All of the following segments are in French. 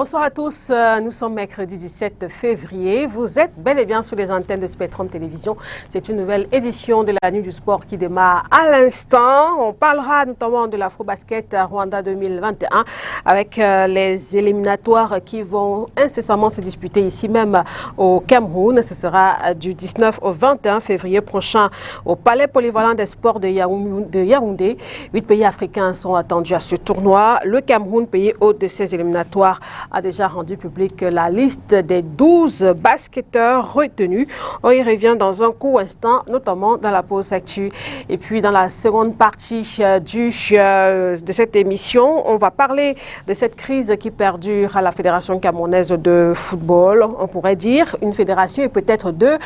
Bonsoir à tous, nous sommes mercredi 17 février. Vous êtes bel et bien sur les antennes de Spectrum Télévision. C'est une nouvelle édition de la Nuit du Sport qui démarre à l'instant. On parlera notamment de l'Afro-Basket Rwanda 2021 avec les éliminatoires qui vont incessamment se disputer ici même au Cameroun. Ce sera du 19 au 21 février prochain au Palais Polyvalent des Sports de Yaoundé. 8 pays africains sont attendus à ce tournoi. Le Cameroun, pays hôte de ces éliminatoires, a déjà rendu public la liste des 12 basketteurs retenus. On y revient dans un court instant, notamment dans la pause actu. Et puis dans la seconde partie de cette émission, on va parler de cette crise qui perdure à la Fédération camerounaise de football. On pourrait dire une fédération et peut-être deux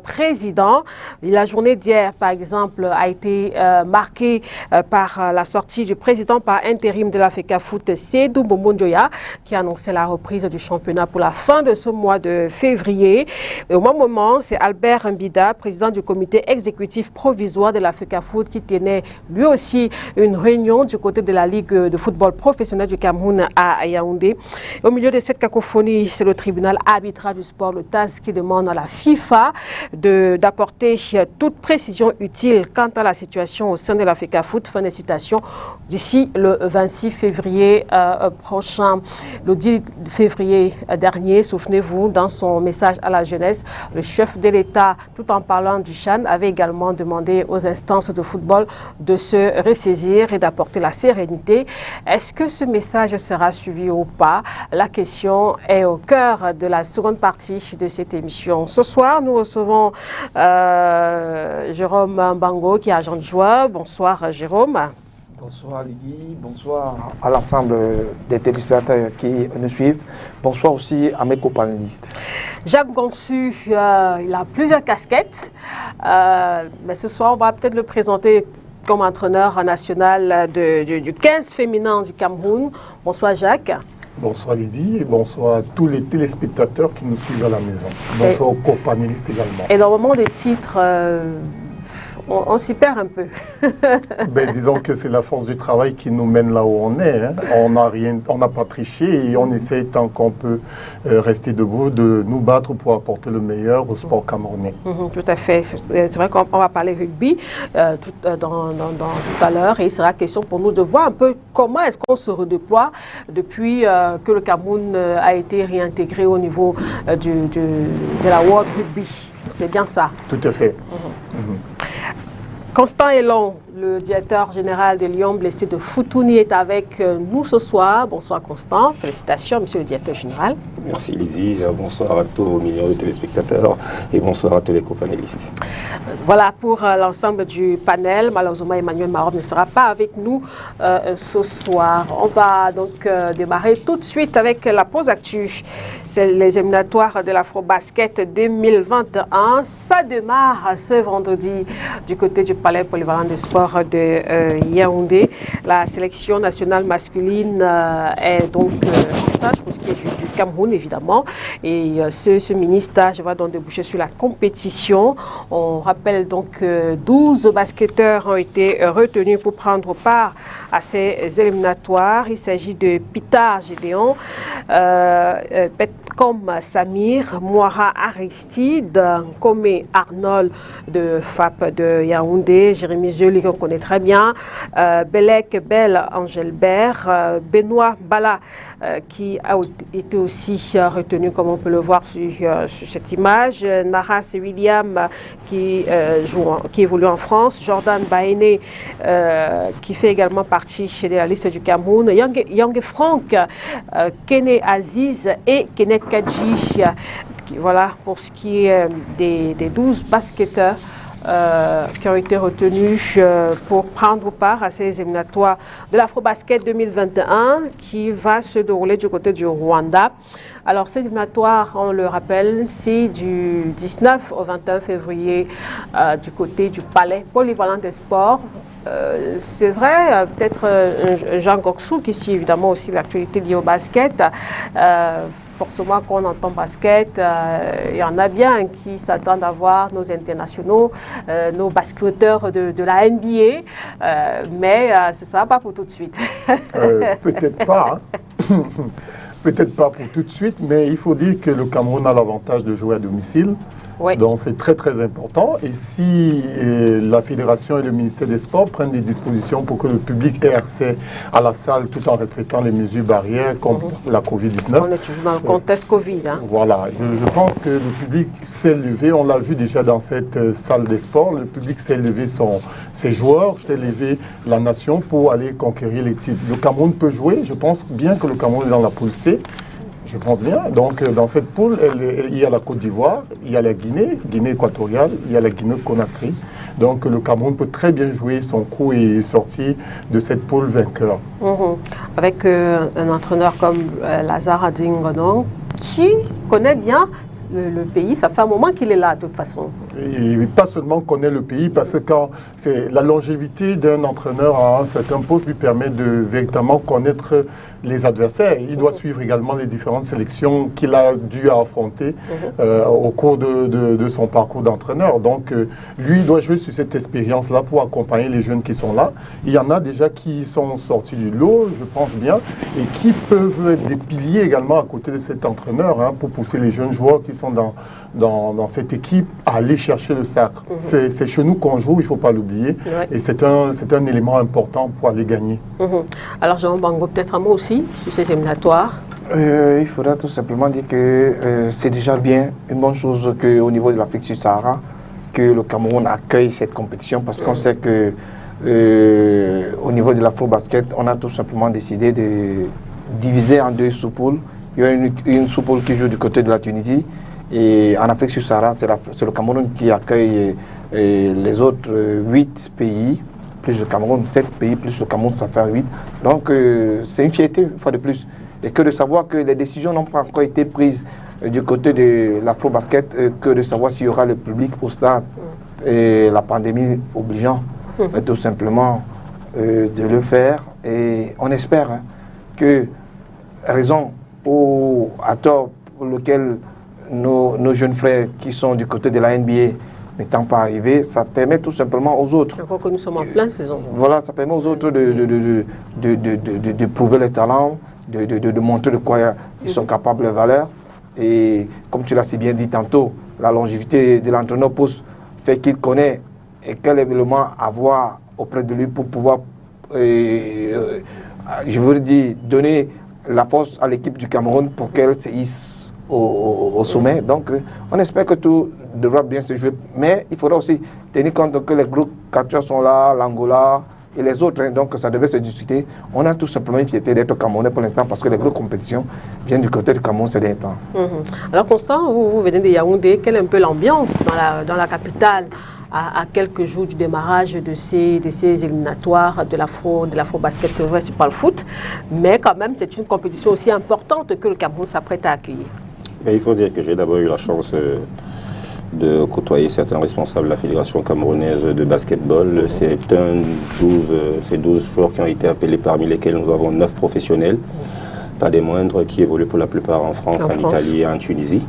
présidents. La journée d'hier, par exemple, a été marquée par la sortie du président par intérim de la FECAFOOT, Seydou Mbombo-Ndoya, qui a annoncé la reprise du championnat pour la fin de ce mois de février. Et au même moment, c'est Albert Mbida, président du comité exécutif provisoire de la FECAFOOT, qui tenait lui aussi une réunion du côté de la Ligue de football professionnel du Cameroun à Yaoundé. Et au milieu de cette cacophonie, c'est le tribunal arbitral du sport, le TAS, qui demande à la FIFA d'apporter toute précision utile quant à la situation au sein de la FECAFOOT. Fin de citation, d'ici le 26 février prochain. Le 10 février dernier, souvenez-vous, dans son message à la jeunesse, le chef de l'État, tout en parlant du CHAN, avait également demandé aux instances de football de se ressaisir et d'apporter la sérénité. Est-ce que ce message sera suivi ou pas? La question est au cœur de la seconde partie de cette émission. Ce soir, nous recevons Jérôme Bango, qui est agent de joueur. Bonsoir Jérôme. Bonsoir Lydie, bonsoir à l'ensemble des téléspectateurs qui nous suivent. Bonsoir aussi à mes copanélistes. Jacques Gonsu, il a plusieurs casquettes, mais ce soir on va peut-être le présenter comme entraîneur national du 15 féminin du Cameroun. Bonsoir Jacques. Bonsoir Lydie et bonsoir à tous les téléspectateurs qui nous suivent à la maison. Bonsoir aux copanélistes également. Énormément de titres. On s'y perd un peu. Disons que c'est la force du travail qui nous mène là où on est. Hein. On n'a pas triché et on essaie tant qu'on peut rester debout, de nous battre pour apporter le meilleur au sport camerounais. Tout à fait. C'est vrai qu'on va parler rugby tout à l'heure et il sera question pour nous de voir un peu comment est-ce qu'on se redéploie depuis que le Cameroun a été réintégré au niveau de la World Rugby. C'est bien ça. Tout à fait. Constant Elon, le directeur général de Lyon blessé de Foutouni, est avec nous ce soir. Bonsoir Constant, félicitations monsieur le directeur général. Merci Lydie, bonsoir à tous aux millions de téléspectateurs et bonsoir à tous les copanélistes. Voilà pour l'ensemble du panel. Malheureusement, Emmanuel Marob ne sera pas avec nous ce soir. On va donc démarrer tout de suite avec la pause actu. C'est les éliminatoires de l'Afro-Basket 2021. Ça démarre ce vendredi du côté du Palais Polyvalent des Sports de Yaoundé. La sélection nationale masculine est donc en stage pour ce qui est du Cameroun, évidemment. Et ce mini-stage va donc déboucher sur la compétition. On rappelle donc que 12 basketteurs ont été retenus pour prendre part à ces éliminatoires. Il s'agit de Pita Gédéon, Petcom Samir, Moira Aristide, Komé Arnold de FAP de Yaoundé, Jérémy Zoli qu'on connaît très bien, Belek Belle Angelbert, Benoît Bala qui a été aussi retenu comme on peut le voir sur cette image, Naras William qui évolue en France, Jordan Baene qui fait également partie de la liste du Cameroun, Yang Frank, Kene Aziz et Kenneth Kadji. Voilà pour ce qui est des 12 basketteurs qui ont été retenus pour prendre part à ces éliminatoires de l'Afro-Basket 2021 qui va se dérouler du côté du Rwanda. Alors ces éliminatoires, on le rappelle, c'est du 19 au 21 février du côté du Palais Polyvalent des Sports. C'est vrai, peut-être Jean Goksou qui suit évidemment aussi l'actualité liée au basket. Forcément, quand on entend basket, il y en a bien qui s'attendent à voir nos internationaux, nos basketteurs de la NBA, mais ce ne sera pas pour tout de suite. Peut-être pas. Hein. peut-être pas pour tout de suite, mais il faut dire que le Cameroun a l'avantage de jouer à domicile. Oui. Donc c'est très très important. Et si la Fédération et le ministère des Sports prennent des dispositions pour que le public ait accès à la salle tout en respectant les mesures barrières comme la Covid-19. On est toujours dans le contexte Covid. Hein. Voilà, je pense que le public s'est levé, on l'a vu déjà dans cette salle des sports, le public s'est levé ses joueurs, s'est levé la nation pour aller conquérir les titres. Le Cameroun peut jouer, je pense bien que le Cameroun est dans la poule C. Je pense bien. Donc, dans cette poule, il y a la Côte d'Ivoire, il y a la Guinée équatoriale, il y a la Guinée-Conakry. Donc, le Cameroun peut très bien jouer son coup et sortir de cette poule vainqueur. Avec un entraîneur comme Lazare Adingonong, qui connaît bien le pays, ça fait un moment qu'il est là de toute façon. Et pas seulement connaît le pays, parce que quand la longévité d'un entraîneur à un certain poste lui permet de véritablement connaître les adversaires. Il doit suivre également les différentes sélections qu'il a dû affronter au cours de son parcours d'entraîneur. Donc, lui, il doit jouer sur cette expérience-là pour accompagner les jeunes qui sont là. Il y en a déjà qui sont sortis du lot, je pense bien, et qui peuvent être des piliers également à côté de cet entraîneur pour pousser les jeunes joueurs qui sont dans cette équipe à aller chercher le sacre. C'est chez nous qu'on joue, il ne faut pas l'oublier. Ouais. Et c'est un élément important pour aller gagner. Alors, Jean Bango, peut-être un mot aussi sur ces éliminatoires. Il faudra tout simplement dire que c'est déjà bien, une bonne chose qu'au niveau de l'Afrique subsaharienne, que le Cameroun accueille cette compétition, parce qu'on sait que au niveau de l'afro-basket, on a tout simplement décidé de diviser en deux sous-poules. Il y a une sous-poule qui joue du côté de la Tunisie, et en Afrique subsaharienne, c'est le Cameroun qui accueille les autres 8 pays, plus le Cameroun, 7 pays, plus le Cameroun, ça fait 8. Donc c'est une fierté, une fois de plus. Et que de savoir que les décisions n'ont pas encore été prises du côté de l'afro-basket, que de savoir s'il y aura le public au stade, et la pandémie obligeant, tout simplement de le faire. Et on espère que, raison à tort pour lequel nos jeunes frères qui sont du côté de la NBA n'étant pas arrivés, ça permet tout simplement aux autres. Je crois que nous sommes en pleine saison. Voilà, ça permet aux autres de prouver les talents, de montrer de quoi ils sont capables de valeur. Et comme tu l'as si bien dit tantôt, la longévité de l'entraîneur pousse fait qu'il connaît et quel élément avoir auprès de lui pour pouvoir, je veux dire, donner la force à l'équipe du Cameroun pour qu'elle se hisse au sommet. Donc, on espère que tout devra bien se jouer. Mais il faudra aussi tenir compte que les groupes capteurs sont là, l'Angola et les autres. Donc, ça devait se discuter. On a tout simplement une fierté d'être Camerounais pour l'instant parce que les grosses compétitions viennent du côté du Cameroun ces derniers temps. Alors, Constant, vous venez de Yaoundé. Quelle est un peu l'ambiance dans la capitale à quelques jours du démarrage de ces éliminatoires de l'afro-basket? C'est vrai, c'est pas le foot, mais quand même, c'est une compétition aussi importante que le Cameroun s'apprête à accueillir. Mais il faut dire que j'ai d'abord eu la chance de côtoyer certains responsables de la Fédération camerounaise de basketball. C'est 12 joueurs qui ont été appelés, parmi lesquels nous avons 9 professionnels, pas des moindres, qui évoluent pour la plupart en France, en Italie et en Tunisie.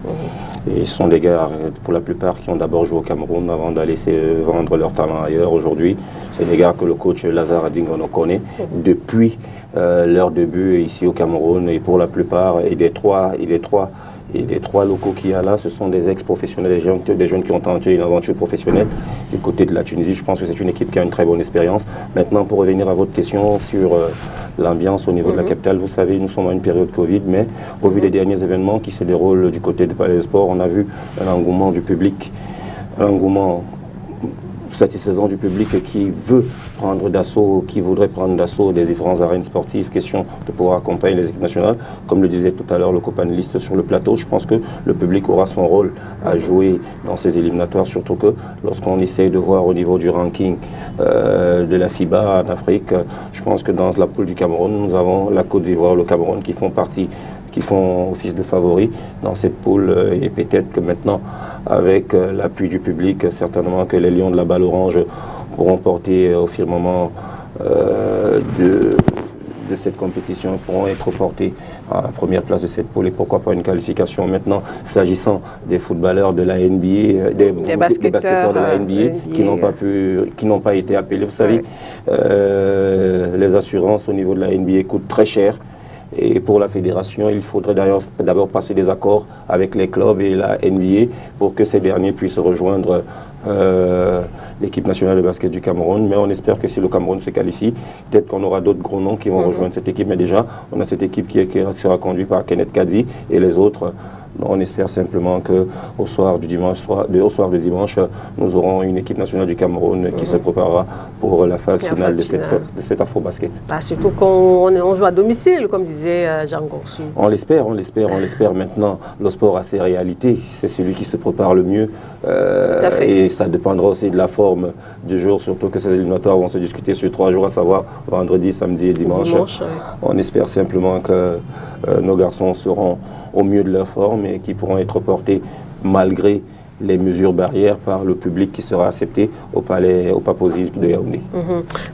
Et ce sont des gars, pour la plupart, qui ont d'abord joué au Cameroun avant d'aller vendre leur talent ailleurs. Aujourd'hui, c'est des gars que le coach Lazare Adingonong connaît depuis leur début ici au Cameroun. Et pour la plupart, et des trois locaux qu'il y a là, ce sont des ex-professionnels, des jeunes qui ont tenté une aventure professionnelle. Du côté de la Tunisie, je pense que c'est une équipe qui a une très bonne expérience. Maintenant, pour revenir à votre question sur l'ambiance au niveau de la capitale, vous savez, nous sommes à une période Covid, mais au vu des derniers événements qui se déroulent du côté du Palais des Sports, on a vu un engouement du public, un engouement satisfaisant du public qui veut prendre d'assaut, qui voudrait prendre d'assaut des différentes arènes sportives, question de pouvoir accompagner les équipes nationales. Comme le disait tout à l'heure le copanéliste sur le plateau, je pense que le public aura son rôle à jouer dans ces éliminatoires, surtout que lorsqu'on essaye de voir au niveau du ranking de la FIBA en Afrique, je pense que dans la poule du Cameroun, nous avons la Côte d'Ivoire, le Cameroun qui font office de favoris dans cette poule, et peut-être que maintenant, avec l'appui du public, certainement que les Lions de la Balle Orange pourront porter au firmament de cette compétition, pourront être portés à la première place de cette poule, et pourquoi pas une qualification. Maintenant, s'agissant des footballeurs de la NBA, des basketteurs de la NBA qui n'ont pas été appelés, vous savez, les assurances au niveau de la NBA coûtent très cher. Et pour la fédération, il faudrait d'ailleurs d'abord passer des accords avec les clubs et la NBA pour que ces derniers puissent rejoindre l'équipe nationale de basket du Cameroun. Mais on espère que si le Cameroun se qualifie, peut-être qu'on aura d'autres gros noms qui vont rejoindre cette équipe. Mais déjà, on a cette équipe qui sera conduite par Kenneth Kadi et les autres. On espère simplement qu'au soir de dimanche, nous aurons une équipe nationale du Cameroun qui se préparera pour la phase finale de cette Afro-Basket. Bah, surtout qu'on joue à domicile, comme disait Jean Gorsu. On l'espère maintenant. Le sport a ses réalités. C'est celui qui se prépare le mieux. Et ça dépendra aussi de la forme du jour, surtout que ces éliminatoires vont se discuter sur 3 jours, à savoir vendredi, samedi et dimanche. On espère simplement que nos garçons seront au mieux de leur forme et qui pourront être portés malgré les mesures barrières par le public qui sera accepté au Paposi de Yaoundé.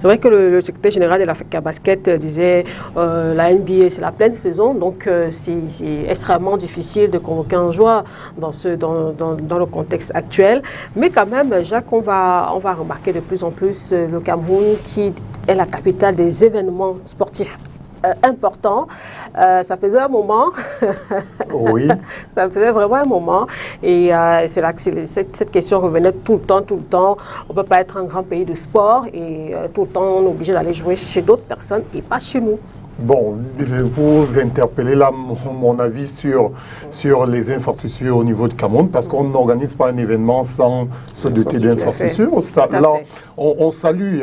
C'est vrai que le secrétaire général de l'Africa Basket disait la NBA c'est la pleine saison, donc c'est extrêmement difficile de convoquer un joueur dans le contexte actuel. Mais quand même, Jacques, on va remarquer de plus en plus le Cameroun qui est la capitale des événements sportifs important. Ça faisait un moment. Oui. Ça faisait vraiment un moment. Et c'est là que cette question revenait tout le temps. On ne peut pas être un grand pays de sport et tout le temps on est obligé d'aller jouer chez d'autres personnes et pas chez nous. Bon, vous interpellez là mon avis sur les infrastructures au niveau de Cameroun, parce qu'on n'organise pas un événement sans se doter d'infrastructures. Là, on salue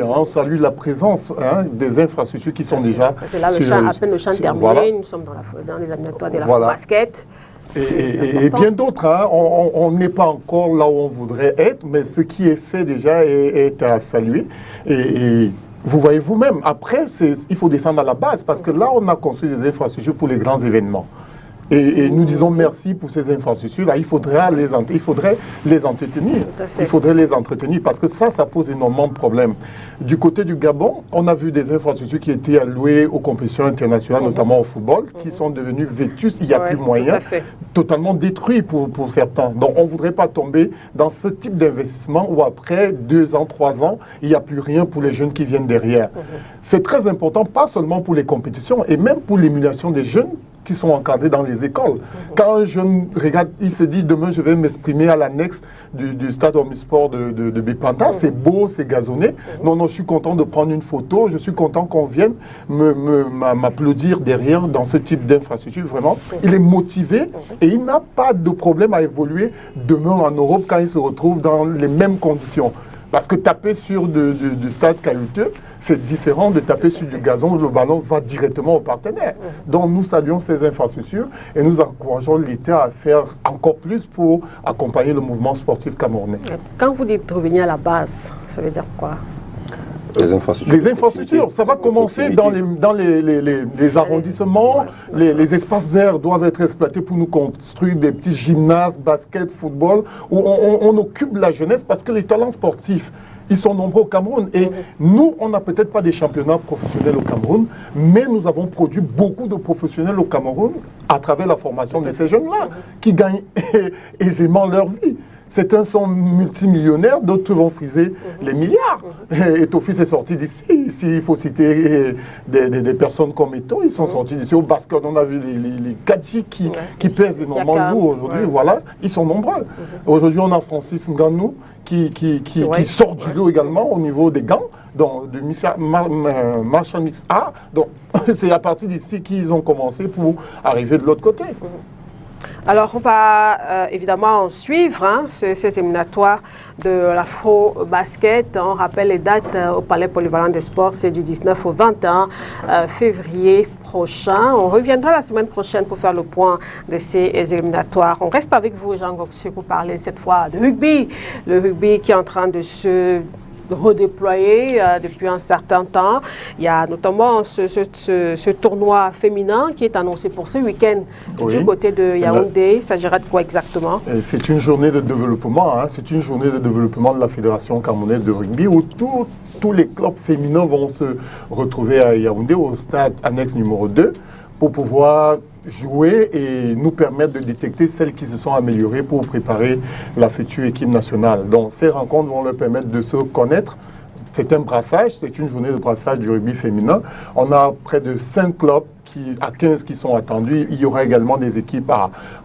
la présence des infrastructures qui sont déjà... C'est là, à peine le champ terminé, voilà. Nous sommes dans les éliminatoires de la basket. Et bien d'autres, on n'est pas encore là où on voudrait être, mais ce qui est fait déjà est à saluer. Et vous voyez vous-même, après, il faut descendre à la base, parce que là, on a construit des infrastructures pour les grands événements. Et nous disons merci pour ces infrastructures. Là, il faudrait les entretenir. Il faudrait les entretenir parce que ça pose énormément de problèmes. Du côté du Gabon, on a vu des infrastructures qui étaient allouées aux compétitions internationales, notamment au football, qui sont devenues vétustes. Il n'y a plus moyen, totalement détruits pour certains. Donc, on ne voudrait pas tomber dans ce type d'investissement où après 2 ans, 3 ans, il n'y a plus rien pour les jeunes qui viennent derrière. C'est très important, pas seulement pour les compétitions, et même pour l'émulation des jeunes qui sont encadrés dans les écoles. Quand un jeune regarde, il se dit demain je vais m'exprimer à l'annexe du stade omnisport de Bipanta, c'est beau, c'est gazonné. Non, je suis content de prendre une photo, je suis content qu'on vienne m'applaudir derrière dans ce type d'infrastructure. Vraiment, il est motivé et il n'a pas de problème à évoluer demain en Europe quand il se retrouve dans les mêmes conditions. Parce que taper sur du stade caillouteux, c'est différent de taper sur du gazon où le ballon va directement au partenaire. Donc nous saluons ces infrastructures et nous encourageons l'État à faire encore plus pour accompagner le mouvement sportif camerounais. Quand vous dites revenir à la base, ça veut dire quoi ? Les infrastructures, ça va commencer dans les arrondissements. Les espaces verts doivent être exploités pour nous construire des petits gymnases, basket, football, où on occupe la jeunesse parce que les talents sportifs, ils sont nombreux au Cameroun. Et nous, on n'a peut-être pas des championnats professionnels au Cameroun, mais nous avons produit beaucoup de professionnels au Cameroun à travers la formation de ces jeunes-là, qui gagnent aisément leur vie. Certains sont multimillionnaires, d'autres vont friser les milliards. Et Tofis est sorti d'ici. S'il faut citer des personnes comme Eto, ils sont sortis d'ici. Au basket, on a vu les Kadji qui pèsent énormément lourd aujourd'hui. Voilà, ils sont nombreux. Aujourd'hui, on a Francis Ngannou qui sort du lot également au niveau des gants, donc du Marshall Mix A. Donc, c'est à partir d'ici qu'ils ont commencé pour arriver de l'autre côté. Alors, on va évidemment suivre ces éliminatoires de l'Afro-Basket. On rappelle les dates au Palais Polyvalent des Sports, c'est du 19 au 21 février prochain. On reviendra la semaine prochaine pour faire le point de ces éliminatoires. On reste avec vous, Jean Gorsu, pour parler cette fois de rugby. Le rugby qui est en train de se redéployer depuis un certain temps. Il y a notamment ce tournoi féminin qui est annoncé pour ce week-end du côté de Yaoundé. Il s'agira de quoi exactement? C'est une journée de développement. C'est une journée de développement de la Fédération camerounaise de rugby où tous les clubs féminins vont se retrouver à Yaoundé au stade annexe numéro 2 pour pouvoir jouer et nous permettre de détecter celles qui se sont améliorées pour préparer la future équipe nationale. Donc ces rencontres vont leur permettre de se connaître c'est un brassage, c'est une journée de brassage du rugby féminin. On a près de 5 clubs à 15 qui sont attendus. Il y aura également des équipes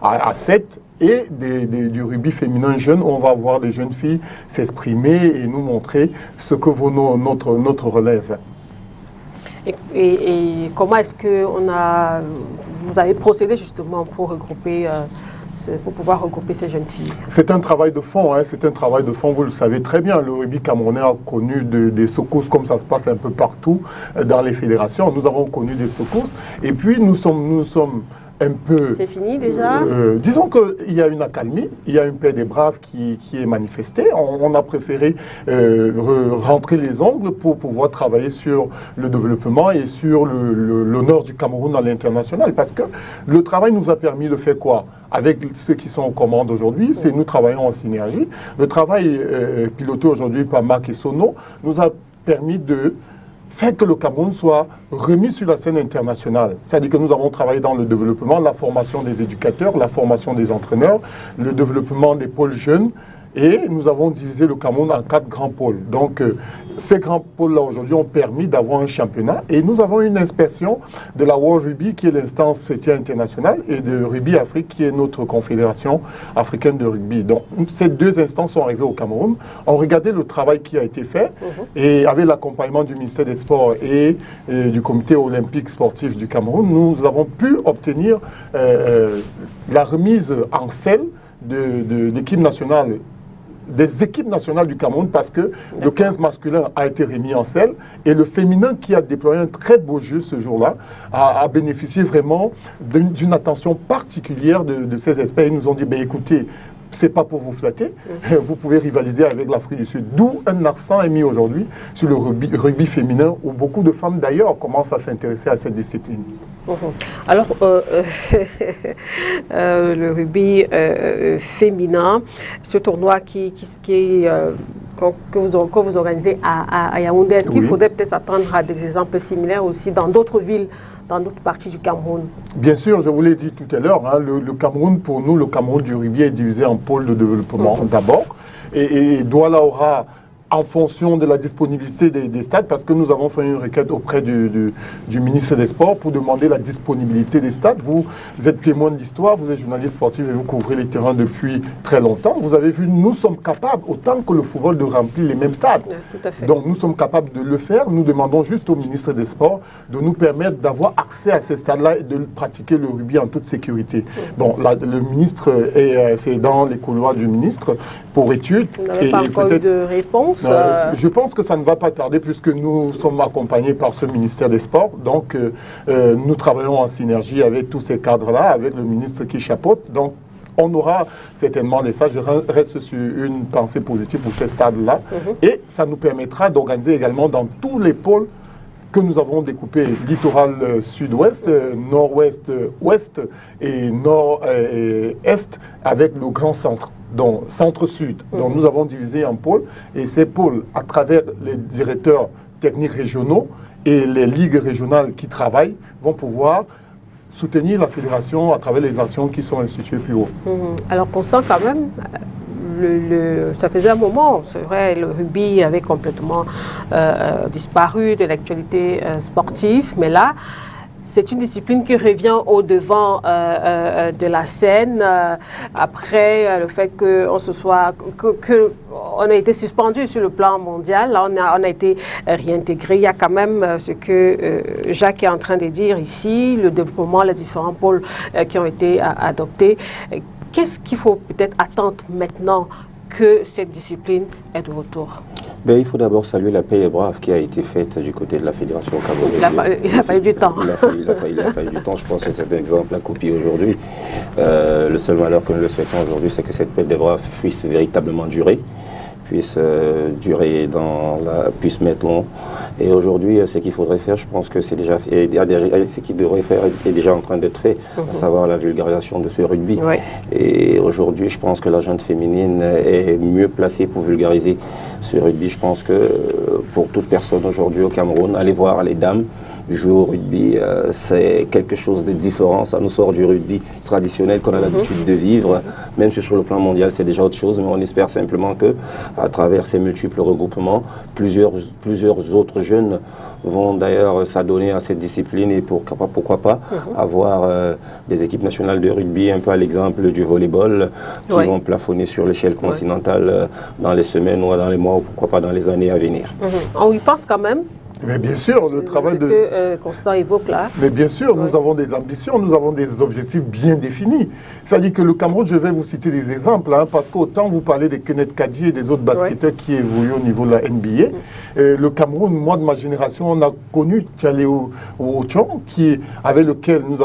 à 7 et du rugby féminin jeune où on va voir des jeunes filles s'exprimer et nous montrer ce que vaut notre relève. Et comment est-ce que vous avez procédé justement pour regrouper pour pouvoir regrouper ces jeunes filles? C'est un travail de fond, hein, c'est un travail de fond, vous le savez très bien. Le rugby camerounais a connu des secousses comme ça se passe un peu partout dans les fédérations. Nous avons connu des secousses et puis nous sommes un peu... C'est fini déjà disons qu'il y a une accalmie, il y a une paix des braves qui est manifestée. On a préféré rentrer les ongles pour pouvoir travailler sur le développement et sur l'honneur du Cameroun à l'international. Parce que le travail nous a permis de faire quoi? Avec ceux qui sont aux commandes aujourd'hui, c'est nous travaillons en synergie. Le travail piloté aujourd'hui par Marc et Sono nous a permis de faire que le Cameroun soit remis sur la scène internationale. C'est-à-dire que nous avons travaillé dans le développement, la formation des éducateurs, la formation des entraîneurs, le développement des pôles jeunes, et nous avons divisé le Cameroun en 4 grands pôles. Donc, ces grands pôles-là, aujourd'hui, ont permis d'avoir un championnat. Et nous avons une inspection de la World Rugby, qui est l'instance fêtière internationale, et de Rugby Afrique, qui est notre confédération africaine de rugby. Donc, ces 2 instances sont arrivées au Cameroun, ont regardé le travail qui a été fait, et avec l'accompagnement du ministère des Sports et du comité olympique sportif du Cameroun, nous avons pu obtenir la remise en selle de l'équipe nationale, des équipes nationales du Cameroun, parce que le 15 masculin a été remis en selle et le féminin, qui a déployé un très beau jeu ce jour-là, a bénéficié vraiment d'une attention particulière de ces experts. Ils nous ont dit, écoutez, c'est pas pour vous flatter, vous pouvez rivaliser avec l'Afrique du Sud. D'où un accent est mis aujourd'hui sur le rugby féminin, où beaucoup de femmes d'ailleurs commencent à s'intéresser à cette discipline. Alors, le rugby féminin, ce tournoi que vous organisez à Yaoundé, est-ce qu'il faudrait peut-être attendre à des exemples similaires aussi dans d'autres villes, dans d'autres parties du Cameroun? Bien sûr, je vous l'ai dit tout à l'heure, hein, le Cameroun, pour nous, le Cameroun du rugby est divisé en pôles de développement d'abord, et Douala aura, en fonction de la disponibilité des stades, parce que nous avons fait une requête auprès du ministre des Sports pour demander la disponibilité des stades. Vous êtes témoin de l'histoire, vous êtes journaliste sportif et vous couvrez les terrains depuis très longtemps. Vous avez vu, nous sommes capables, autant que le football, de remplir les mêmes stades. Tout à fait. Donc nous sommes capables de le faire. Nous demandons juste au ministre des Sports de nous permettre d'avoir accès à ces stades-là et de pratiquer le rugby en toute sécurité. Bon, le ministre, c'est dans les couloirs du ministre pour étude. Vous n'avez pas encore eu de réponse? Je pense que ça ne va pas tarder, puisque nous sommes accompagnés par ce ministère des Sports. Donc, nous travaillons en synergie avec tous ces cadres-là, avec le ministre qui chapeaute. Donc, on aura certainement des stages. Je reste sur une pensée positive pour ces stades-là. Et ça nous permettra d'organiser également dans tous les pôles que nous avons découpés, littoral sud-ouest, nord-ouest, ouest et nord-est, avec le grand centre. Donc, centre-sud. Donc, nous avons divisé en pôles, et ces pôles, à travers les directeurs techniques régionaux et les ligues régionales qui travaillent, vont pouvoir soutenir la fédération à travers les actions qui sont instituées plus haut. Alors qu'on sent quand même, ça faisait un moment, c'est vrai, le rugby avait complètement disparu de l'actualité sportive, mais là, c'est une discipline qui revient au devant de la scène après le fait qu'on a été suspendu sur le plan mondial. Là, on a été réintégré. Il y a quand même ce que Jacques est en train de dire ici, le développement, les différents pôles qui ont été adoptés. Qu'est-ce qu'il faut peut-être attendre maintenant que cette discipline est de retour? Il faut d'abord saluer la paix brave qui a été faite du côté de la Fédération camerounaise. Il a fallu du temps. Il a fallu du temps. Je pense que c'est un exemple à copier aujourd'hui. Le seul malheur que nous le souhaitons aujourd'hui, c'est que cette paix des braves puisse véritablement durer, puisse mettre long. Et aujourd'hui, ce qu'il faudrait faire, je pense que c'est déjà fait, ce qu'il devrait faire est déjà en train d'être fait, à savoir la vulgarisation de ce rugby. Et aujourd'hui, je pense que la gente féminine est mieux placée pour vulgariser ce rugby. Je pense que pour toute personne aujourd'hui au Cameroun, allez voir les dames jouer au rugby, c'est quelque chose de différent. Ça nous sort du rugby traditionnel qu'on a l'habitude de vivre. Même si sur le plan mondial, c'est déjà autre chose, mais on espère simplement que, à travers ces multiples regroupements, plusieurs autres jeunes vont d'ailleurs s'adonner à cette discipline et pourquoi pas avoir des équipes nationales de rugby, un peu à l'exemple du volleyball, qui vont plafonner sur l'échelle continentale dans les semaines ou dans les mois ou pourquoi pas dans les années à venir. On y pense quand même. Mais bien sûr, le travail de... que Constant évoque là. Mais bien sûr, nous avons des ambitions, nous avons des objectifs bien définis. C'est-à-dire que le Cameroun, je vais vous citer des exemples, parce qu'autant vous parlez des Kenneth Kadi et des autres basketteurs qui évoluent au niveau de la NBA. Le Cameroun, moi de ma génération, on a connu Tchalé Otiong, avec lequel nous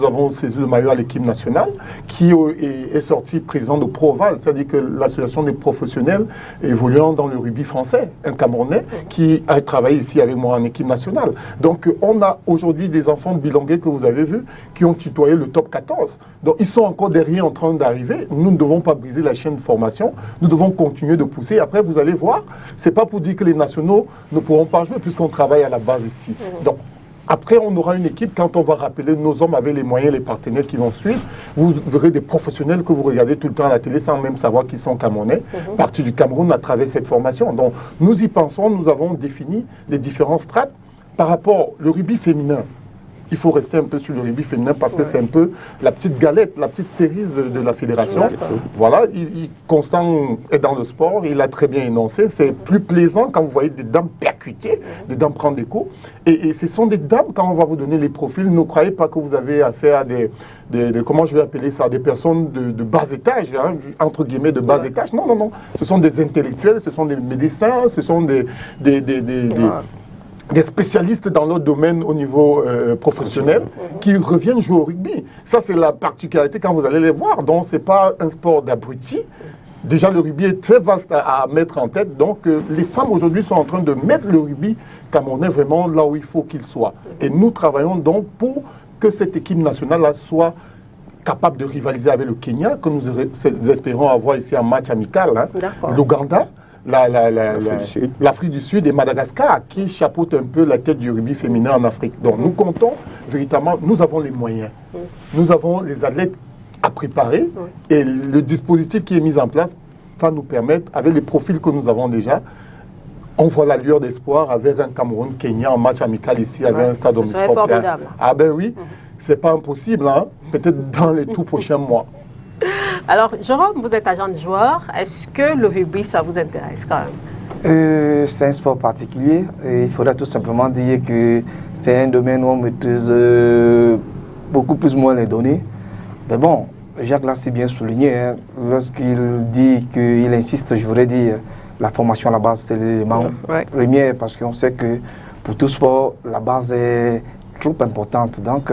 avons saisi le maillot à l'équipe nationale, qui est sorti président de Proval, c'est-à-dire que l'association des professionnels évoluant dans le rugby français, un Camerounais qui a travaillé ici avec moi en équipe nationale. Donc on a aujourd'hui des enfants bilingues que vous avez vus qui ont tutoyé le top 14. Donc ils sont encore derrière en train d'arriver. Nous ne devons pas briser la chaîne de formation. Nous devons continuer de pousser. Après vous allez voir, c'est pas pour dire que les nationaux ne pourront pas jouer puisqu'on travaille à la base ici. Donc après, on aura une équipe, quand on va rappeler nos hommes avec les moyens, les partenaires qui vont suivre, vous verrez des professionnels que vous regardez tout le temps à la télé sans même savoir qu'ils sont camerounais, partis du Cameroun à travers cette formation. Donc, nous y pensons, nous avons défini les différentes strates par rapport au rugby féminin. Il faut rester un peu sur le rugby féminin parce que c'est un peu la petite galette, la petite cerise de la fédération. Voilà, Constant est dans le sport, il a très bien énoncé. C'est plus plaisant quand vous voyez des dames percuter, des dames prendre des coups. Et ce sont des dames, quand on va vous donner les profils, ne croyez pas que vous avez affaire à des comment je vais appeler ça, des personnes de bas étage, entre guillemets de bas étage. Non, non, non. Ce sont des intellectuels, ce sont des médecins, ce sont des spécialistes dans leur domaine au niveau professionnel qui reviennent jouer au rugby. Ça, c'est la particularité quand vous allez les voir. Donc, ce n'est pas un sport d'abruti. Déjà, le rugby est très vaste à mettre en tête. Donc, les femmes aujourd'hui sont en train de mettre le rugby camerounais vraiment là où il faut qu'il soit. Et nous travaillons donc pour que cette équipe nationale soit capable de rivaliser avec le Kenya, que nous espérons avoir ici un match amical. L'Ouganda, l'Afrique du Sud et Madagascar qui chapeautent un peu la tête du rugby féminin en Afrique. Donc nous comptons véritablement, nous avons les moyens, nous avons les athlètes à préparer et le dispositif qui est mis en place va nous permettre, avec les profils que nous avons déjà, on voit la lueur d'espoir avec un Cameroun-Kenya en match amical ici avec un stade omnisport. Ce serait formidable. Ah ben oui, c'est pas impossible, peut-être dans les tout prochains mois. Alors, Jérôme, vous êtes agent de joueur. Est-ce que le rugby, ça vous intéresse quand même? C'est un sport particulier. Et il faudrait tout simplement dire que c'est un domaine où on maîtrise beaucoup plus ou moins les données. Mais bon, Jacques l'a si bien souligné. Lorsqu'il dit qu'il insiste, je voudrais dire, la formation à la base, c'est l'élément premier parce qu'on sait que pour tout sport, la base est trop importante. Donc,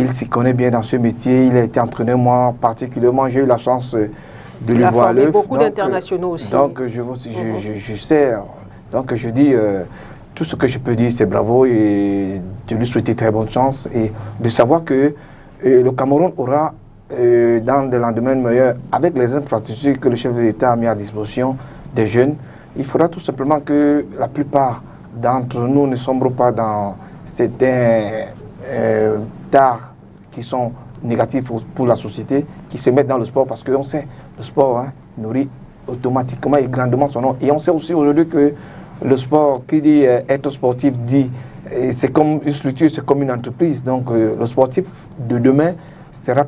il s'y connaît bien dans ce métier. Il a été entraîneur, moi particulièrement. J'ai eu la chance de le voir à l'œuvre. Beaucoup d'internationaux aussi. Donc, je sais. Donc, je dis, tout ce que je peux dire, c'est bravo et de lui souhaiter très bonne chance. Et de savoir que le Cameroun aura, dans des lendemains meilleurs, avec les infrastructures que le chef de l'État a mis à disposition des jeunes, il faudra tout simplement que la plupart d'entre nous ne sombrent pas dans certains tares qui sont négatifs pour la société, qui se mettent dans le sport parce qu'on sait, le sport nourrit automatiquement et grandement son nom. Et on sait aussi aujourd'hui que le sport, qui dit être sportif, dit c'est comme une structure, c'est comme une entreprise. Donc le sportif de demain sera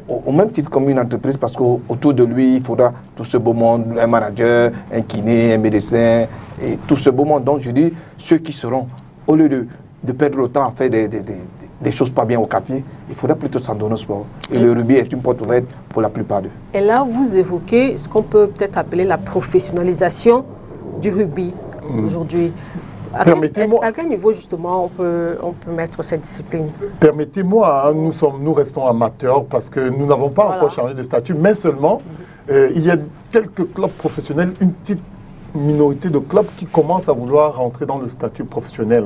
au même titre comme une entreprise parce qu'autour de lui, il faudra tout ce beau monde, un manager, un kiné, un médecin, et tout ce beau monde. Donc je dis, ceux qui seront, au lieu de perdre le temps à faire des choses pas bien au quartier, il faudrait plutôt s'en donner au sport. Et le rugby est une porte ouverte pour la plupart d'eux. Et là, vous évoquez ce qu'on peut peut-être appeler la professionnalisation du rugby aujourd'hui. À quel niveau, justement, on peut mettre cette discipline? Permettez-moi, nous restons amateurs parce que nous n'avons pas encore changé de statut, mais seulement, il y a quelques clubs professionnels, une petite minorité de clubs qui commencent à vouloir rentrer dans le statut professionnel.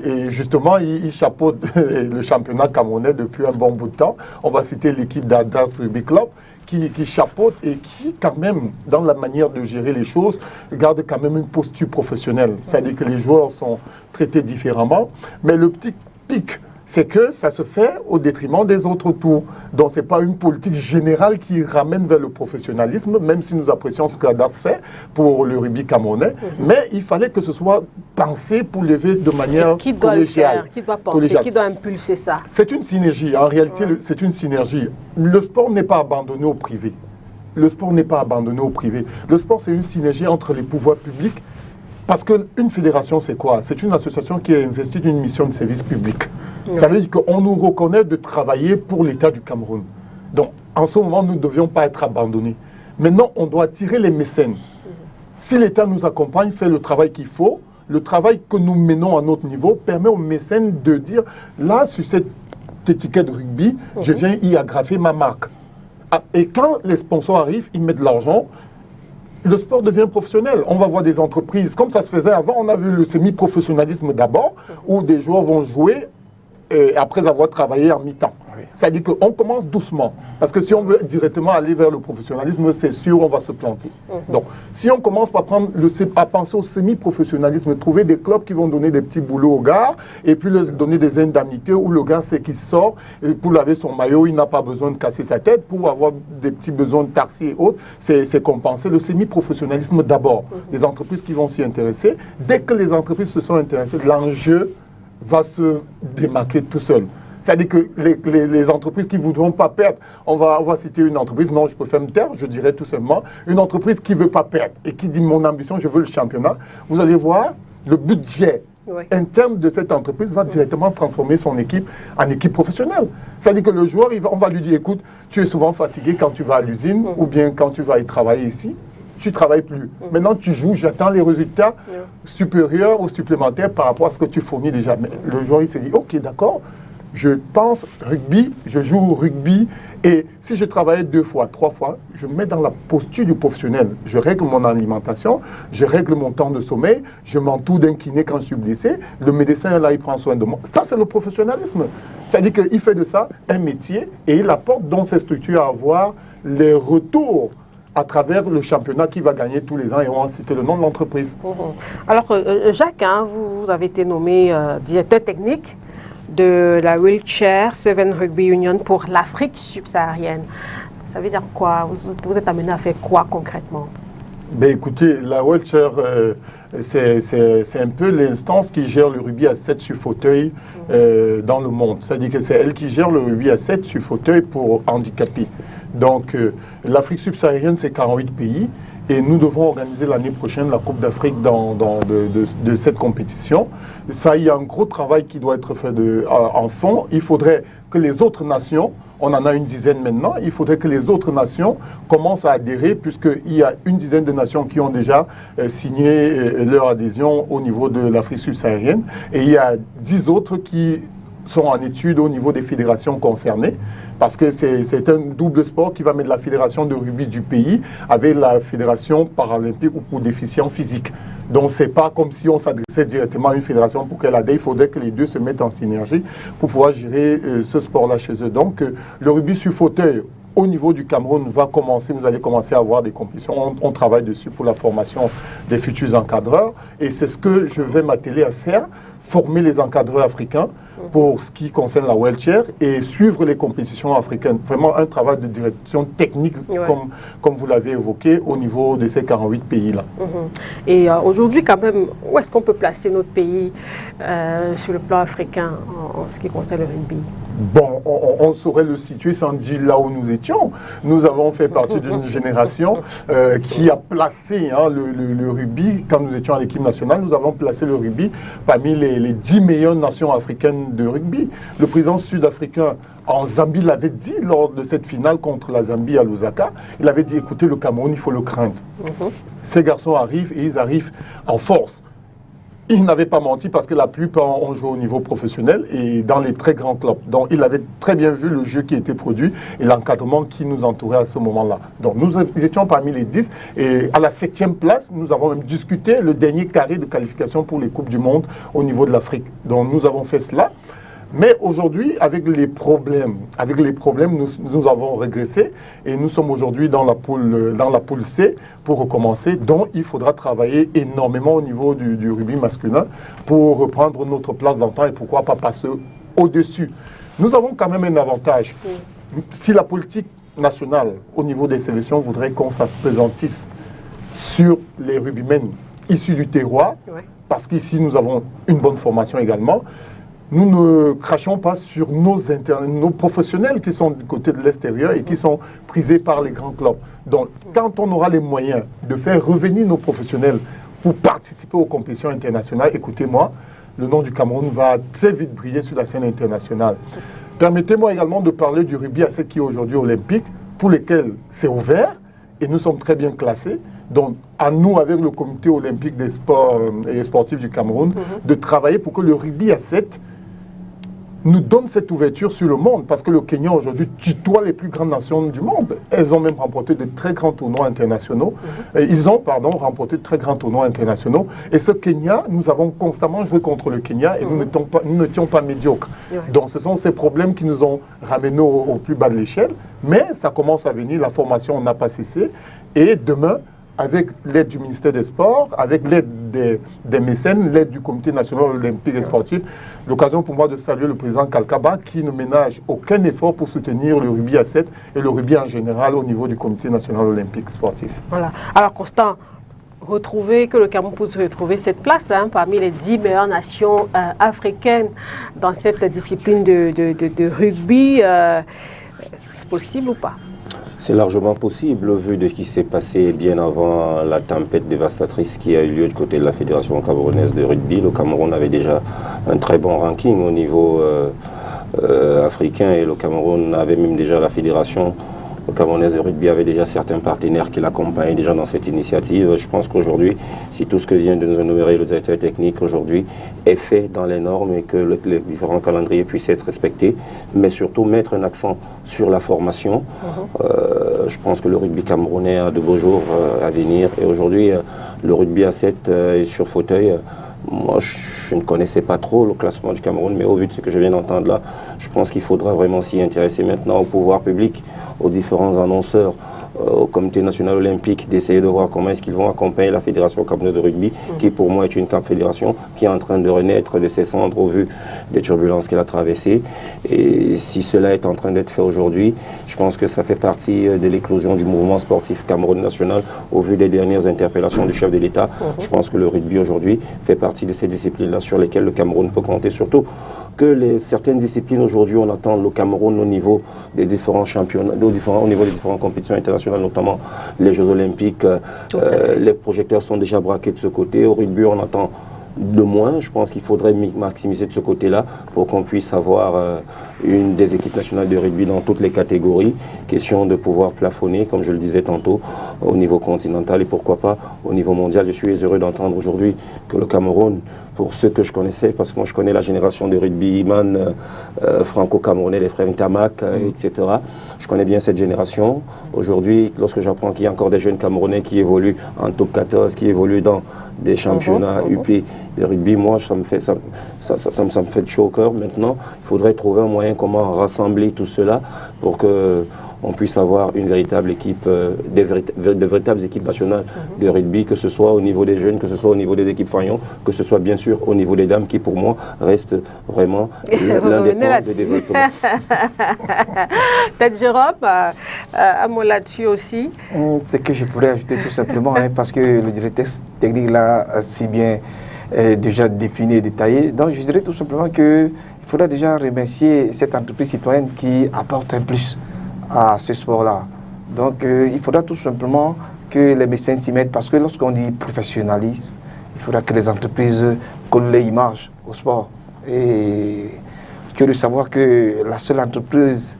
Et justement, ils chapeautent le championnat camerounais depuis un bon bout de temps. On va citer l'équipe d'Adas Rugby Club qui chapeaute et qui, quand même, dans la manière de gérer les choses, garde quand même une posture professionnelle. C'est-à-dire que les joueurs sont traités différemment. Mais le petit pic, c'est que ça se fait au détriment des autres tours. Donc, ce n'est pas une politique générale qui ramène vers le professionnalisme, même si nous apprécions ce qu'Adas fait pour le rugby camerounais. Mais il fallait que ce soit pensé pour lever de manière qui doit collégiale. Le faire, qui doit penser, qui doit impulser ça? C'est une synergie. En réalité, c'est une synergie. Le sport n'est pas abandonné au privé. Le sport n'est pas abandonné au privé. Le sport, c'est une synergie entre les pouvoirs publics. Parce qu'une fédération, c'est quoi? C'est une association qui est investie d'une mission de service public. Ça veut dire qu'on nous reconnaît de travailler pour l'État du Cameroun. Donc, en ce moment, nous ne devions pas être abandonnés. Maintenant, on doit attirer les mécènes. Si l'État nous accompagne, fait le travail qu'il faut, le travail que nous menons à notre niveau permet aux mécènes de dire, là, sur cette étiquette rugby, je viens y agrafer ma marque. Et quand les sponsors arrivent, ils mettent de l'argent. Le sport devient professionnel. On va voir des entreprises, comme ça se faisait avant, on a vu le semi-professionnalisme d'abord, où des joueurs vont jouer après avoir travaillé en mi-temps. C'est-à-dire qu'on commence doucement. Parce que si on veut directement aller vers le professionnalisme, c'est sûr, on va se planter. Donc, si on commence par à penser au semi-professionnalisme, trouver des clubs qui vont donner des petits boulots aux gars, et puis leur donner des indemnités où le gars sait qu'il sort, et pour laver son maillot, il n'a pas besoin de casser sa tête, pour avoir des petits besoins de taxi et autres, c'est compenser le semi-professionnalisme d'abord. Les entreprises qui vont s'y intéresser, dès que les entreprises se sont intéressées, l'enjeu va se démarquer tout seul. C'est-à-dire que les entreprises qui ne voudront pas perdre, on va citer une entreprise, non, je préfère me taire, je dirais tout simplement, une entreprise qui ne veut pas perdre et qui dit mon ambition, je veux le championnat, vous allez voir, le budget interne de cette entreprise va directement transformer son équipe en équipe professionnelle. C'est-à-dire que le joueur, on va lui dire, écoute, tu es souvent fatigué quand tu vas à l'usine ou bien quand tu vas y travailler ici. Tu ne travailles plus. Maintenant, tu joues, j'attends les résultats supérieurs ou supplémentaires par rapport à ce que tu fournis déjà. Mais le joueur, il se dit, ok, d'accord, je pense rugby, je joue au rugby, et si je travaillais 2 fois, 3 fois, je me mets dans la posture du professionnel. Je règle mon alimentation, je règle mon temps de sommeil, je m'entoure d'un kiné quand je suis blessé, le médecin, là, il prend soin de moi. Ça, c'est le professionnalisme. C'est-à-dire qu'il fait de ça un métier, et il apporte dans ces structures à avoir les retours à travers le championnat qui va gagner tous les ans, et on va citer le nom de l'entreprise. Alors, Jacques, vous avez été nommé directeur technique de la Wheelchair 7 Rugby Union pour l'Afrique subsaharienne. Ça veut dire quoi? Vous êtes amené à faire quoi concrètement? Ben écoutez, la Wheelchair, c'est un peu l'instance qui gère le rugby à 7 sur fauteuil dans le monde. C'est-à-dire que c'est elle qui gère le rugby à 7 sur fauteuil pour handicapés. Donc, l'Afrique subsaharienne, c'est 48 pays. Et nous devons organiser l'année prochaine la Coupe d'Afrique de cette compétition. Ça, il y a un gros travail qui doit être fait en fond. Il faudrait que les autres nations, on en a une dizaine maintenant, il faudrait que les autres nations commencent à adhérer, puisqu'il y a une dizaine de nations qui ont déjà signé leur adhésion au niveau de l'Afrique subsaharienne. Et il y a 10 autres qui sont en étude au niveau des fédérations concernées, parce que c'est un double sport qui va mettre la fédération de rugby du pays avec la fédération paralympique ou pour déficients physiques. Donc, ce n'est pas comme si on s'adressait directement à une fédération pour qu'elle adhère. Il faudrait que les deux se mettent en synergie pour pouvoir gérer ce sport-là chez eux. Donc, le rugby sur fauteuil, au niveau du Cameroun, va commencer. Vous allez commencer à avoir des compétitions. On travaille dessus pour la formation des futurs encadreurs. Et c'est ce que je vais m'atteler à faire, former les encadreurs africains pour ce qui concerne la Wheelchair et suivre les compétitions africaines. Vraiment un travail de direction technique, comme vous l'avez évoqué, au niveau de ces 48 pays-là. Et aujourd'hui, quand même, où est-ce qu'on peut placer notre pays sur le plan africain en ce qui concerne le rugby? Bon, on saurait le situer sans dire là où nous étions. Nous avons fait partie d'une génération qui a placé le rugby, quand nous étions à l'équipe nationale, nous avons placé le rugby parmi les 10 meilleures nations africaines de rugby. Le président sud-africain en Zambie l'avait dit lors de cette finale contre la Zambie à Lusaka. Il avait dit, écoutez, le Cameroun, il faut le craindre. Ces garçons arrivent et ils arrivent en force. il n'avait pas menti parce que la plupart ont joué au niveau professionnel et dans les très grands clubs. Donc, il avait très bien vu le jeu qui était produit et l'encadrement qui nous entourait à ce moment-là. Donc, nous étions parmi les 10 et à la 7e place, nous avons même discuté le dernier carré de qualification pour les Coupes du Monde au niveau de l'Afrique. Donc, nous avons fait cela. Mais aujourd'hui, avec les problèmes, nous avons régressé et nous sommes aujourd'hui dans la poule C pour recommencer. Donc, il faudra travailler énormément au niveau du rugby masculin pour reprendre notre place d'antan et pourquoi pas passer au-dessus. Nous avons quand même un avantage. Si la politique nationale au niveau des sélections voudrait qu'on s'appesantisse sur les rugbymen issus du terroir, parce qu'ici nous avons une bonne formation également, nous ne crachons pas sur nos professionnels qui sont du côté de l'extérieur et qui sont prisés par les grands clubs. Donc, quand on aura les moyens de faire revenir nos professionnels pour participer aux compétitions internationales, écoutez-moi, le nom du Cameroun va très vite briller sur la scène internationale. Permettez-moi également de parler du rugby à 7 qui est aujourd'hui olympique, pour lesquels c'est ouvert et nous sommes très bien classés. Donc, à nous, avec le comité olympique des sports et sportifs du Cameroun, de travailler pour que le rugby à 7 nous donne cette ouverture sur le monde, parce que le Kenya aujourd'hui tutoie les plus grandes nations du monde. Elles ont même remporté de très grands tournois internationaux. Ils ont, remporté de très grands tournois internationaux. Et ce Kenya, nous avons constamment joué contre le Kenya et nous n'étions pas médiocres. Donc ce sont ces problèmes qui nous ont ramenés au plus bas de l'échelle. Mais ça commence à venir, la formation n'a pas cessé. Et demain, avec l'aide du ministère des Sports, avec l'aide des mécènes, l'aide du Comité national olympique et sportif, l'occasion pour moi de saluer le président Kalkaba qui ne ménage aucun effort pour soutenir le rugby à 7 et le rugby en général au niveau du Comité national olympique sportif. Voilà. Alors Constant, que le Cameroun puisse retrouver cette place parmi les 10 meilleures nations africaines dans cette discipline de rugby, c'est possible ou pas? C'est largement possible, au vu de ce qui s'est passé bien avant la tempête dévastatrice qui a eu lieu du côté de la Fédération camerounaise de rugby. Le Cameroun avait déjà un très bon ranking au niveau africain et le Cameroun avait même déjà la Fédération camerounaise de rugby avait déjà certains partenaires qui l'accompagnaient déjà dans cette initiative. Je pense qu'aujourd'hui, si tout ce que vient de nous énumérer le directeur technique aujourd'hui est fait dans les normes et que les différents calendriers puissent être respectés, mais surtout mettre un accent sur la formation, je pense que le rugby camerounais a de beaux jours à venir. Et aujourd'hui, le rugby à 7 est sur fauteuil. Moi, je ne connaissais pas trop le classement du Cameroun, mais au vu de ce que je viens d'entendre là, je pense qu'il faudra vraiment s'y intéresser maintenant au pouvoir public, aux différents annonceurs, au Comité national olympique, d'essayer de voir comment est-ce qu'ils vont accompagner la Fédération camerounaise de rugby, qui pour moi est une fédération qui est en train de renaître de ses cendres au vu des turbulences qu'elle a traversées. Et si cela est en train d'être fait aujourd'hui, je pense que ça fait partie de l'éclosion du mouvement sportif camerounais national au vu des dernières interpellations du chef de l'État. Je pense que le rugby aujourd'hui fait partie de ces disciplines-là sur lesquelles le Cameroun peut compter, surtout que certaines disciplines aujourd'hui, on attend le Cameroun au niveau des différents championnats, au niveau des différentes compétitions internationales, notamment les Jeux Olympiques. Les projecteurs sont déjà braqués de ce côté. Au rugby, on attend de moins. Je pense qu'il faudrait maximiser de ce côté-là pour qu'on puisse avoir une des équipes nationales de rugby dans toutes les catégories. Question de pouvoir plafonner, comme je le disais tantôt, au niveau continental et pourquoi pas au niveau mondial. Je suis heureux d'entendre aujourd'hui que le Cameroun, pour ceux que je connaissais, parce que moi je connais la génération de rugbyman franco-camerounais, les frères Ntamak, etc. Je connais bien cette génération. Aujourd'hui, lorsque j'apprends qu'il y a encore des jeunes Camerounais qui évoluent en top 14, qui évoluent dans des championnats UP de rugby, moi ça me fait chaud au cœur. Maintenant, il faudrait trouver un moyen comment rassembler tout cela pour que on puisse avoir une véritable équipe, de véritables équipes nationales de rugby, que ce soit au niveau des jeunes, que ce soit au niveau des équipes Fagnon, que ce soit bien sûr au niveau des dames, qui pour moi reste vraiment l'un des points de développement. Peut-être Jérôme, un mot là-dessus aussi. Ce que je pourrais ajouter tout simplement, parce que le directeur technique l'a si bien déjà défini et détaillé. Donc je dirais tout simplement qu'il faudra déjà remercier cette entreprise citoyenne qui apporte un plus à ce sport-là. Donc il faudra tout simplement que les médecins s'y mettent, parce que lorsqu'on dit professionnalisme, il faudra que les entreprises collent l'image au sport. Et que de savoir que la seule entreprise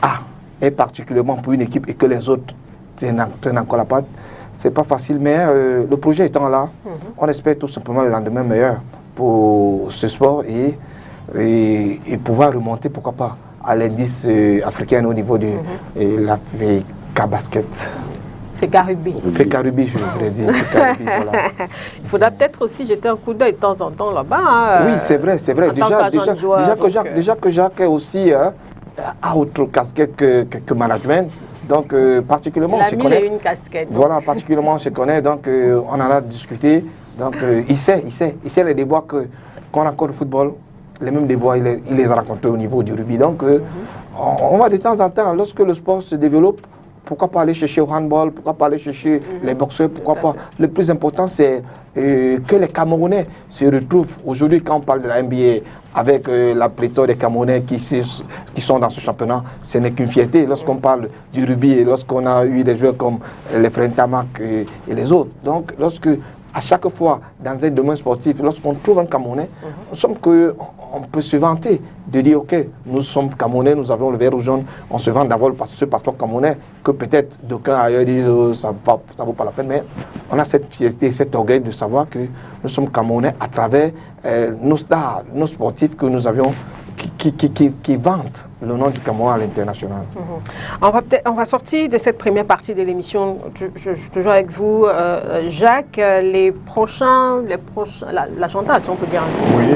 A est particulièrement pour une équipe et que les autres traînent encore la patte, c'est pas facile, mais le projet étant là, on espère tout simplement le lendemain meilleur pour ce sport et pouvoir remonter, pourquoi pas, à l'indice africain au niveau de la FECA Basket. FECA Rugby. FECA Rugby, je voudrais dire. FECA Rugby, voilà. Il faudra peut-être aussi jeter un coup d'œil de temps en temps là-bas. Hein, oui, c'est vrai. Déjà que Jacques est aussi à autre casquette que management. Donc, particulièrement, on se connaît. Une casquette. Voilà, particulièrement, on se connaît. Donc, on en a discuté. Donc, il sait les débois qu'on rencontre au football. Les mêmes débois, il les a rencontrés au niveau du rugby. Donc, on va de temps en temps, lorsque le sport se développe, pourquoi pas aller chercher au handball, pourquoi pas aller chercher les boxeurs, pourquoi pas. Le plus important, c'est que les Camerounais se retrouvent. Aujourd'hui, quand on parle de la NBA, avec la pléthore des Camerounais qui sont dans ce championnat, ce n'est qu'une fierté. Lorsqu'on parle du rugby et lorsqu'on a eu des joueurs comme les frères Tamak et les autres. Donc, à chaque fois, dans un domaine sportif, lorsqu'on trouve un Camerounais, on peut se vanter de dire, OK, nous sommes Camerounais, nous avons le vert ou jaune, on se vante d'avoir ce passeport camerounais, que peut-être d'aucuns ailleurs disent, ça ne vaut pas la peine, mais on a cette fierté, cet orgueil de savoir que nous sommes Camerounais à travers nos stars, nos sportifs que nous avions, qui vantent le nom du Cameroun à l'international. On va sortir de cette première partie de l'émission, toujours avec vous, Jacques, l'agenda, si on peut dire. Oui.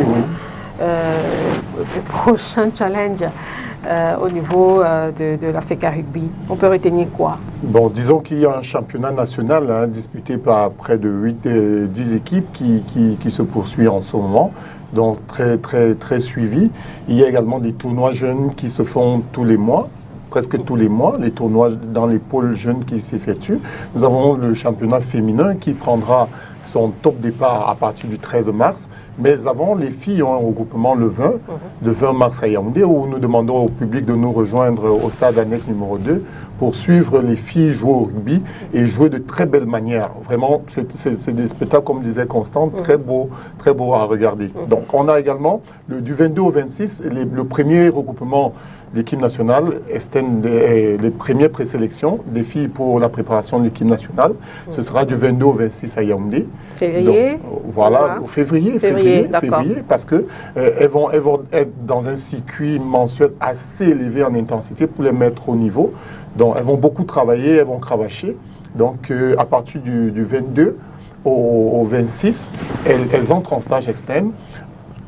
Le prochain challenge au niveau de la FECA Rugby, on peut retenir quoi? Bon, disons qu'il y a un championnat national disputé par près de 10 équipes qui se poursuit en ce moment, donc très suivi. Il y a également des tournois jeunes qui se font tous les mois. Presque tous les mois, les tournois dans les pôles jeunes qui s'effectuent. Nous avons le championnat féminin qui prendra son top départ à partir du 13 mars. Mais avant, les filles ont un regroupement le 20 mars à Yaoundé, où nous demandons au public de nous rejoindre au stade annexe numéro 2 pour suivre les filles jouer au rugby et jouer de très belle manière. Vraiment, c'est des spectacles, comme disait Constant, très beaux à regarder. Donc, on a également, du 22 au 26, le premier regroupement l'équipe nationale, les premières présélections des filles pour la préparation de l'équipe nationale. Ce sera du 22 au 26 à Yaoundé. Février. Donc, voilà, février, parce que elles vont être dans un circuit mensuel assez élevé en intensité pour les mettre au niveau. Donc, elles vont beaucoup travailler, elles vont cravacher. Donc, à partir du 22 au 26, elles entrent en stage externe.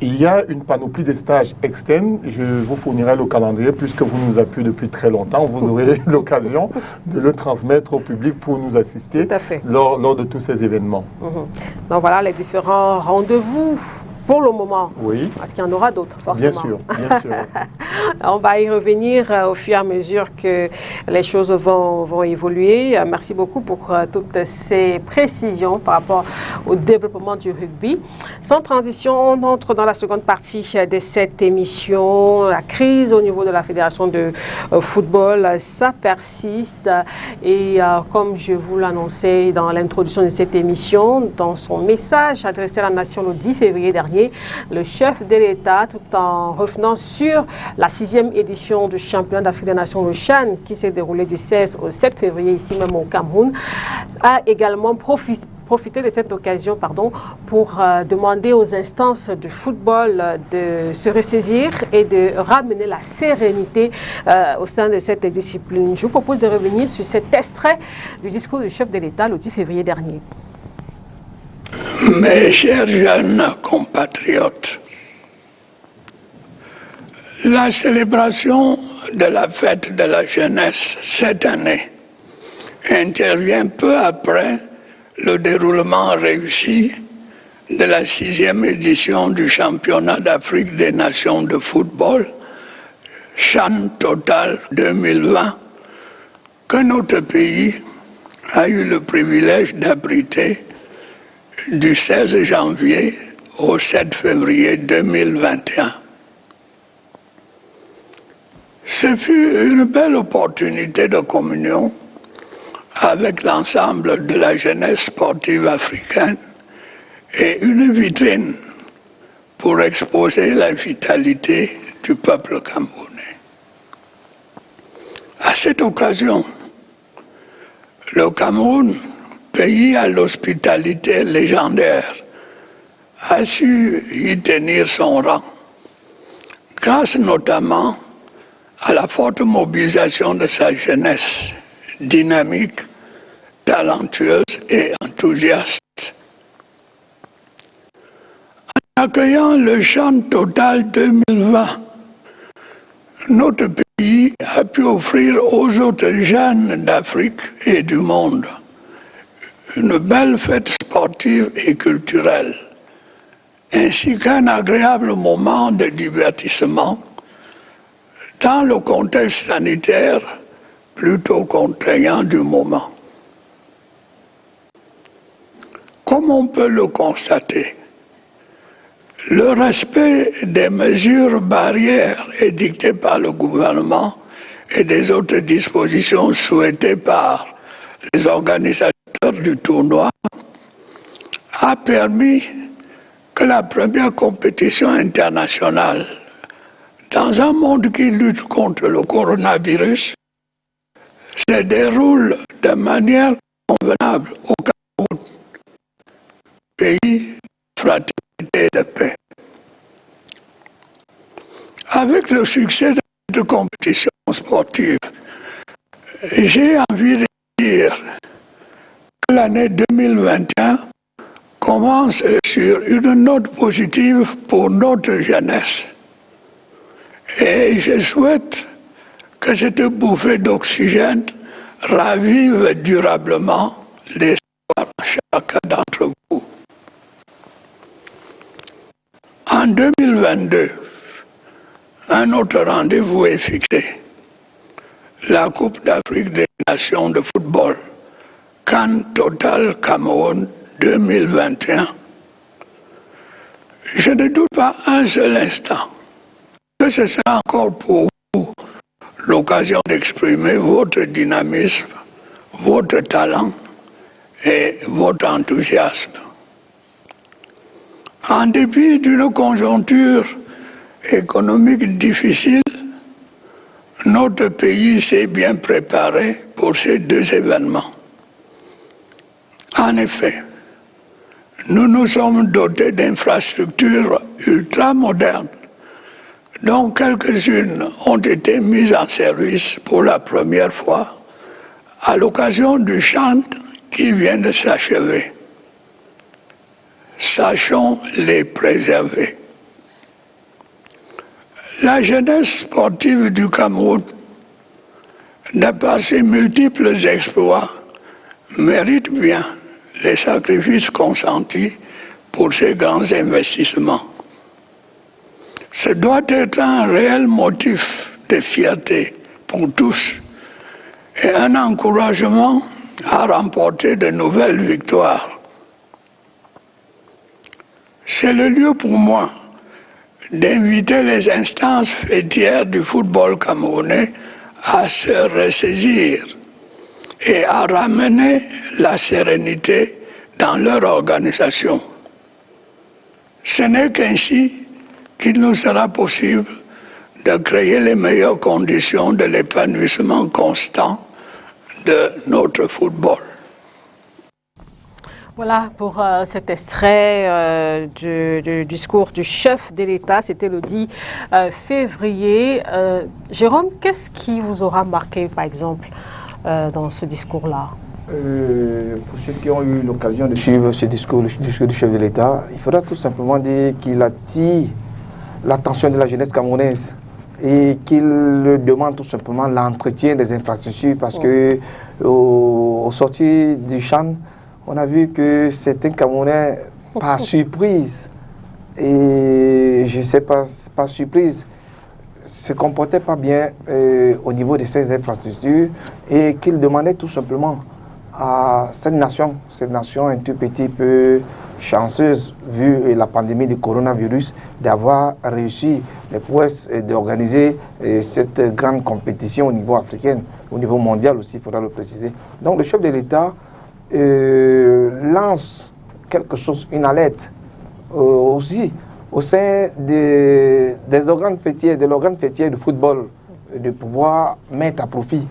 Il y a une panoplie de stages externes. Je vous fournirai le calendrier puisque vous nous appuyez depuis très longtemps. Vous aurez l'occasion de le transmettre au public pour nous assister lors de tous ces événements. Donc voilà les différents rendez-vous pour le moment. Oui. Parce qu'il y en aura d'autres, forcément. Bien sûr. On va y revenir au fur et à mesure que les choses vont évoluer. Merci beaucoup pour toutes ces précisions par rapport au développement du rugby. Sans transition, on entre dans la seconde partie de cette émission. La crise au niveau de la Fédération de football, ça persiste. Et comme je vous l'annonçais dans l'introduction de cette émission, dans son message adressé à la nation le 10 février dernier, le chef de l'État, tout en revenant sur la 6e édition du championnat d'Afrique des Nations, le CHAN, qui s'est déroulé du 16 au 7 février ici même au Cameroun, a également profiter de cette occasion pour demander aux instances de football de se ressaisir et de ramener la sérénité au sein de cette discipline. Je vous propose de revenir sur cet extrait du discours du chef de l'État le 10 février dernier. Mes chers jeunes compatriotes, la célébration de la fête de la jeunesse cette année intervient peu après le déroulement réussi de la 6e édition du championnat d'Afrique des Nations de football, CHAN Total 2020, que notre pays a eu le privilège d'abriter du 16 janvier au 7 février 2021. Ce fut une belle opportunité de communion avec l'ensemble de la jeunesse sportive africaine et une vitrine pour exposer la vitalité du peuple camerounais. À cette occasion, le Cameroun pays à l'hospitalité légendaire a su y tenir son rang, grâce notamment à la forte mobilisation de sa jeunesse, dynamique, talentueuse et enthousiaste. En accueillant le Chan Total 2020, notre pays a pu offrir aux autres jeunes d'Afrique et du monde une belle fête sportive et culturelle, ainsi qu'un agréable moment de divertissement dans le contexte sanitaire plutôt contraignant du moment. Comme on peut le constater, le respect des mesures barrières édictées par le gouvernement et des autres dispositions souhaitées par les organisateurs du tournoi a permis que la première compétition internationale dans un monde qui lutte contre le coronavirus se déroule de manière convenable au Cameroun, pays de fraternité et de paix. Avec le succès de cette compétition sportive, j'ai envie de dire que l'année 2021 commence sur une note positive pour notre jeunesse. Et je souhaite que cette bouffée d'oxygène ravive durablement l'espoir de chacun d'entre vous. En 2022, un autre rendez-vous est fixé. La Coupe d'Afrique des Nations de football, CAN Total Cameroun 2021. Je ne doute pas un seul instant que ce sera encore pour vous l'occasion d'exprimer votre dynamisme, votre talent et votre enthousiasme. En dépit d'une conjoncture économique difficile, notre pays s'est bien préparé pour ces deux événements. En effet, nous nous sommes dotés d'infrastructures ultramodernes, dont quelques-unes ont été mises en service pour la première fois à l'occasion du chant qui vient de s'achever. Sachons les préserver. La jeunesse sportive du Cameroun, de par ses multiples exploits, mérite bien les sacrifices consentis pour ces grands investissements. Ce doit être un réel motif de fierté pour tous et un encouragement à remporter de nouvelles victoires. C'est le lieu pour moi d'inviter les instances fêtières du football camerounais à se ressaisir et à ramener la sérénité dans leur organisation. Ce n'est qu'ainsi qu'il nous sera possible de créer les meilleures conditions de l'épanouissement constant de notre football. Voilà pour cet extrait du discours du chef de l'État, c'était le 10 février. Jérôme, qu'est-ce qui vous aura marqué, par exemple, dans ce discours-là? Pour ceux qui ont eu l'occasion de suivre ce discours, le discours du chef de l'État, il faudra tout simplement dire qu'il attire l'attention de la jeunesse camerounaise et qu'il demande tout simplement l'entretien des infrastructures parce que au sortir du champ, on a vu que certains Camerounais, par surprise, et je ne sais pas, par surprise, se comportaient pas bien au niveau de ces infrastructures et qu'ils demandaient tout simplement à cette nation un tout petit peu chanceuse vu la pandémie du coronavirus, d'avoir réussi les prouesses d'organiser cette grande compétition au niveau africain, au niveau mondial aussi, il faudra le préciser. Donc le chef de l'État lance quelque chose, une alerte aussi au sein des organes fêtiers, de l'organe fêtier du football, de pouvoir mettre à profit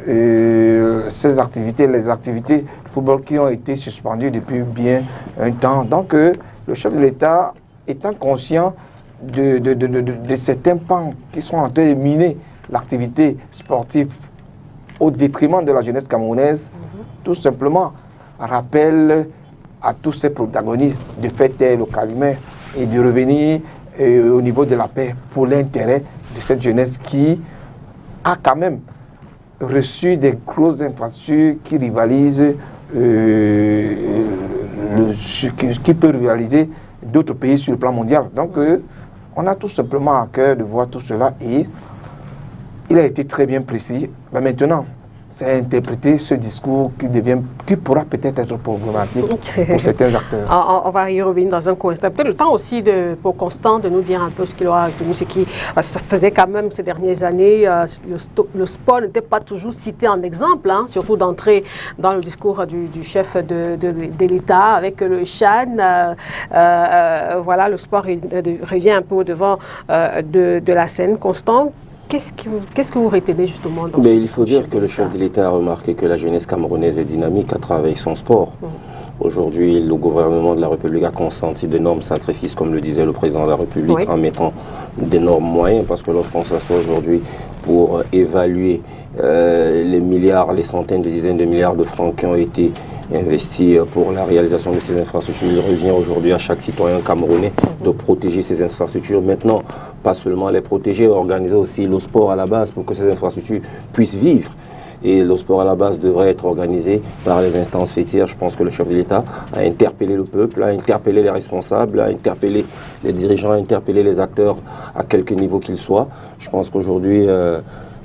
ces activités, les activités de football qui ont été suspendues depuis bien un temps. Donc, le chef de l'État étant conscient de certains pans qui sont en train de miner l'activité sportive au détriment de la jeunesse camerounaise, tout simplement rappelle à tous ces protagonistes de faire taire le calumet et de revenir au niveau de la paix pour l'intérêt de cette jeunesse qui a quand même reçu des grosses infrastructures qui rivalisent, qui peut rivaliser d'autres pays sur le plan mondial. Donc, on a tout simplement à cœur de voir tout cela et il a été très bien précis. Mais maintenant, c'est interpréter ce discours qui pourra peut-être être problématique pour certains acteurs. On va y revenir dans un court instant. Peut-être le temps aussi pour Constant de nous dire un peu ce qu'il aura retenu, ça faisait quand même ces dernières années, le sport n'était pas toujours cité en exemple, hein, surtout d'entrer dans le discours du chef de l'État avec le Chan. Voilà, le sport revient un peu au devant de la scène. Constant, qu'est-ce que vous retenez justement dans il faut dire que le chef de l'État a remarqué que la jeunesse camerounaise est dynamique à travers son sport. Aujourd'hui, le gouvernement de la République a consenti d'énormes sacrifices, comme le disait le président de la République, en mettant d'énormes moyens, parce que lorsqu'on s'assoit aujourd'hui pour évaluer les milliards, les centaines de dizaines de milliards de francs qui ont été investis pour la réalisation de ces infrastructures, il revient aujourd'hui à chaque citoyen camerounais de protéger ces infrastructures. Maintenant, pas seulement les protéger, organiser aussi le sport à la base pour que ces infrastructures puissent vivre. Et le sport à la base devrait être organisé par les instances fêtières. Je pense que le chef de l'État a interpellé le peuple, a interpellé les responsables, a interpellé les dirigeants, a interpellé les acteurs à quelque niveau qu'ils soient. Je pense qu'aujourd'hui,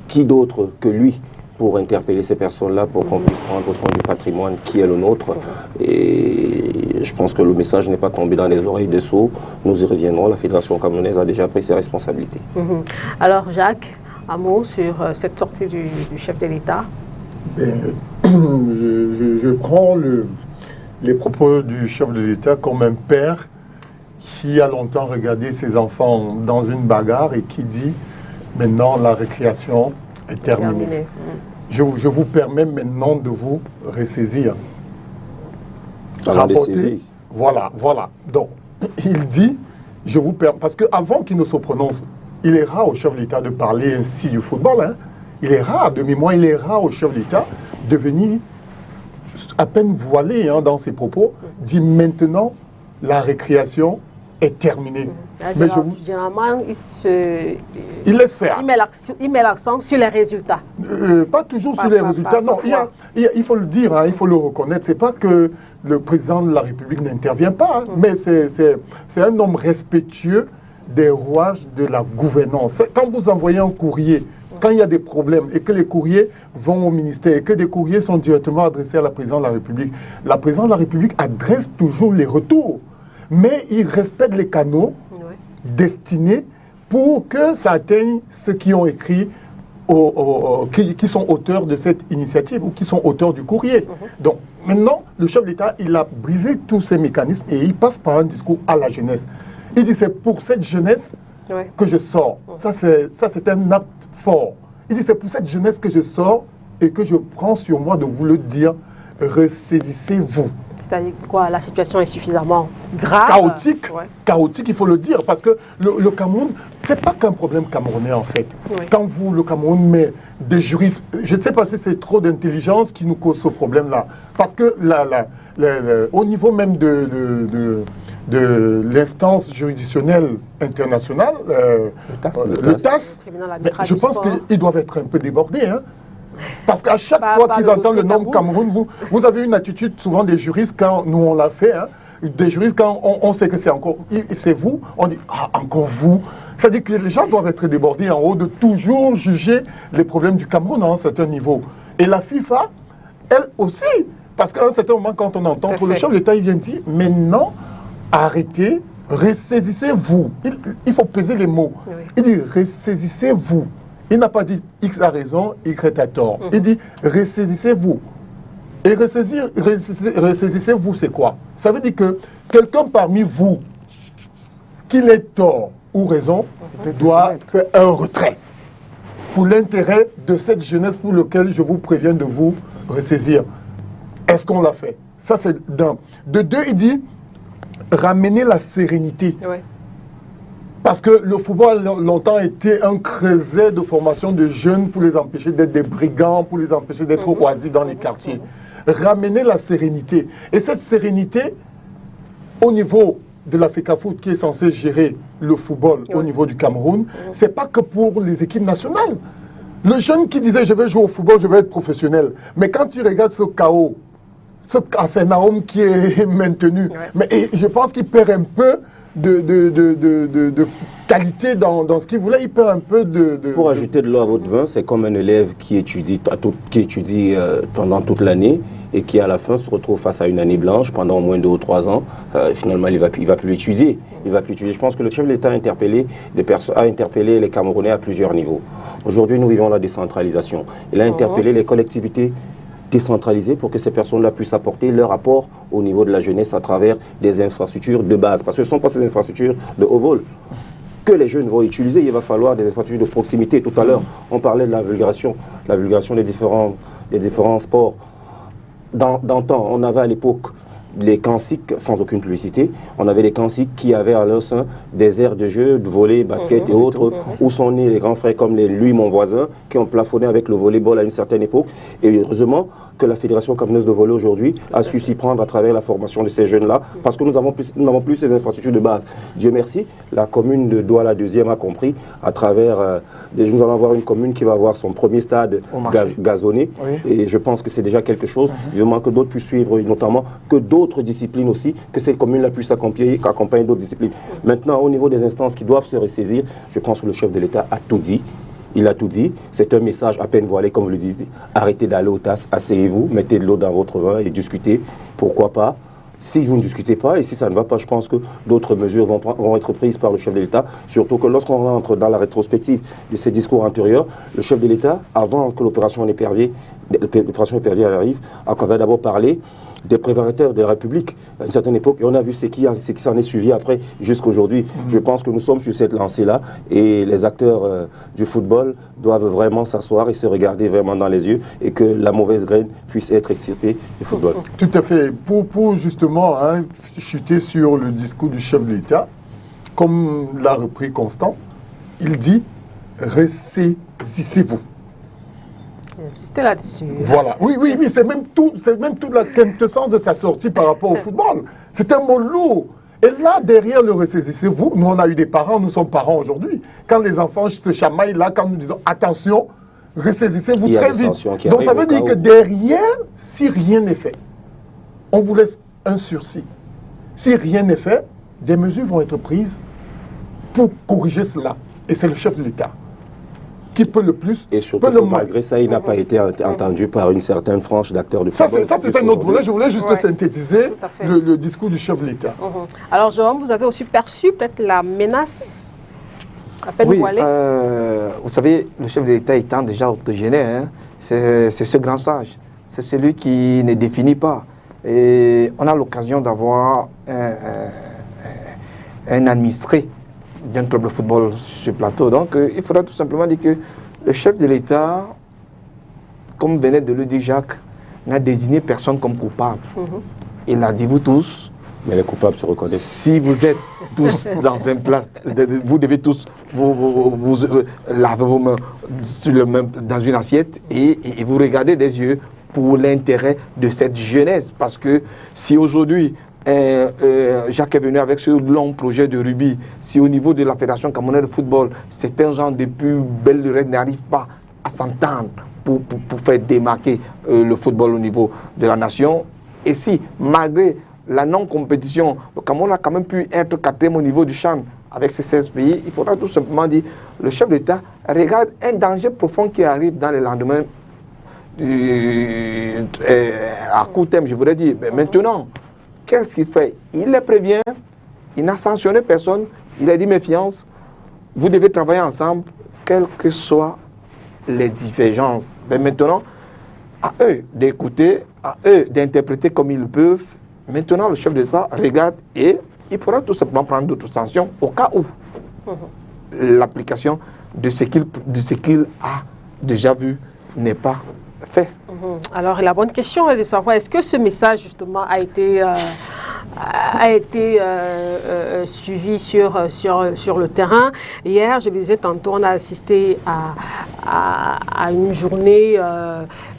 qui d'autre que lui pour interpeller ces personnes-là, pour qu'on puisse prendre soin du patrimoine qui est le nôtre. Et je pense que le message n'est pas tombé dans les oreilles des sourds. Nous y reviendrons. La Fédération camerounaise a déjà pris ses responsabilités. Alors, Jacques, un mot sur cette sortie du chef de l'État. Je prends les propos du chef de l'État comme un père qui a longtemps regardé ses enfants dans une bagarre et qui dit maintenant la récréation est terminée. Je vous permets maintenant de vous ressaisir. Rapporter. Voilà. Donc, il dit, je vous permets, parce qu'avant qu'il ne se prononce, il est rare au chef de l'État de parler ainsi du football. Hein. Il est rare, de mémoire, il est rare au chef de l'État de venir à peine voilé dans ses propos, dire maintenant la récréation est terminée. Mais généralement, il laisse faire. Il met l'accent sur les résultats. Pas toujours sur les résultats, non. Il faut le dire, il faut le reconnaître. Ce n'est pas que le président de la République n'intervient pas, mais c'est un homme respectueux des rouages de la gouvernance. Quand vous envoyez un courrier, quand il y a des problèmes et que les courriers vont au ministère et que des courriers sont directement adressés à la présidente de la présidente de la République adresse toujours les retours. Mais il respecte les canaux destinés pour que ça atteigne ceux qui ont écrit, qui sont auteurs de cette initiative ou qui sont auteurs du courrier. Donc maintenant, le chef de l'État, il a brisé tous ces mécanismes et il passe par un discours à la jeunesse. Il dit c'est pour cette jeunesse que je sors. Ça c'est un acte fort. Il dit c'est pour cette jeunesse que je sors et que je prends sur moi de vous le dire. Ressaisissez-vous. C'est-à-dire quoi? La situation est suffisamment grave. Chaotique, il faut le dire, parce que le Cameroun, c'est pas qu'un problème camerounais en fait. Quand le Cameroun met des juristes, je ne sais pas si c'est trop d'intelligence qui nous cause ce problème-là, parce que au niveau même de l'instance juridictionnelle internationale, le TAS, je pense qu'ils doivent être un peu débordés. Hein. Parce qu'à chaque fois qu'ils entendent le nom Cameroun, vous avez une attitude souvent des juristes quand nous on l'a fait, des juristes quand on sait que c'est vous, on dit encore vous. C'est-à-dire que les gens doivent être débordés en haut de toujours juger les problèmes du Cameroun à un certain niveau. Et la FIFA, elle aussi, parce qu'à un certain moment quand on entend le chef de l'État, il vient dire maintenant arrêtez, ressaisissez-vous. Il faut peser les mots. Il dit ressaisissez-vous. Il n'a pas dit X a raison, Y a tort. Il dit ressaisissez-vous. Et ressaisissez-vous, c'est quoi? Ça veut dire que quelqu'un parmi vous, qu'il ait tort ou raison, doit faire un retrait. pour l'intérêt de cette jeunesse pour laquelle je vous préviens de vous ressaisir. Est-ce qu'on l'a fait? Ça, c'est d'un. De deux, il dit ramener la sérénité. Ouais. Parce que le football a longtemps été un creuset de formation de jeunes pour les empêcher d'être des brigands, pour les empêcher d'être oisifs dans les quartiers. Ramener la sérénité. Et cette sérénité, au niveau de la FECAFOOT qui est censée gérer le football au niveau du Cameroun, c'est pas que pour les équipes nationales. Le jeune qui disait je vais jouer au football, je vais être professionnel. Mais quand tu regardes ce chaos, ce Capharnaüm qui est maintenu, mais je pense qu'il perd un peu de qualité dans ce qu'il voulait, il perd un peu Pour ajouter de l'eau à votre vin, c'est comme un élève qui étudie pendant toute l'année et qui à la fin se retrouve face à une année blanche pendant au moins 2 ou 3 ans. Finalement, il va plus étudier. Je pense que le chef de l'État a interpellé les Camerounais à plusieurs niveaux. Aujourd'hui, nous vivons la décentralisation. Il a interpellé les collectivités décentralisées pour que ces personnes-là puissent apporter leur apport au niveau de la jeunesse à travers des infrastructures de base. Parce que ce ne sont pas ces infrastructures de haut vol que les jeunes vont utiliser. Il va falloir des infrastructures de proximité. Tout à l'heure, on parlait de la vulgarisation des différents sports. D'antan, on avait à l'époque les Cansic sans aucune publicité. On avait les Cansic qui avaient à leur sein des aires de jeu, de volley, basket et autres, où sont nés les grands frères comme lui, mon voisin, qui ont plafonné avec le volleyball à une certaine époque. Et heureusement que la Fédération camerounaise de volley aujourd'hui a su s'y prendre à travers la formation de ces jeunes-là, parce que nous n'avons plus ces infrastructures de base. Dieu merci, la commune de Douala 2e a compris à travers... nous allons avoir une commune qui va avoir son premier stade gazonné. Oui. Et je pense que c'est déjà quelque chose. Vivement que d'autres puissent suivre, notamment que d'autres disciplines aussi, que cette commune-là puisse accompagner d'autres disciplines. Maintenant, au niveau des instances qui doivent se ressaisir, je pense que le chef de l'État a tout dit. Il a tout dit. C'est un message à peine voilé, comme vous le dites. Arrêtez d'aller aux tasses, asseyez-vous, mettez de l'eau dans votre vin et discutez. Pourquoi pas? Si vous ne discutez pas et si ça ne va pas, je pense que d'autres mesures vont être prises par le chef de l'État. Surtout que lorsqu'on rentre dans la rétrospective de ces discours antérieurs, le chef de l'État, avant que l'opération Épervier arrive, avait d'abord parlé des préparateurs de la République à une certaine époque, et on a vu ce qui s'en est suivi après jusqu'aujourd'hui. Je pense que nous sommes sur cette lancée-là et les acteurs du football doivent vraiment s'asseoir et se regarder vraiment dans les yeux et que la mauvaise graine puisse être extirpée du football. Tout à fait. Pour justement chuter sur le discours du chef de l'État, comme l'a repris Constant, il dit « ressaisissez-vous ». C'était là-dessus. Voilà. Oui, c'est même toute la quintessence de sa sortie par rapport au football. C'est un mot lourd. Et là, derrière le ressaisissez-vous, nous on a eu des parents, nous sommes parents aujourd'hui. Quand les enfants se chamaillent là, quand nous disons attention, ressaisissez-vous très vite. Donc ça veut dire que derrière, si rien n'est fait, on vous laisse un sursis. Si rien n'est fait, des mesures vont être prises pour corriger cela. Et c'est le chef de l'État qui peut le plus, et surtout que malgré ça, il n'a pas été entendu par une certaine frange d'acteurs du football. Ça, c'est un autre volet. Je voulais juste synthétiser le discours du chef de l'État. Alors, Jérôme, vous avez aussi perçu peut-être la menace à peine voilée. Vous savez, le chef de l'État étant déjà octogénaire, c'est ce grand sage. C'est celui qui ne définit pas. Et on a l'occasion d'avoir un administré d'un club de football sur ce plateau. Donc, il faudra tout simplement dire que le chef de l'État, comme venait de le dire Jacques, n'a désigné personne comme coupable. Il a dit vous tous. Mais les coupables se reconnaissent. Si vous êtes tous dans un plat, vous devez tous vous laver vos mains dans une assiette et vous regardez des yeux pour l'intérêt de cette jeunesse. Parce que si aujourd'hui, Jacques est venu avec ce long projet de rugby. Si au niveau de la Fédération camerounaise de football, certains gens des plus belles lurette n'arrivent pas à s'entendre pour faire démarquer le football au niveau de la nation, et si, malgré la non-compétition, le Cameroun a quand même pu être 4e au niveau du CHAN avec ces 16 pays, il faudra tout simplement dire, le chef d'État regarde un danger profond qui arrive dans les lendemains à court terme, je voudrais dire. Mais maintenant, qu'est-ce qu'il fait? Il les prévient, il n'a sanctionné personne, il a dit méfiance, vous devez travailler ensemble, quelles que soient les divergences. Mais maintenant, à eux d'écouter, à eux d'interpréter comme ils le peuvent. Maintenant, le chef d'État regarde et il pourra tout simplement prendre d'autres sanctions au cas où l'application de ce qu'il a déjà vu n'est pas fait. Alors la bonne question est de savoir, est-ce que ce message justement a été suivi sur le terrain? Hier, je le disais tantôt, on a assisté à une journée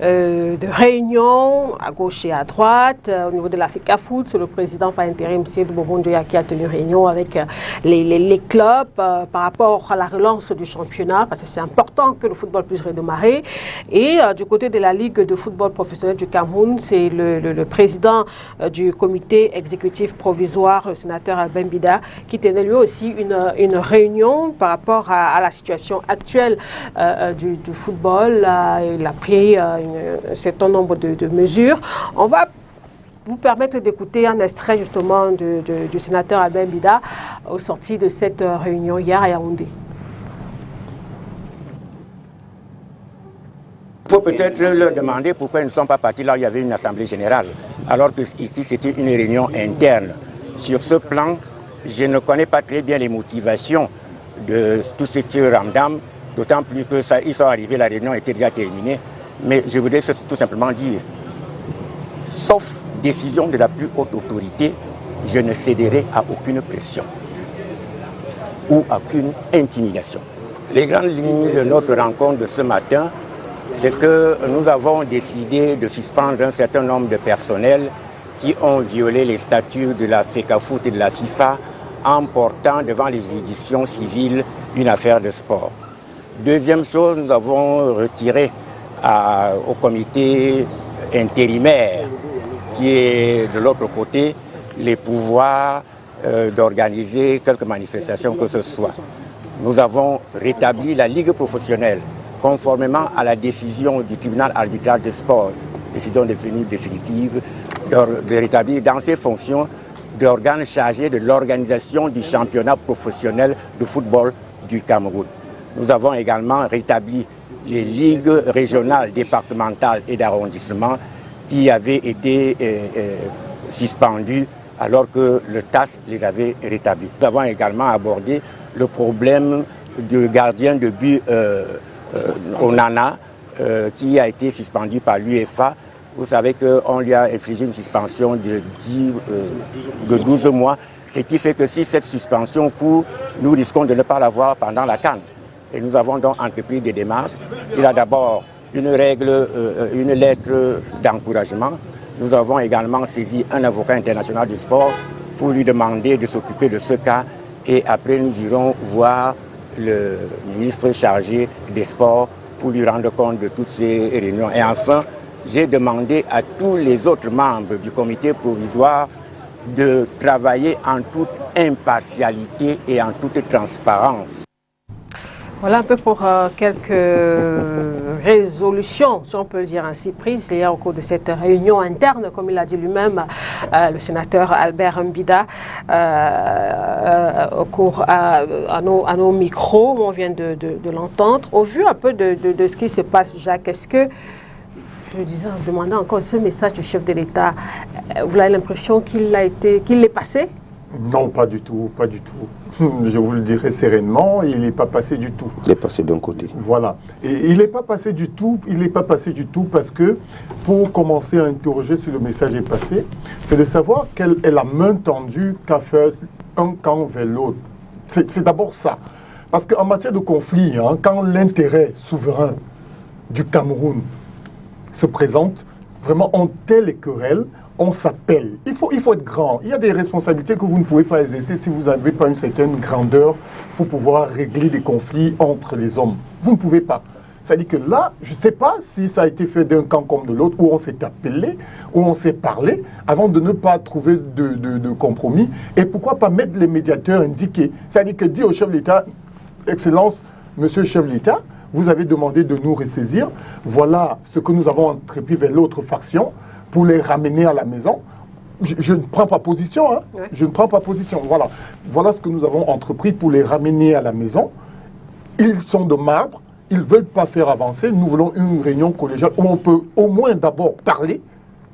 de réunion à gauche et à droite au niveau de la FECAFOOT. C'est le président par intérim, Seydou Bobonjoya, qui a tenu réunion avec les clubs par rapport à la relance du championnat, parce que c'est important que le football puisse redémarrer. Et du côté de la Ligue de football professionnel du Cameroun, c'est le président du comité exécutif provisoire, le sénateur Albert Mbida, qui tenait lui aussi une réunion par rapport à la situation actuelle du football. Il a pris un certain nombre de mesures. On va vous permettre d'écouter un extrait justement du sénateur Albert Mbida au sorti de cette réunion hier à Yaoundé. Il faut peut-être leur demander pourquoi ils ne sont pas partis là où il y avait une assemblée générale, alors que ici c'était une réunion interne. Sur ce plan, je ne connais pas très bien les motivations de tout ce ramdam, d'autant plus que ils sont arrivés, la réunion était déjà terminée. Mais je voudrais tout simplement dire, sauf décision de la plus haute autorité, je ne céderai à aucune pression ou à aucune intimidation. Les grandes lignes de notre rencontre de ce matin, c'est que nous avons décidé de suspendre un certain nombre de personnels qui ont violé les statuts de la FECAFOOT et de la FIFA en portant devant les juridictions civiles une affaire de sport. Deuxième chose, nous avons retiré au comité intérimaire qui est de l'autre côté les pouvoirs d'organiser quelques manifestations que ce soit. Nous avons rétabli la Ligue professionnelle conformément à la décision du tribunal arbitral de sport, décision devenue définitive, de rétablir dans ses fonctions d'organe chargé de l'organisation du championnat professionnel de football du Cameroun. Nous avons également rétabli les ligues régionales, départementales et d'arrondissement qui avaient été suspendues alors que le TAS les avait rétablis. Nous avons également abordé le problème du gardien de but Onana qui a été suspendu par l'UEFA. Vous savez qu'on lui a infligé une suspension de 12 mois, ce qui fait que si cette suspension court, nous risquons de ne pas l'avoir pendant la CAN. Et nous avons donc entrepris des démarches. Il a d'abord une lettre d'encouragement. Nous avons également saisi un avocat international du sport pour lui demander de s'occuper de ce cas. Et après, nous irons voir le ministre chargé des sports pour lui rendre compte de toutes ces réunions. Et enfin, j'ai demandé à tous les autres membres du comité provisoire de travailler en toute impartialité et en toute transparence. Voilà un peu pour quelques résolutions, si on peut le dire ainsi, prises hier au cours de cette réunion interne, comme il a dit lui-même, le sénateur Albert Mbida, au cours à nos micros, où on vient de l'entendre. Au vu un peu de ce qui se passe, Jacques, est-ce que, je disais en demandant encore ce message du chef de l'État, vous avez l'impression qu'il l'est passé? Non, pas du tout, pas du tout. Je vous le dirai sereinement, il n'est pas passé du tout. Il est passé d'un côté. Voilà. Et il n'est pas passé du tout, parce que, pour commencer à interroger si le message est passé, c'est de savoir quelle est la main tendue qu'a fait un camp vers l'autre. C'est d'abord ça. Parce qu'en matière de conflit, quand l'intérêt souverain du Cameroun se présente, vraiment en telle querelle, on s'appelle. Il faut être grand. Il y a des responsabilités que vous ne pouvez pas exercer si vous n'avez pas une certaine grandeur pour pouvoir régler des conflits entre les hommes. Vous ne pouvez pas. C'est-à-dire que là, je ne sais pas si ça a été fait d'un camp comme de l'autre, où on s'est appelé, où on s'est parlé, avant de ne pas trouver de compromis. Et pourquoi pas mettre les médiateurs indiqués? C'est-à-dire que dire au chef de l'État, Excellence, Monsieur le chef de l'État, vous avez demandé de nous ressaisir. Voilà ce que nous avons entrepris vers l'autre faction pour les ramener à la maison. Je ne prends pas position, Ouais. Je ne prends pas position. Voilà ce que nous avons entrepris pour les ramener à la maison. Ils sont de marbre, ils ne veulent pas faire avancer. Nous voulons une réunion collégiale où on peut au moins d'abord parler,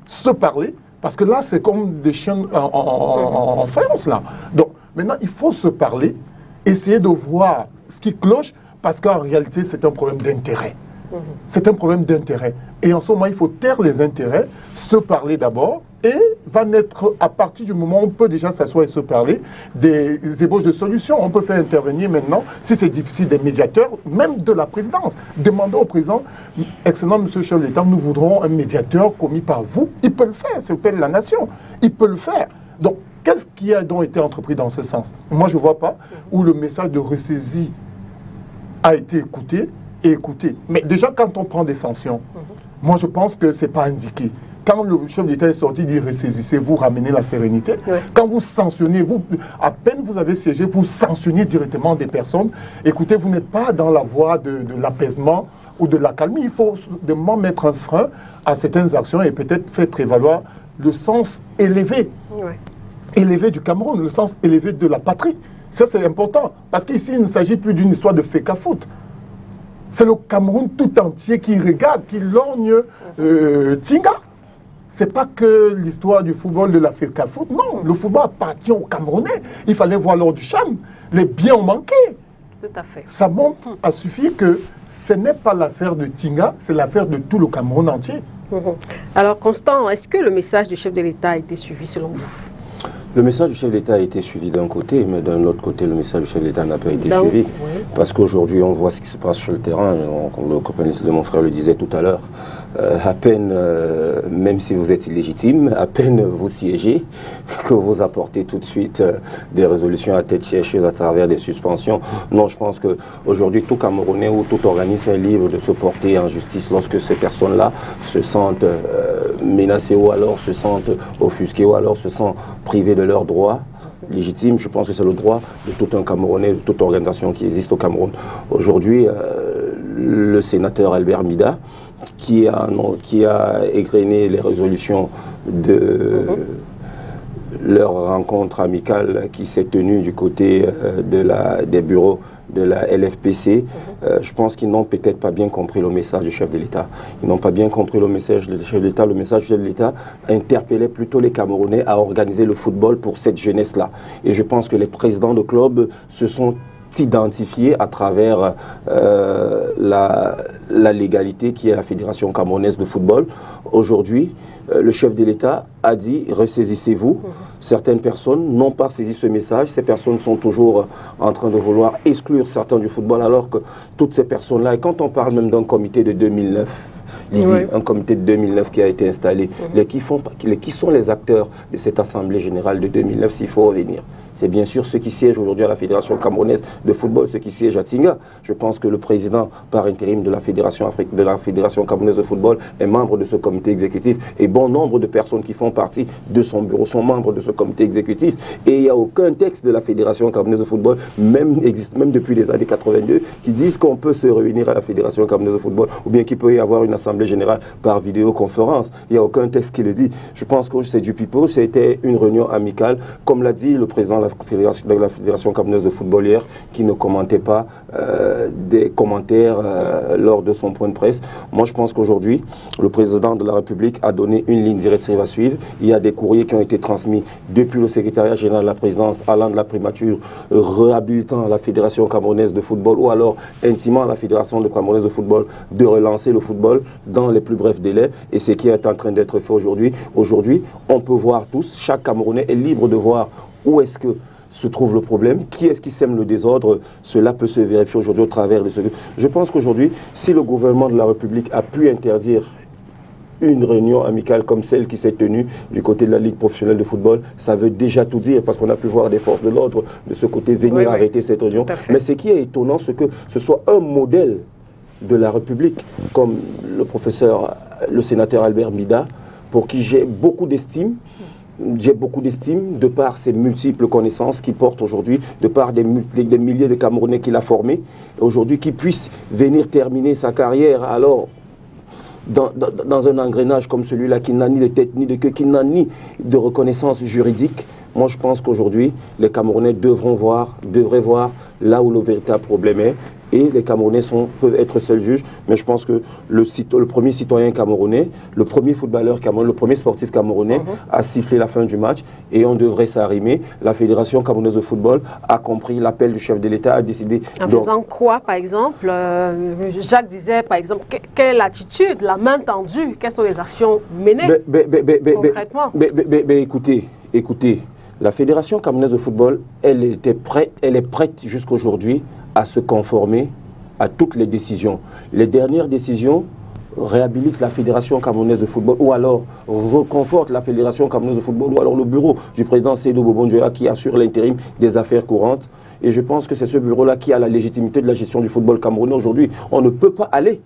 se parler, parce que là, c'est comme des chiens en faïence, là. Donc, maintenant, il faut se parler, essayer de voir ce qui cloche, Parce qu'en réalité, c'est un problème d'intérêt. C'est un problème d'intérêt. Et en ce moment, il faut taire les intérêts, se parler d'abord, et va naître, à partir du moment où on peut déjà s'asseoir et se parler, des ébauches de solutions. On peut faire intervenir maintenant, si c'est difficile, des médiateurs, même de la présidence. Demandons au président, excellent monsieur le chef de l'État, nous voudrons un médiateur commis par vous. Il peut le faire, c'est le père de la nation. Il peut le faire. Donc, qu'est-ce qui a donc été entrepris dans ce sens? Moi, je ne vois pas où le message de ressaisie a été écouté et écouté. Mais déjà, quand on prend des sanctions, moi, je pense que ce n'est pas indiqué. Quand le chef d'État est sorti, il dit ressaisissez-vous, ramenez la sérénité. Ouais. Quand vous sanctionnez, à peine vous avez siégé, vous sanctionnez directement des personnes. Écoutez, vous n'êtes pas dans la voie de l'apaisement ou de l'accalmie. Il faut mettre un frein à certaines actions et peut-être faire prévaloir le sens élevé. Ouais. Élevé du Cameroun, le sens élevé de la patrie. Ça, c'est important. Parce qu'ici, il ne s'agit plus d'une histoire de FECAFOOT. C'est le Cameroun tout entier qui regarde, qui lorgne Tinga. Ce n'est pas que l'histoire du football de la FECAFOOT. Non, le football appartient aux Camerounais. Il fallait voir lors du CHAN. Les biens ont manqué. Tout à fait. Ça montre à suffire que ce n'est pas l'affaire de Tinga, c'est l'affaire de tout le Cameroun entier. Alors, Constant, est-ce que le message du chef de l'État a été suivi selon vous? Le message du chef d'État a été suivi d'un côté, mais d'un autre côté, le message du chef d'État n'a pas été suivi. Oui. Parce qu'aujourd'hui, on voit ce qui se passe sur le terrain. Le copain de mon frère le disait tout à l'heure. À peine, même si vous êtes illégitime, à peine vous siégez, que vous apportez tout de suite des résolutions à tête chercheuse à travers des suspensions. Non, je pense qu'aujourd'hui, tout Camerounais ou tout organisme est libre de se porter en justice lorsque ces personnes-là se sentent menacées ou alors se sentent offusquées ou alors se sentent privées de leurs droits légitimes. Je pense que c'est le droit de tout un Camerounais, de toute organisation qui existe au Cameroun. Aujourd'hui, le sénateur Albert Mida, qui a égrené les résolutions de leur rencontre amicale qui s'est tenue du côté des bureaux de la LFPC, je pense qu'ils n'ont peut-être pas bien compris le message du chef de l'État. Ils n'ont pas bien compris le message du chef de l'État. Le message du chef de l'État interpellait plutôt les Camerounais à organiser le football pour cette jeunesse-là. Et je pense que les présidents de clubs se sont identifiés à travers la légalité qui est la Fédération camerounaise de football. Aujourd'hui, le chef de l'État a dit « ressaisissez-vous ». Certaines personnes n'ont pas saisi ce message. Ces personnes sont toujours en train de vouloir exclure certains du football alors que toutes ces personnes-là, et quand on parle même d'un comité de 2009, un comité de 2009 qui a été installé, qui sont les acteurs de cette Assemblée générale de 2009 s'il faut revenir? C'est bien sûr ceux qui siègent aujourd'hui à la Fédération camerounaise de football, ceux qui siègent à Tinga. Je pense que le président par intérim de la Fédération camerounaise de football est membre de ce comité exécutif et bon nombre de personnes qui font partie de son bureau sont membres de ce comité exécutif. Et il n'y a aucun texte de la Fédération camerounaise de football, existe même depuis les années 82, qui disent qu'on peut se réunir à la Fédération camerounaise de football ou bien qu'il peut y avoir une assemblée générale par vidéoconférence. Il n'y a aucun texte qui le dit. Je pense que c'est du pipeau, c'était une réunion amicale, comme l'a dit le président de la Fédération camerounaise de football hier, qui ne commentait pas des commentaires lors de son point de presse. Moi, je pense qu'aujourd'hui, le président de la République a donné une ligne directive à suivre. Il y a des courriers qui ont été transmis depuis le secrétariat général de la présidence allant de la primature, réhabilitant la Fédération camerounaise de football ou alors intimant la Fédération camerounaise de football de relancer le football dans les plus brefs délais. Et c'est ce qui est en train d'être fait aujourd'hui. Aujourd'hui, on peut voir tous, chaque Camerounais est libre de voir où est-ce que se trouve le problème, qui est-ce qui sème le désordre. Cela peut se vérifier aujourd'hui au travers de ce... Je pense qu'aujourd'hui, si le gouvernement de la République a pu interdire une réunion amicale comme celle qui s'est tenue du côté de la Ligue professionnelle de football, ça veut déjà tout dire, parce qu'on a pu voir des forces de l'ordre de ce côté venir arrêter cette réunion. Mais ce qui est étonnant, c'est que ce soit un modèle de la République, comme le sénateur Albert Mida, pour qui j'ai beaucoup d'estime. J'ai beaucoup d'estime de par ses multiples connaissances qu'il porte aujourd'hui, de par des milliers de Camerounais qu'il a formés, aujourd'hui qui puisse venir terminer sa carrière alors dans un engrenage comme celui-là qui n'a ni de tête ni de queue, qui n'a ni de reconnaissance juridique. Moi, je pense qu'aujourd'hui, les Camerounais devraient voir là où le véritable problème est et les Camerounais peuvent être seuls juges, mais je pense que le premier citoyen camerounais, le premier footballeur camerounais, le premier sportif camerounais a sifflé la fin du match et on devrait s'arrimer. La Fédération camerounaise de football a compris l'appel du chef de l'État, a décidé... En faisant quoi, par exemple? Jacques disait, par exemple, quelle est l'attitude, la main tendue? Quelles sont les actions menées concrètement? Écoutez, la Fédération camerounaise de football, elle est prête jusqu'aujourd'hui à se conformer à toutes les décisions. Les dernières décisions réhabilitent la Fédération camerounaise de football ou alors reconfortent la Fédération camerounaise de football ou alors le bureau du président Seydou Bobondjoa qui assure l'intérim des affaires courantes. Et je pense que c'est ce bureau-là qui a la légitimité de la gestion du football camerounais aujourd'hui. On ne peut pas aller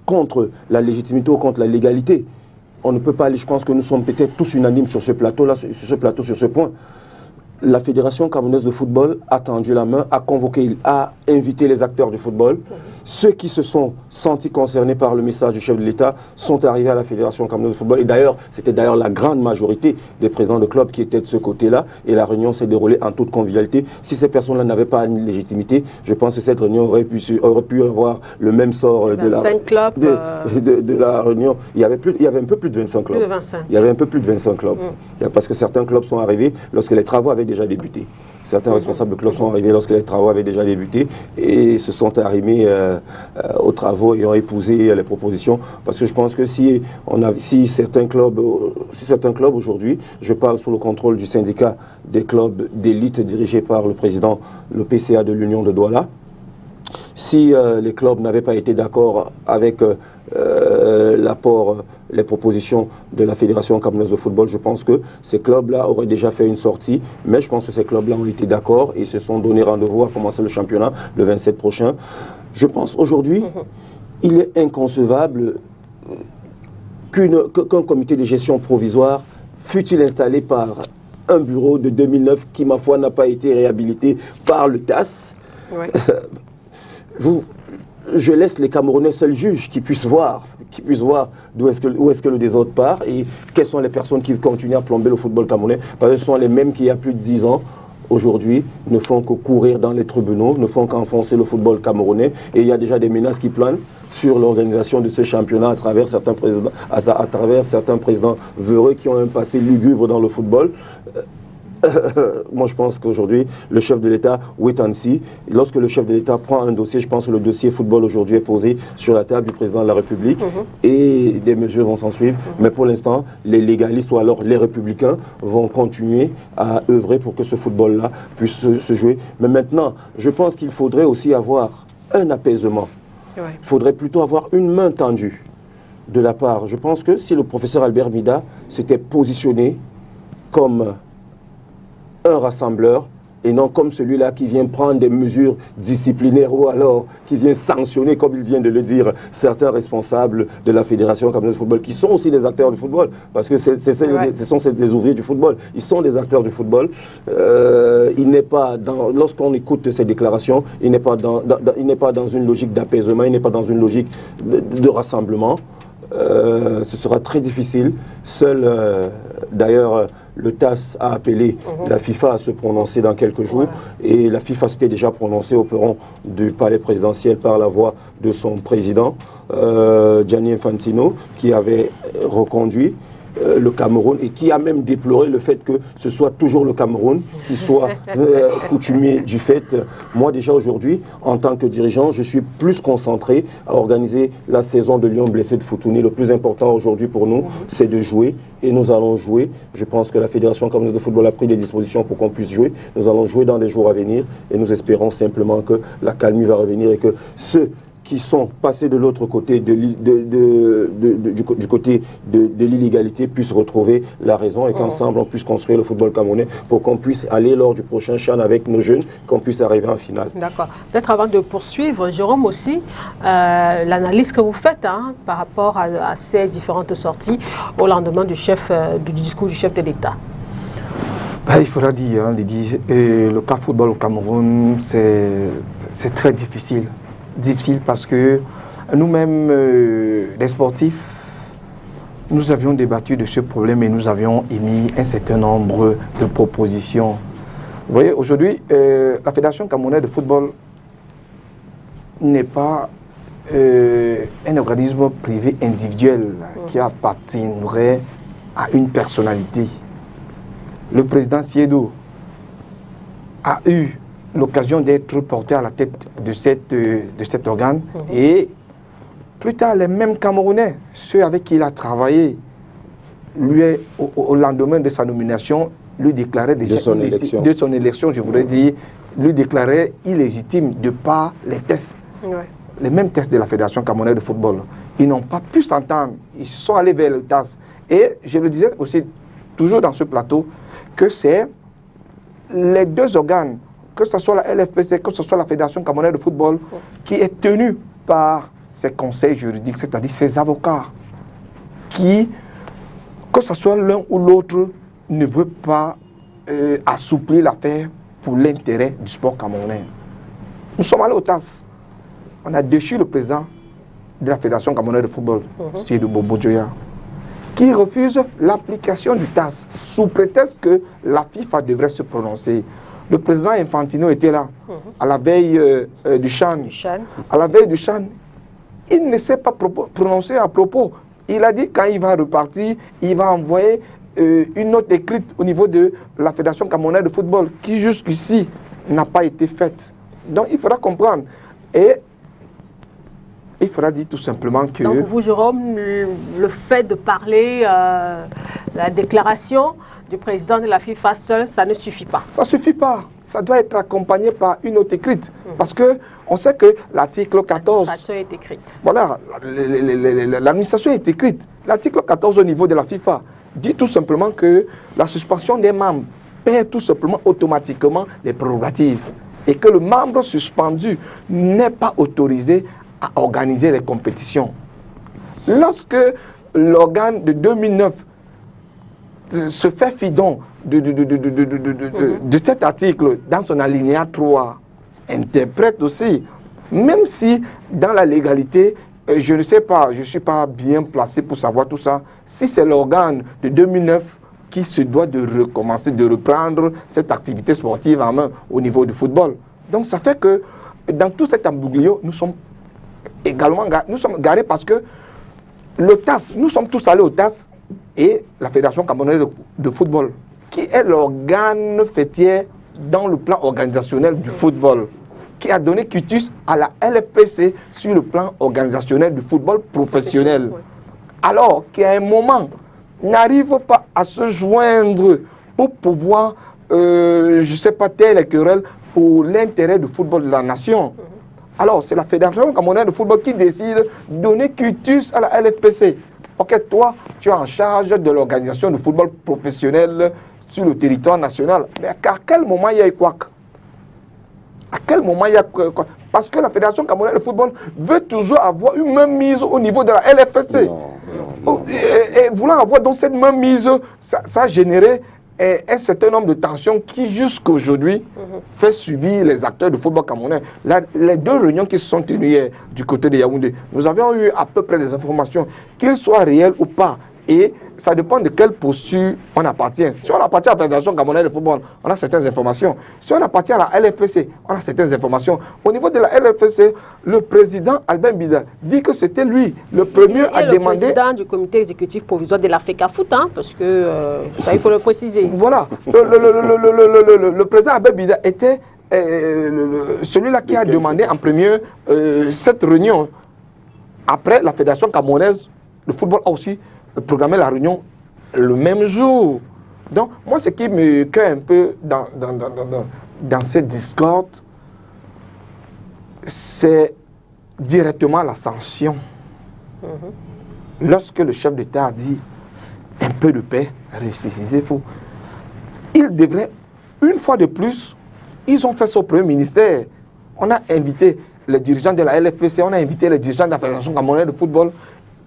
contre la légitimité ou contre la légalité. On ne peut pas aller, je pense que nous sommes peut-être tous unanimes sur ce plateau-là, sur ce point. La Fédération camerounaise de football a tendu la main, a convoqué, a invité les acteurs du football. Ceux qui se sont sentis concernés par le message du chef de l'État sont arrivés à la Fédération camerounaise de football. Et d'ailleurs, c'était d'ailleurs la grande majorité des présidents de clubs qui étaient de ce côté-là. Et la réunion s'est déroulée en toute convivialité. Si ces personnes-là n'avaient pas une légitimité, je pense que cette réunion aurait pu avoir le même sort de la réunion. Il y avait un peu plus de 25 clubs. Il y avait un peu plus de 25 clubs. Parce que certains clubs sont arrivés lorsque les travaux avaient déjà débuté. Certains responsables de clubs sont arrivés lorsque les travaux avaient déjà débuté et se sont arrimés aux travaux et ont épousé les propositions. Parce que je pense que si certains clubs aujourd'hui, je parle sous le contrôle du syndicat des clubs d'élite dirigé par le président, le PCA de l'Union de Douala, si les clubs n'avaient pas été d'accord avec l'apport, les propositions de la Fédération camerounaise de football, je pense que ces clubs-là auraient déjà fait une sortie. Mais je pense que ces clubs-là ont été d'accord et se sont donné rendez-vous à commencer le championnat le 27 prochain. Je pense aujourd'hui, il est inconcevable qu'un comité de gestion provisoire fût-il installé par un bureau de 2009 qui, ma foi, n'a pas été réhabilité par le TAS. Oui. Je laisse les Camerounais seuls juges qui puissent voir où est-ce que le désordre part et quelles sont les personnes qui continuent à plomber le football camerounais. Parce que ce sont les mêmes qui, il y a plus de 10 ans, aujourd'hui, ne font que courir dans les tribunaux, ne font qu'enfoncer le football camerounais. Et il y a déjà des menaces qui planent sur l'organisation de ce championnat à travers certains présidents véreux qui ont un passé lugubre dans le football. Moi, je pense qu'aujourd'hui, le chef de l'État, wait and see. Lorsque le chef de l'État prend un dossier, je pense que le dossier football aujourd'hui est posé sur la table du président de la République et des mesures vont s'en suivre. Mais pour l'instant, les légalistes ou alors les républicains vont continuer à œuvrer pour que ce football-là puisse se jouer. Mais maintenant, je pense qu'il faudrait aussi avoir un apaisement. Il faudrait plutôt avoir une main tendue de la part. Je pense que si le professeur Albert Mida s'était positionné comme un rassembleur et non comme celui-là qui vient prendre des mesures disciplinaires ou alors qui vient sanctionner, comme il vient de le dire, certains responsables de la Fédération camerounaise de football qui sont aussi des acteurs du football parce que ce sont des ouvriers du football. Ils sont des acteurs du football. Il n'est pas lorsqu'on écoute ces déclarations, il n'est pas dans une logique d'apaisement, il n'est pas dans une logique de rassemblement. Ce sera très difficile. Seul, d'ailleurs, le TAS a appelé la FIFA à se prononcer dans quelques jours. Et la FIFA s'était déjà prononcée au perron du palais présidentiel par la voix de son président, Gianni Infantino, qui avait reconduit le Cameroun et qui a même déploré le fait que ce soit toujours le Cameroun qui soit coutumier du fait. Moi déjà aujourd'hui, en tant que dirigeant, je suis plus concentré à organiser la saison de Lions blessés de Foutouni. Le plus important aujourd'hui pour nous, c'est de jouer et nous allons jouer. Je pense que la Fédération camerounaise de football a pris des dispositions pour qu'on puisse jouer. Nous allons jouer dans les jours à venir et nous espérons simplement que la calmie va revenir et que ceux qui sont passés de l'autre côté du côté de l'illégalité puissent retrouver la raison et qu'ensemble on puisse construire le football camerounais pour qu'on puisse aller lors du prochain CHAN avec nos jeunes, qu'on puisse arriver en finale. D'accord. Peut-être avant de poursuivre, Jérôme aussi, l'analyse que vous faites par rapport à ces différentes sorties au lendemain du discours du chef de l'État. Il faudra dire, le cas football au Cameroun, c'est très difficile. Difficile parce que nous-mêmes, les sportifs, nous avions débattu de ce problème et nous avions émis un certain nombre de propositions. Vous voyez, aujourd'hui, la Fédération camerounaise de football n'est pas un organisme privé individuel qui appartiendrait à une personnalité. Le président Siedo a eu l'occasion d'être porté à la tête de cet organe et plus tard, les mêmes Camerounais, ceux avec qui il a travaillé, lui, au lendemain de sa nomination, lui déclarait déjà de son élection, je voudrais dire, lui déclarait illégitime de par les tests, les mêmes tests de la Fédération camerounaise de football. Ils n'ont pas pu s'entendre, ils sont allés vers le TAS. Et je le disais aussi, toujours dans ce plateau, que c'est les deux organes, que ce soit la LFPC, que ce soit la Fédération camerounaise de football, qui est tenue par ces conseils juridiques, c'est-à-dire ces avocats, qui, que ce soit l'un ou l'autre, ne veut pas assouplir l'affaire pour l'intérêt du sport camerounais. Nous sommes allés au TAS. On a déchu le président de la Fédération camerounaise de football, Seydou Bobo Dioya, qui refuse l'application du TAS sous prétexte que la FIFA devrait se prononcer. Le président Infantino était là, à la veille du CHAN. À la veille du CHAN, il ne s'est pas prononcé à propos. Il a dit quand il va repartir, il va envoyer une note écrite au niveau de la Fédération camerounaise de football qui jusqu'ici n'a pas été faite. Donc il faudra comprendre. Et il faudra dire tout simplement que... Donc vous, Jérôme, le fait de parler, la déclaration du président de la FIFA seul, ça ne suffit pas. Ça ne suffit pas. Ça doit être accompagné par une note écrite. Parce qu'on sait que l'article 14... L'administration est écrite. Voilà, l'administration est écrite. L'article 14 au niveau de la FIFA dit tout simplement que la suspension des membres perd tout simplement automatiquement les prérogatives. Et que le membre suspendu n'est pas autorisé à organiser les compétitions. Lorsque l'organe de 2009 se fait fidon de cet article dans son alinéa 3, interprète aussi, même si dans la légalité, je ne sais pas, je ne suis pas bien placé pour savoir tout ça, si c'est l'organe de 2009 qui se doit de recommencer, de reprendre cette activité sportive en main au niveau du football. Donc ça fait que dans tout cet imbroglio, nous sommes également garés parce que le TAS, nous sommes tous allés au TAS et la Fédération camerounaise de football, qui est l'organe fêtier dans le plan organisationnel du football, qui a donné quitus à la LFPC sur le plan organisationnel du football professionnel. Alors qu'à un moment, n'arrive pas à se joindre pour pouvoir, je ne sais pas, taire les querelles pour l'intérêt du football de la nation. Alors, c'est la Fédération camerounaise de football qui décide de donner quitus à la LFPC. Ok, toi, tu es en charge de l'organisation du football professionnel sur le territoire national. Mais à quel moment il y a quoi? À quel moment il y a quoi? Parce que la Fédération camerounaise de football veut toujours avoir une même mise au niveau de la LFPC. Et voulant avoir donc cette même mise, ça a généré un certain nombre de tensions qui jusqu'aujourd'hui fait subir les acteurs de football camerounais. Les deux réunions qui se sont tenues hier du côté de Yaoundé, nous avions eu à peu près des informations, qu'ils soient réelles ou pas. Et ça dépend de quelle posture on appartient. Si on appartient à la Fédération camerounaise de football, on a certaines informations. Si on appartient à la LFPC, on a certaines informations. Au niveau de la LFPC, le président Albin Bida dit que c'était lui le premier à demander... le président du comité exécutif provisoire de la FECAFOOT, hein, parce que ça, il faut le préciser. Voilà. Le président Albin Bida était celui-là qui a demandé en premier cette réunion. Après, la Fédération camerounaise de football a aussi programmer la réunion le même jour. Donc, moi, ce qui me cœur un peu dans cette discorde, c'est directement la sanction. Lorsque le chef d'État a dit un peu de paix, récessez-vous, il devrait, une fois de plus, ils ont fait ça au Premier ministère. On a invité les dirigeants de la LFPC, on a invité les dirigeants de la Fédération camerounaise de football,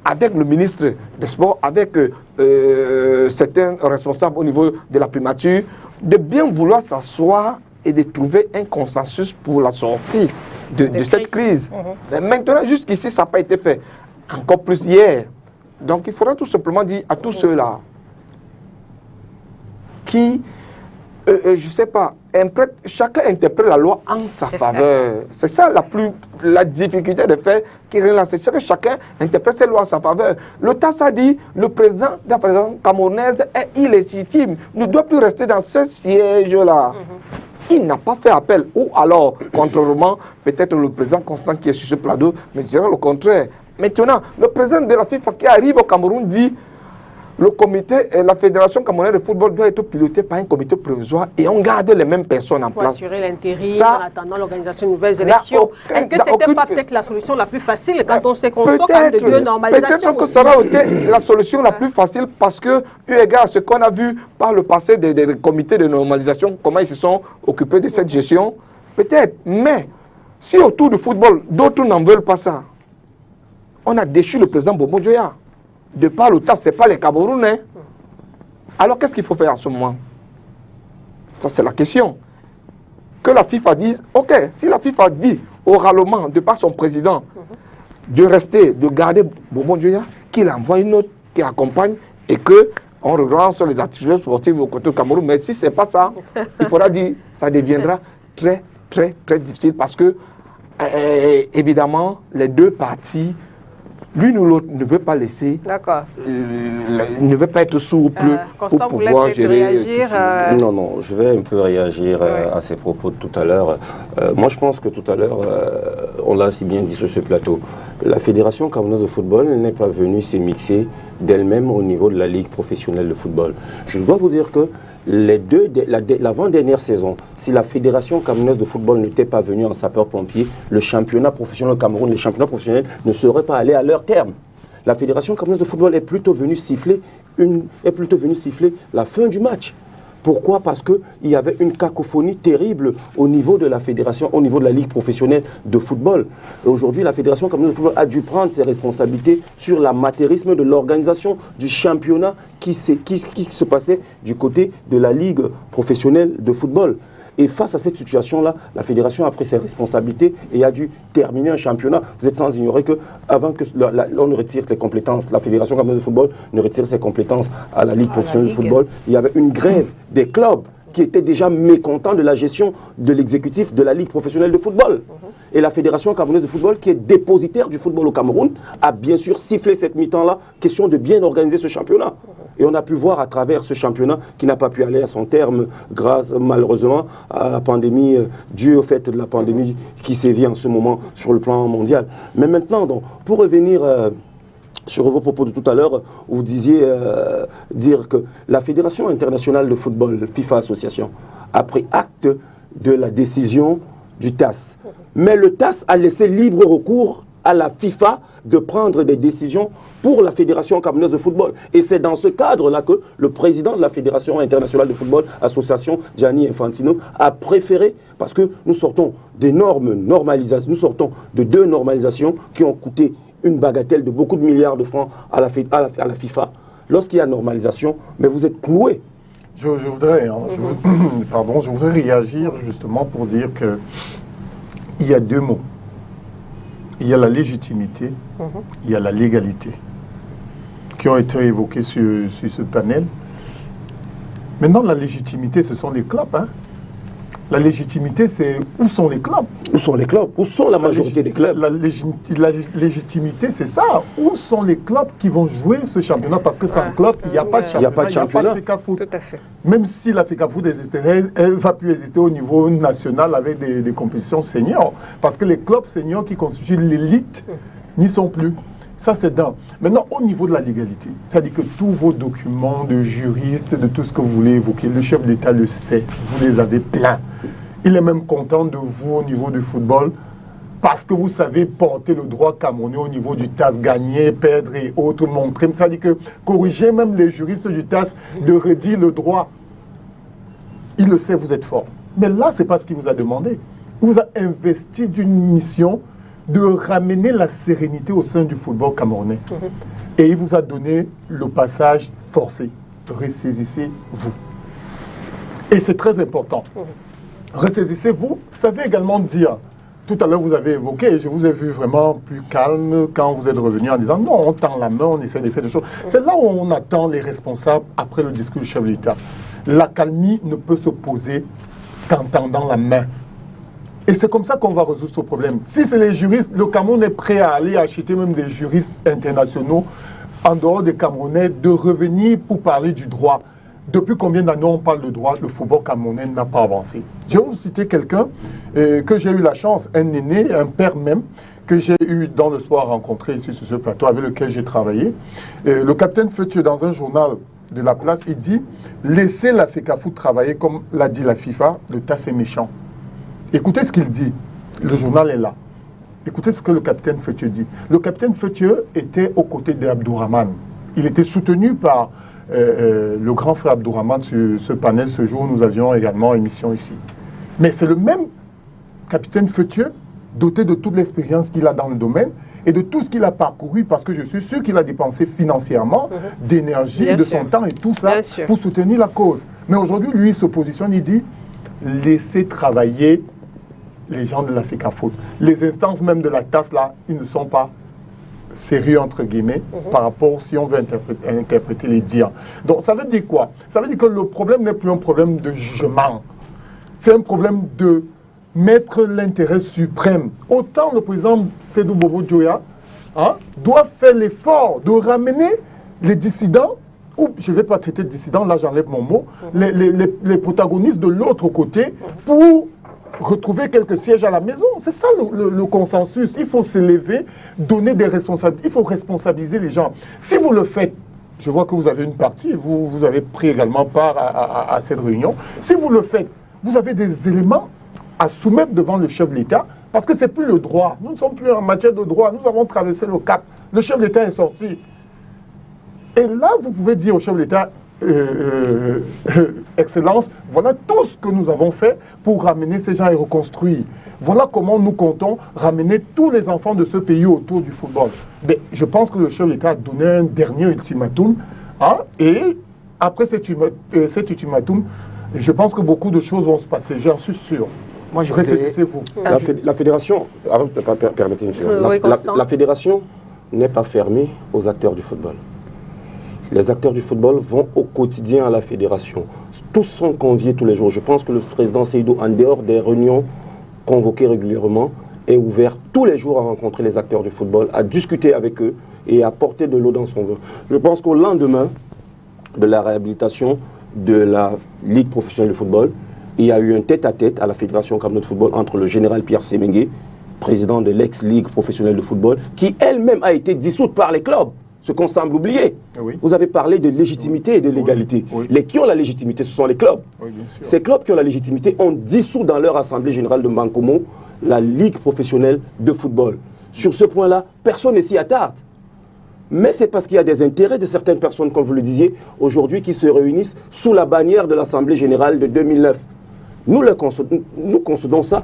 avec le ministre des Sports, avec certains responsables au niveau de la primature, de bien vouloir s'asseoir et de trouver un consensus pour la sortie de cette crise. Mais maintenant, jusqu'ici, ça n'a pas été fait. Encore plus hier. Donc, il faudra tout simplement dire à tous ceux-là qui, je ne sais pas, chacun interprète la loi en sa faveur. C'est ça la difficulté de faire qui est là. C'est que chacun interprète ses lois en sa faveur. Le TAS a dit le président de la fédération camerounaise est illégitime. Ne doit plus rester dans ce siège-là. Il n'a pas fait appel. Ou alors, contrairement, peut-être le président Constant qui est sur ce plateau me dira le contraire. Maintenant, le président de la FIFA qui arrive au Cameroun dit le comité, la fédération camerounaise de football doit être pilotée par un comité provisoire et on garde les mêmes personnes en place. Pour assurer l'intérim en attendant l'organisation de nouvelles élections. Est-ce que ce n'était pas peut-être la solution la plus facile quand on sait qu'on sort de deux normalisations? Peut-être que ça aurait été la solution la plus facile parce que, eu égard à ce qu'on a vu par le passé des comités de normalisation, comment ils se sont occupés de cette gestion, peut-être. Mais si autour du football, d'autres n'en veulent pas ça, on a déchu le président Bobo Dioya. De par le TAS, ce n'est pas les Camerounais. Alors qu'est-ce qu'il faut faire en ce moment? Ça, c'est la question. Que la FIFA dise, ok, si la FIFA dit oralement, de par son président, de rester, de garder Bobo Dioya, qu'il envoie une note qui accompagne et qu'on relance les activités sportives au côté du Cameroun. Mais si ce n'est pas ça, il faudra dire, ça deviendra très, très, très difficile parce que, évidemment, les deux parties, l'une ou l'autre ne veut pas laisser, ne veut pas être souple pour pouvoir gérer. Réagir, Non, je vais un peu réagir à ces propos de tout à l'heure. Moi, je pense que tout à l'heure, on l'a si bien dit sur ce plateau, la Fédération camerounaise de football n'est pas venue s'émixer d'elle-même au niveau de la Ligue professionnelle de football. Je dois vous dire que l'avant-dernière saison, si la Fédération camerounaise de football n'était pas venue en sapeur-pompier, le championnat professionnel au Cameroun, les championnats professionnels ne seraient pas allés à leur terme. La Fédération camerounaise de football est plutôt venue siffler la fin du match. Pourquoi? Parce qu'il y avait une cacophonie terrible au niveau de la fédération, au niveau de la ligue professionnelle de football. Et aujourd'hui, la Fédération camerounaise de football a dû prendre ses responsabilités sur l'amateurisme de l'organisation du championnat qui se passait du côté de la ligue professionnelle de football. Et face à cette situation-là, la fédération a pris ses responsabilités et a dû terminer un championnat. Vous êtes sans ignorer qu'avant qu'on ne retire les compétences, la Fédération camerounaise de football ne retire ses compétences à la Ligue professionnelle de football, il y avait une grève des clubs qui étaient déjà mécontents de la gestion de l'exécutif de la Ligue professionnelle de football. Et la Fédération camerounaise de football, qui est dépositaire du football au Cameroun, a bien sûr sifflé cette mi-temps-là, question de bien organiser ce championnat. Et on a pu voir à travers ce championnat qui n'a pas pu aller à son terme grâce malheureusement à la pandémie, dû au fait de la pandémie qui sévit en ce moment sur le plan mondial. Mais maintenant, donc, pour revenir sur vos propos de tout à l'heure, vous disiez dire que la Fédération internationale de football, FIFA Association, a pris acte de la décision du TAS. Mais le TAS a laissé libre recours à la FIFA de prendre des décisions pour la Fédération camerounaise de football. Et c'est dans ce cadre-là que le président de la Fédération internationale de football, Association Gianni Infantino, a préféré, parce que nous sortons d'énormes normalisations, nous sortons de 2 normalisations qui ont coûté une bagatelle de beaucoup de milliards de francs à la FIFA. Lorsqu'il y a normalisation, mais vous êtes cloués. Je voudrais réagir justement pour dire qu'il y a 2 mots. Il y a la légitimité, il y a la légalité, qui ont été évoqués sur ce panel. Maintenant, la légitimité, ce sont les clubs. Hein. La légitimité, c'est où sont les clubs? Où sont les clubs? Où sont la majorité des clubs? La légitimité, c'est ça. Où sont les clubs qui vont jouer ce championnat? Parce que sans club, il n'y a pas de championnat. Il n'y a pas de championnat. Tout à fait. Même si la FECAFOOT existerait, elle va plus exister au niveau national avec des compétitions seniors. Parce que les clubs seniors qui constituent l'élite n'y sont plus. Ça, c'est d'un. Maintenant, au niveau de la légalité, c'est-à-dire que tous vos documents de juristes, de tout ce que vous voulez évoquer, le chef d'État le sait, vous les avez pleins. Il est même content de vous au niveau du football parce que vous savez porter le droit camerounais au niveau du TAS, gagner, perdre et autres, montrer. C'est-à-dire que corriger même les juristes du TAS de redire le droit. Il le sait, vous êtes fort. Mais là, ce n'est pas ce qu'il vous a demandé. Il vous a investi d'une mission de ramener la sérénité au sein du football camerounais. Et il vous a donné le passage forcé. Ressaisissez-vous. Et c'est très important. Ressaisissez-vous, savez également dire, tout à l'heure vous avez évoqué, je vous ai vu vraiment plus calme quand vous êtes revenu en disant non, on tend la main, on essaie de faire des choses. C'est là où on attend les responsables après le discours du chef de l'État. La calmie ne peut se poser qu'en tendant la main. Et c'est comme ça qu'on va résoudre ce problème. Si c'est les juristes, le Cameroun est prêt à aller acheter même des juristes internationaux en dehors des Camerounais, de revenir pour parler du droit. Depuis combien d'années on parle de droit, le football camerounais n'a pas avancé. Je vais vous citer quelqu'un que j'ai eu la chance, un aîné, un père même, que j'ai eu dans le sport à rencontrer ici sur ce plateau, avec lequel j'ai travaillé. Le capitaine Feutier, dans un journal de La Place, il dit « Laissez la FECAFOOT travailler comme l'a dit la FIFA, le tas c'est méchant ». Écoutez ce qu'il dit. Le journal est là. Écoutez ce que le capitaine Feutier dit. Le capitaine Feutier était aux côtés d'Abdourahmane. Il était soutenu par le grand frère Abdourahmane sur ce panel. Ce jour, nous avions également émission ici. Mais c'est le même capitaine Feutier, doté de toute l'expérience qu'il a dans le domaine et de tout ce qu'il a parcouru, parce que je suis sûr qu'il a dépensé financièrement, d'énergie, de son temps et tout ça pour soutenir la cause. Mais aujourd'hui, lui, il se positionne, il dit « Laissez travailler les gens de la FECAFOOT. Les instances même de la TAS, là, ils ne sont pas sérieux, entre guillemets, par rapport, si on veut interpréter les dires. Donc, ça veut dire quoi? Ça veut dire que le problème n'est plus un problème de jugement. C'est un problème de mettre l'intérêt suprême. Autant le président Sédou Bobo Dioya doit faire l'effort de ramener les dissidents, ou je ne vais pas traiter de dissidents, là j'enlève mon mot, les protagonistes de l'autre côté pour retrouver quelques sièges à la maison. C'est ça le consensus. Il faut s'élever, donner des responsabilités. Il faut responsabiliser les gens. Si vous le faites, je vois que vous avez une partie, vous avez pris également part à cette réunion. Si vous le faites, vous avez des éléments à soumettre devant le chef de l'État, parce que ce n'est plus le droit. Nous ne sommes plus en matière de droit. Nous avons traversé le cap. Le chef de l'État est sorti. Et là, vous pouvez dire au chef de l'État, Excellence, voilà tout ce que nous avons fait pour ramener ces gens et reconstruire. Voilà comment nous comptons ramener tous les enfants de ce pays autour du football. Mais je pense que le chef de l'État a donné un dernier ultimatum. Et après cet ultimatum, je pense que beaucoup de choses vont se passer. J'en suis sûr. Moi, je Ressaisissez-vous. La fédération, permettez-moi, la fédération n'est pas fermée aux acteurs du football. Les acteurs du football vont au quotidien à la fédération. Tous sont conviés tous les jours. Je pense que le président Seydou, en dehors des réunions convoquées régulièrement, est ouvert tous les jours à rencontrer les acteurs du football, à discuter avec eux et à porter de l'eau dans son vin. Je pense qu'au lendemain de la réhabilitation de la Ligue professionnelle de football, il y a eu un tête-à-tête à la Fédération camerounaise de football entre le général Pierre Semengue, président de l'ex-Ligue professionnelle de football, qui elle-même a été dissoute par les clubs. Ce qu'on semble oublier. Oui. Vous avez parlé de légitimité et de légalité. Oui. Les qui ont la légitimité, ce sont les clubs. Oui, ces clubs qui ont la légitimité ont dissous dans leur assemblée générale de Mankomo la Ligue professionnelle de football. Sur ce point-là, personne ne s'y attarde. Mais c'est parce qu'il y a des intérêts de certaines personnes, comme vous le disiez, aujourd'hui, qui se réunissent sous la bannière de l'Assemblée générale de 2009. Nous concédons ça.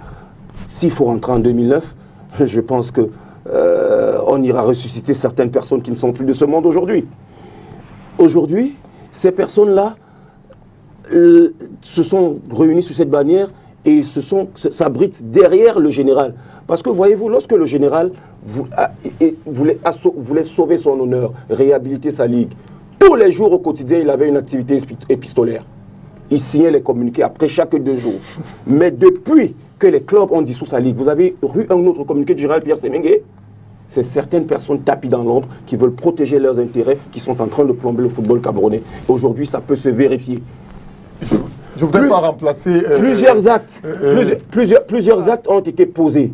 S'il faut rentrer en 2009, je pense que on ira ressusciter certaines personnes qui ne sont plus de ce monde aujourd'hui. Aujourd'hui, ces personnes-là se sont réunies sous cette bannière et s'abritent derrière le général. Parce que voyez-vous, lorsque le général voulait sauver son honneur, réhabiliter sa ligue, tous les jours au quotidien, il avait une activité épistolaire. Il signait les communiqués après chaque 2 jours. Mais depuis que les clubs ont dissous sa ligue, vous avez eu un autre communiqué du général Pierre Semengue. C'est certaines personnes tapis dans l'ombre qui veulent protéger leurs intérêts, qui sont en train de plomber le football camerounais. Aujourd'hui, ça peut se vérifier. Je ne voudrais pas remplacer... Plusieurs actes ont été posés.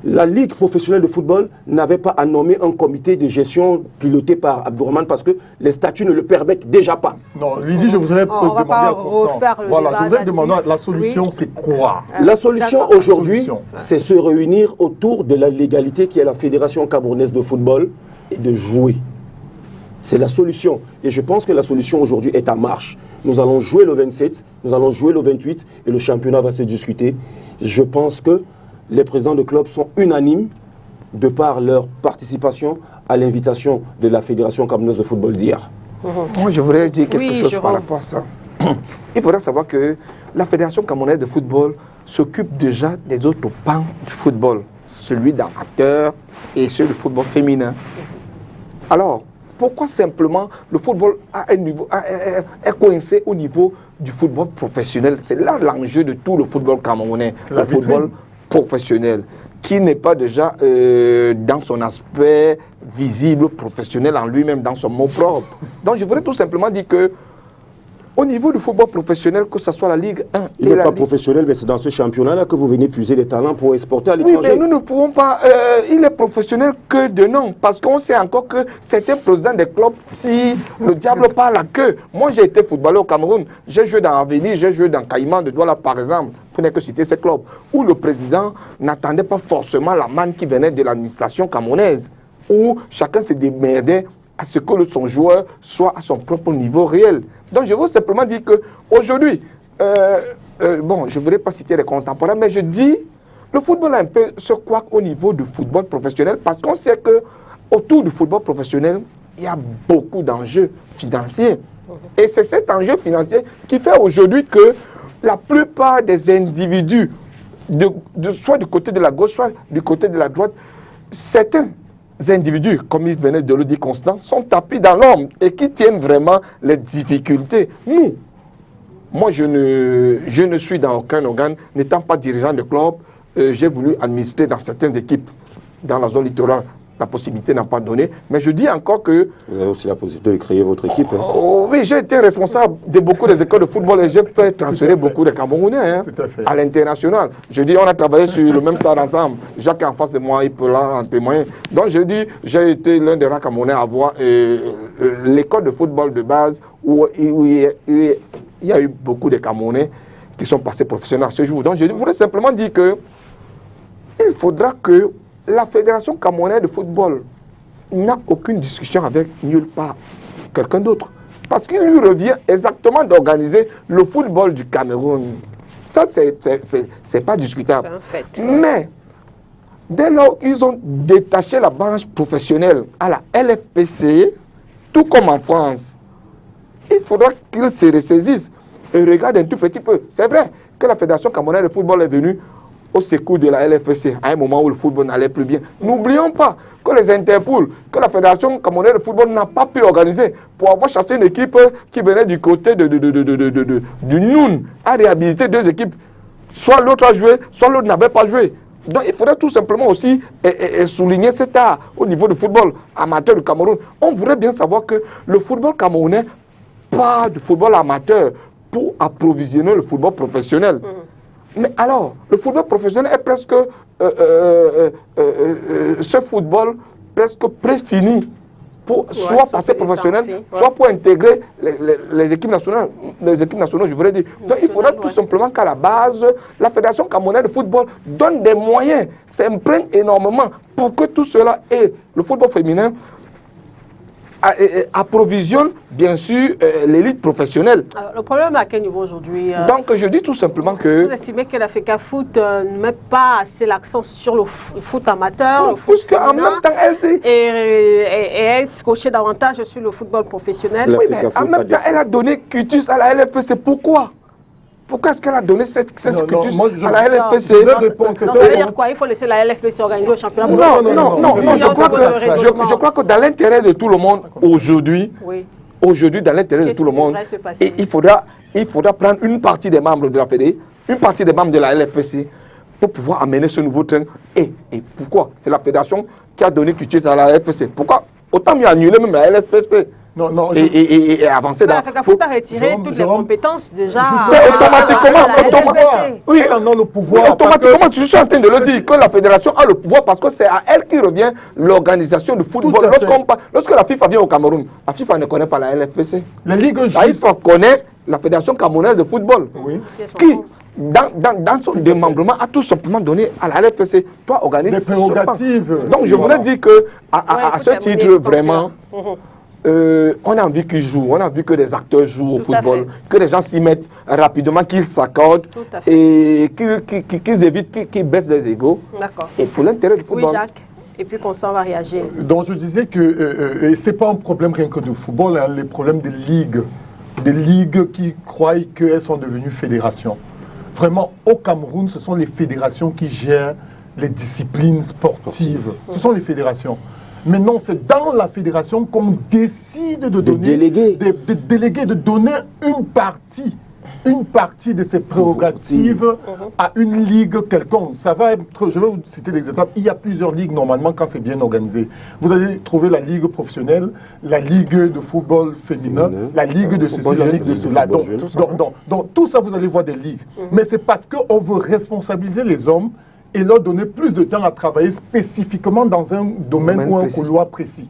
La Ligue professionnelle de football n'avait pas à nommer un comité de gestion piloté par Abdourahmane parce que les statuts ne le permettent déjà pas. Non, lui dit, je voudrais demander à Constant. Voilà, je voudrais demander, la solution, c'est quoi? La solution aujourd'hui, c'est se réunir autour de la légalité qui est la Fédération camerounaise de football et de jouer. C'est la solution. Et je pense que la solution aujourd'hui est en marche. Nous allons jouer le 27, nous allons jouer le 28 et le championnat va se discuter. Je pense que les présidents de clubs sont unanimes de par leur participation à l'invitation de la Fédération camerounaise de football d'hier. Moi, je voudrais dire quelque chose par rapport à ça. Il faudra savoir que la Fédération camerounaise de football s'occupe déjà des autres pans du football, celui d'amateur et celui du football féminin. Alors, pourquoi simplement le football est coincé au niveau du football professionnel? C'est là l'enjeu de tout le football camerounais, le football professionnel, qui n'est pas déjà dans son aspect visible, professionnel en lui-même, dans son mot propre. Donc je voudrais tout simplement dire que au niveau du football professionnel, que ce soit la Ligue 1 il n'est pas professionnel, mais c'est dans ce championnat-là que vous venez puiser des talents pour exporter à l'étranger. Oui, mais nous ne pouvons pas... il est professionnel que de nom, parce qu'on sait encore que certains présidents des clubs, si le diable parle à queue. Moi, j'ai été footballeur au Cameroun. J'ai joué dans Avenir, j'ai joué dans Caïman de Douala, par exemple, pour ne que citer ces clubs, où le président n'attendait pas forcément la manne qui venait de l'administration camerounaise, où chacun se démerdait à ce que son joueur soit à son propre niveau réel. Donc je veux simplement dire qu'aujourd'hui, bon, je ne voudrais pas citer les contemporains, mais je dis, le football a un peu ce couac au niveau du football professionnel, parce qu'on sait qu'autour du football professionnel, il y a beaucoup d'enjeux financiers. Et c'est cet enjeu financier qui fait aujourd'hui que la plupart des individus, soit du côté de la gauche, soit du côté de la droite, certains individus, comme il venait de le dire Constant, sont tapis dans l'ombre et qui tiennent vraiment les difficultés. Moi je ne suis dans aucun organe, n'étant pas dirigeant de club, j'ai voulu administrer dans certaines équipes dans la zone littorale. La possibilité n'a pas donné, mais je dis encore que... Vous avez aussi la possibilité de créer votre équipe. Oui, j'ai été responsable de beaucoup des écoles de football et j'ai fait transférer beaucoup de Camerounais à l'international. Je dis, on a travaillé sur le même stade ensemble. Jacques est en face de moi, il peut là en témoigner. Donc je dis, j'ai été l'un des rares Camerounais à avoir l'école de football de base où il y a eu beaucoup de Camerounais qui sont passés professionnels à ce jour. Donc je voudrais simplement dire que il faudra que la Fédération camerounaise de football n'a aucune discussion avec nulle part quelqu'un d'autre. Parce qu'il lui revient exactement d'organiser le football du Cameroun. Ça, c'est pas discutable. C'est un fait. Mais, dès lors qu'ils ont détaché la branche professionnelle à la LFPC, tout comme en France, il faudra qu'ils se ressaisissent et regardent un tout petit peu. C'est vrai que la Fédération camerounaise de football est venue au secours de la LFPC, à un moment où le football n'allait plus bien. N'oublions pas que les Interpools, que la Fédération camerounaise de football n'a pas pu organiser pour avoir chassé une équipe qui venait du côté du Noun, à réhabiliter deux équipes. Soit l'autre a joué, soit l'autre n'avait pas joué. Donc il faudrait tout simplement aussi souligner cet art au niveau du football amateur du Cameroun. On voudrait bien savoir que le football camerounais part du football amateur pour approvisionner le football professionnel. Mais alors, le football professionnel est presque, ce football presque préfini pour soit passer professionnel, soit pour intégrer les équipes nationales. Les équipes nationales, je voudrais dire. Donc il faudrait tout simplement qu'à la base, la Fédération camerounaise de football donne des moyens, s'imprègne énormément pour que tout cela et le football féminin approvisionne bien sûr l'élite professionnelle. Alors, le problème à quel niveau aujourd'hui Donc je dis tout simplement que... Vous estimez que la FECAFOOT ne met pas assez l'accent sur le foot amateur, non, le foot féminin, en même temps, et elle se coachait davantage sur le football professionnel. Oui, mais en même temps, elle a donné quitus à la LFPC. Pourquoi est-ce qu'elle a donné cette quitus à la LFPC? Ça veut dire quoi? Il faut laisser la LFPC organiser au championnat? Non, je crois que dans l'intérêt de tout le monde, aujourd'hui, dans l'intérêt de tout le monde, il faudra prendre une partie des membres de la Fédé, une partie des membres de la LFPC, pour pouvoir amener ce nouveau train. Et pourquoi? C'est la fédération qui a donné quitus à la LFPC. Pourquoi? Autant mieux annuler même la LFPC. Et avancer dans... La FECAFOOT a retiré toutes les compétences déjà. Automatiquement, je suis en train de le dire, que la fédération a le pouvoir parce que c'est à elle qui revient l'organisation du football. Lorsque la FIFA vient au Cameroun, la FIFA ne connaît pas la LFPC. La FIFA connaît la Fédération camerounaise de football, qui, dans son démembrement, a tout simplement donné à la LFPC. Toi, organise des prérogatives. Donc je voulais dire que, à ce titre, vraiment... on a envie qu'ils jouent, on a envie que des acteurs jouent au football, que les gens s'y mettent rapidement, qu'ils s'accordent et qu'ils évitent, qu'ils baissent les égos. Et pour l'intérêt du football. Oui, Jacques. Et puis Constant va réagir. Donc je disais que ce n'est pas un problème rien que du football, hein, les problèmes des ligues qui croient qu'elles sont devenues fédérations. Vraiment, au Cameroun, ce sont les fédérations qui gèrent les disciplines sportives. Ce sont les fédérations. Mais non, c'est dans la fédération qu'on décide de donner, de donner une partie de ses prérogatives à une ligue quelconque. Ça va être, je vais vous citer des exemples. Il y a plusieurs ligues normalement quand c'est bien organisé. Vous allez trouver la ligue professionnelle, la ligue de football féminin, la ligue de ceci, la ligue de cela. Donc tout ça, vous allez voir des ligues. Mais c'est parce qu'on veut responsabiliser les hommes et leur donner plus de temps à travailler spécifiquement dans un domaine ou un couloir précis.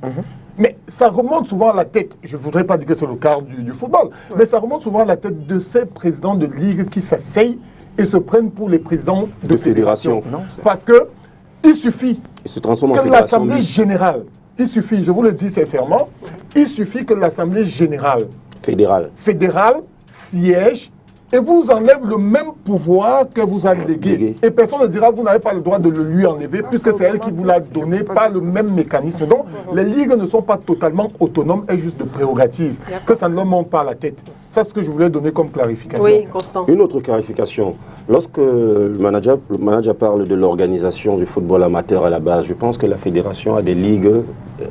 Mais ça remonte souvent à la tête, je ne voudrais pas dire que c'est le cas du football, mais ça remonte souvent à la tête de ces présidents de ligue qui s'asseyent et se prennent pour les présidents de fédération. Parce qu'il suffit que l'Assemblée générale, je vous le dis sincèrement, il suffit que l'Assemblée générale fédérale siège et vous enlève le même pouvoir que vous a légué. Et personne ne dira, vous n'avez pas le droit de le lui enlever, puisque c'est elle qui vous l'a donné, pas le même mécanisme. Donc, les ligues ne sont pas totalement autonomes et juste de prérogatives, que ça ne leur monte pas à la tête. Ça, c'est ce que je voulais donner comme clarification. Oui, Constant. Une autre clarification. Lorsque le manager parle de l'organisation du football amateur à la base, je pense que la fédération a des ligues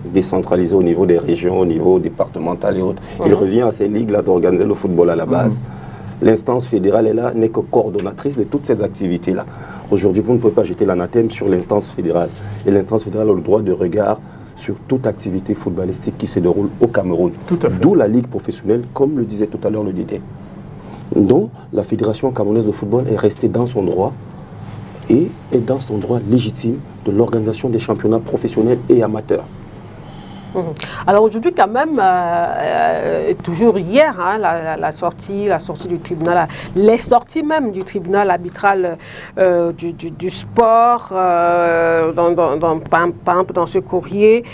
décentralisées au niveau des régions, au niveau départemental et autres. Il revient à ces ligues-là d'organiser le football à la base. L'instance fédérale est là, n'est que coordonnatrice de toutes ces activités-là. Aujourd'hui, vous ne pouvez pas jeter l'anathème sur l'instance fédérale. Et l'instance fédérale a le droit de regard sur toute activité footballistique qui se déroule au Cameroun. D'où la ligue professionnelle, comme le disait tout à l'heure le Didier. Donc, la Fédération camerounaise de football est restée dans son droit et est dans son droit légitime de l'organisation des championnats professionnels et amateurs. Alors aujourd'hui quand même, toujours hier, hein, la sortie du tribunal, les sorties même du tribunal arbitral du sport, par exemple dans ce courrier,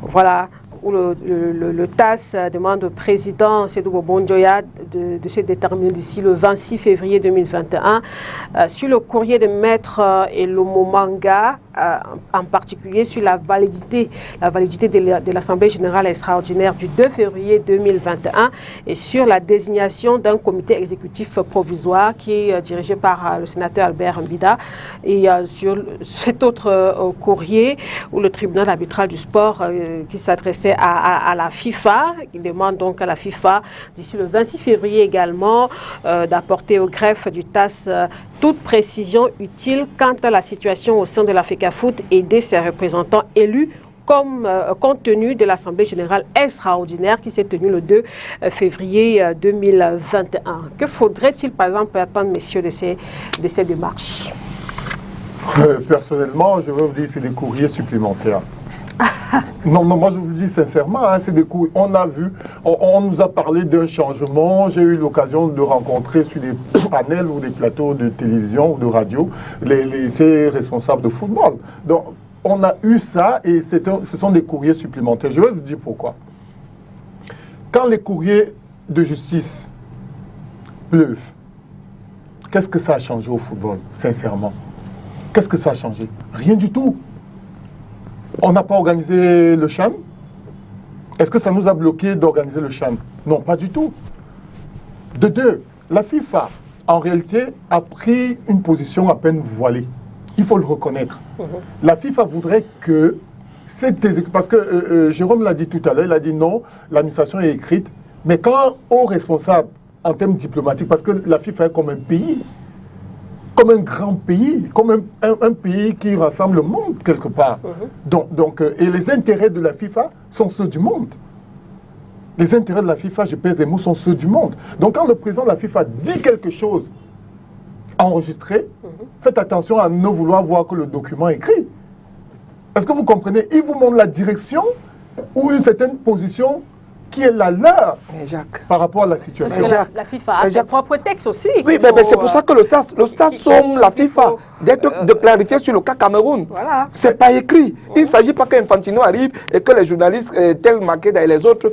voilà, où le TAS demande au président Sédou Bobondjoya de se déterminer d'ici le 26 février 2021 sur le courrier de Maître Elomo Manga, en particulier sur la validité de l'Assemblée générale extraordinaire du 2 février 2021 et sur la désignation d'un comité exécutif provisoire qui est dirigé par le sénateur Albert Mbida. Et sur cet autre courrier où le tribunal arbitral du sport qui s'adressait à la FIFA, qui demande donc à la FIFA d'ici le 26 février également d'apporter au greffe du TAS toute précision utile quant à la situation au sein de la FECAFOOT et de ses représentants élus compte tenu de l'Assemblée générale extraordinaire qui s'est tenue le 2 février 2021. Que faudrait-il par exemple attendre, messieurs, de ces démarches? Personnellement, je veux vous dire, c'est des courriers supplémentaires. Non, moi je vous le dis sincèrement, hein, c'est des coups. On a vu, on nous a parlé d'un changement. J'ai eu l'occasion de rencontrer sur des panels ou des plateaux de télévision ou de radio ces responsables de football. Donc on a eu ça et ce sont des courriers supplémentaires. Je vais vous dire pourquoi. Quand les courriers de justice pleuvent, qu'est-ce que ça a changé au football, sincèrement? Qu'est-ce que ça a changé? Rien du tout. On n'a pas organisé le CHAN. Est-ce que ça nous a bloqué d'organiser le CHAN? Non, pas du tout. De deux, la FIFA, en réalité, a pris une position à peine voilée. Il faut le reconnaître. La FIFA voudrait que parce que Jérôme l'a dit tout à l'heure, il a dit non, l'administration est écrite. Mais quand aux responsables, en termes diplomatiques, parce que la FIFA est comme un pays, comme un grand pays, comme un pays qui rassemble le monde quelque part. Et les intérêts de la FIFA sont ceux du monde. Les intérêts de la FIFA, je pèse les mots, sont ceux du monde. Donc quand le président de la FIFA dit quelque chose enregistré, faites attention à ne vouloir voir que le document écrit. Est-ce que vous comprenez? Il vous montre la direction ou une certaine position qui est la leur par rapport à la situation. La FIFA a ses propres textes aussi. Oui, mais c'est pour ça que le TAS somme la FIFA de clarifier sur le cas Cameroun. Voilà. C'est pas écrit. Il ne s'agit pas qu'Infantino arrive et que les journalistes tels marqués dans les autres,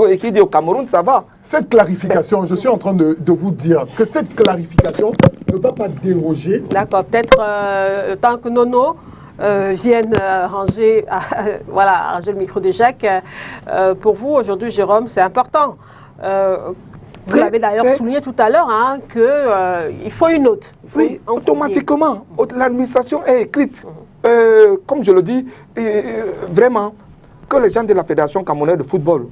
et qui dit au Cameroun, ça va. Cette clarification, je suis en train de vous dire que cette clarification ne va pas déroger. D'accord, peut-être tant que Nono viennent ranger le micro de Jacques. Pour vous, aujourd'hui, Jérôme, c'est important. Vous l'avez d'ailleurs souligné tout à l'heure, hein, qu'il faut une note. Oui, automatiquement. L'administration est écrite. comme je le dis, vraiment, que les gens de la Fédération camerounaise de football,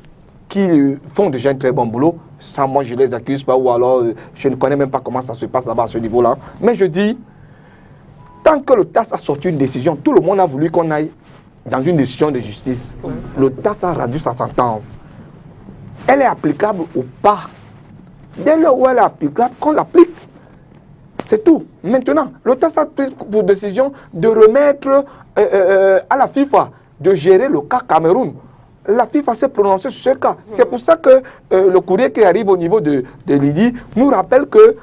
qui font déjà un très bon boulot, ça, moi, je ne les accuse pas, ou alors, je ne connais même pas comment ça se passe là-bas à ce niveau-là. Mais je dis, tant que le TAS a sorti une décision, tout le monde a voulu qu'on aille dans une décision de justice. Le TAS a rendu sa sentence. Elle est applicable ou pas? Dès lors où elle est applicable, qu'on l'applique. C'est tout. Maintenant, le TAS a pris pour décision de remettre à la FIFA de gérer le cas Cameroun. La FIFA s'est prononcée sur ce cas. C'est pour ça que le courrier qui arrive au niveau de l'IDI nous rappelle que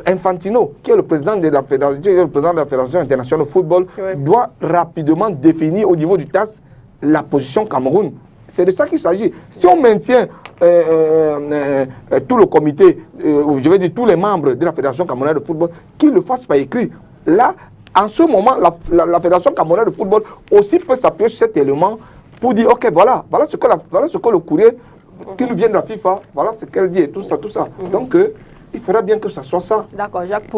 Infantino, qui est le président de la Fédération internationale de football, doit rapidement définir au niveau du TAS la position Cameroun. C'est de ça qu'il s'agit. Si on maintient tout le comité, je veux dire tous les membres de la Fédération camerounaise de football, qu'ils le fassent par écrit, là, en ce moment, la Fédération camerounaise de football aussi peut s'appuyer sur cet élément pour dire, ok, voilà ce que le courrier qui nous vient de la FIFA, voilà ce qu'elle dit et tout ça. Donc, il faudra bien que ça soit ça. D'accord, Jacques,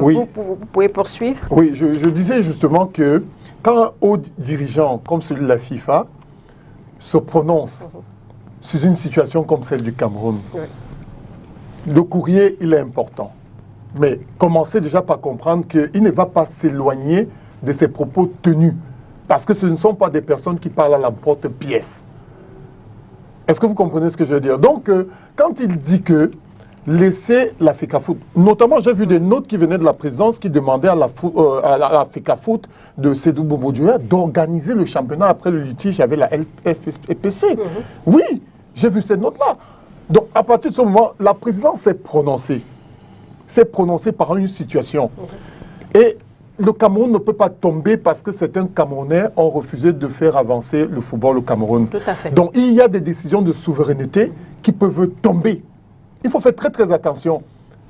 Oui. vous pouvez poursuivre. Oui, je disais justement que quand un haut dirigeant comme celui de la FIFA se prononce sur une situation comme celle du Cameroun, le courrier, il est important. Mais commencez déjà par comprendre qu'il ne va pas s'éloigner de ses propos tenus. Parce que ce ne sont pas des personnes qui parlent à l'emporte-pièce. Est-ce que vous comprenez ce que je veux dire? Donc, quand il dit que laisser la FECAFOOT, notamment j'ai vu des notes qui venaient de la présidence qui demandaient à la FECAFOOT de Sédou Bobo-Dioula d'organiser le championnat après le litige avec la LFPC. Oui, j'ai vu ces notes-là. Donc, à partir de ce moment, la présidence s'est prononcée. S'est prononcée par une situation. Et le Cameroun ne peut pas tomber parce que certains Camerounais ont refusé de faire avancer le football au Cameroun. Tout à fait. Donc, il y a des décisions de souveraineté qui peuvent tomber. Il faut faire très, très attention.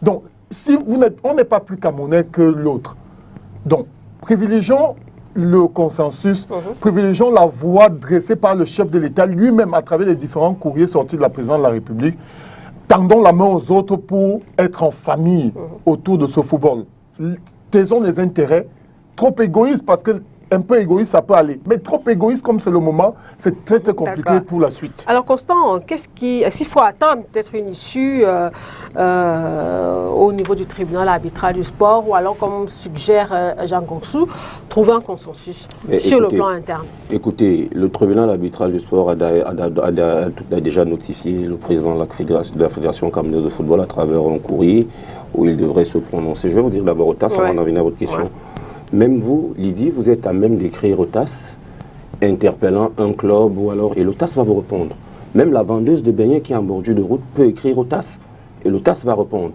Donc, si on n'est pas plus Camerounais que l'autre. Donc, privilégions le consensus, privilégions la voix dressée par le chef de l'État lui-même à travers les différents courriers sortis de la présidence de la République. Tendons la main aux autres pour être en famille autour de ce football. Taisons les intérêts, trop égoïstes parce que un peu égoïste, ça peut aller. Mais trop égoïste comme c'est le moment, c'est très, très compliqué pour la suite. Alors, Constant, s'il faut attendre peut-être une issue au niveau du tribunal arbitral du sport, ou alors, comme suggère Jean Gongsou, trouver un consensus sur le plan interne? Écoutez, le tribunal arbitral du sport a déjà notifié le président de la Fédération camerounaise de football à travers un courrier où il devrait se prononcer. Je vais vous dire d'abord au TAS avant d'en venir à votre question. Même vous, Lydie, vous êtes à même d'écrire au TAS, interpellant un club ou alors, et le TAS va vous répondre. Même la vendeuse de beignets qui est en bordure de route peut écrire au TAS, et le TAS va répondre.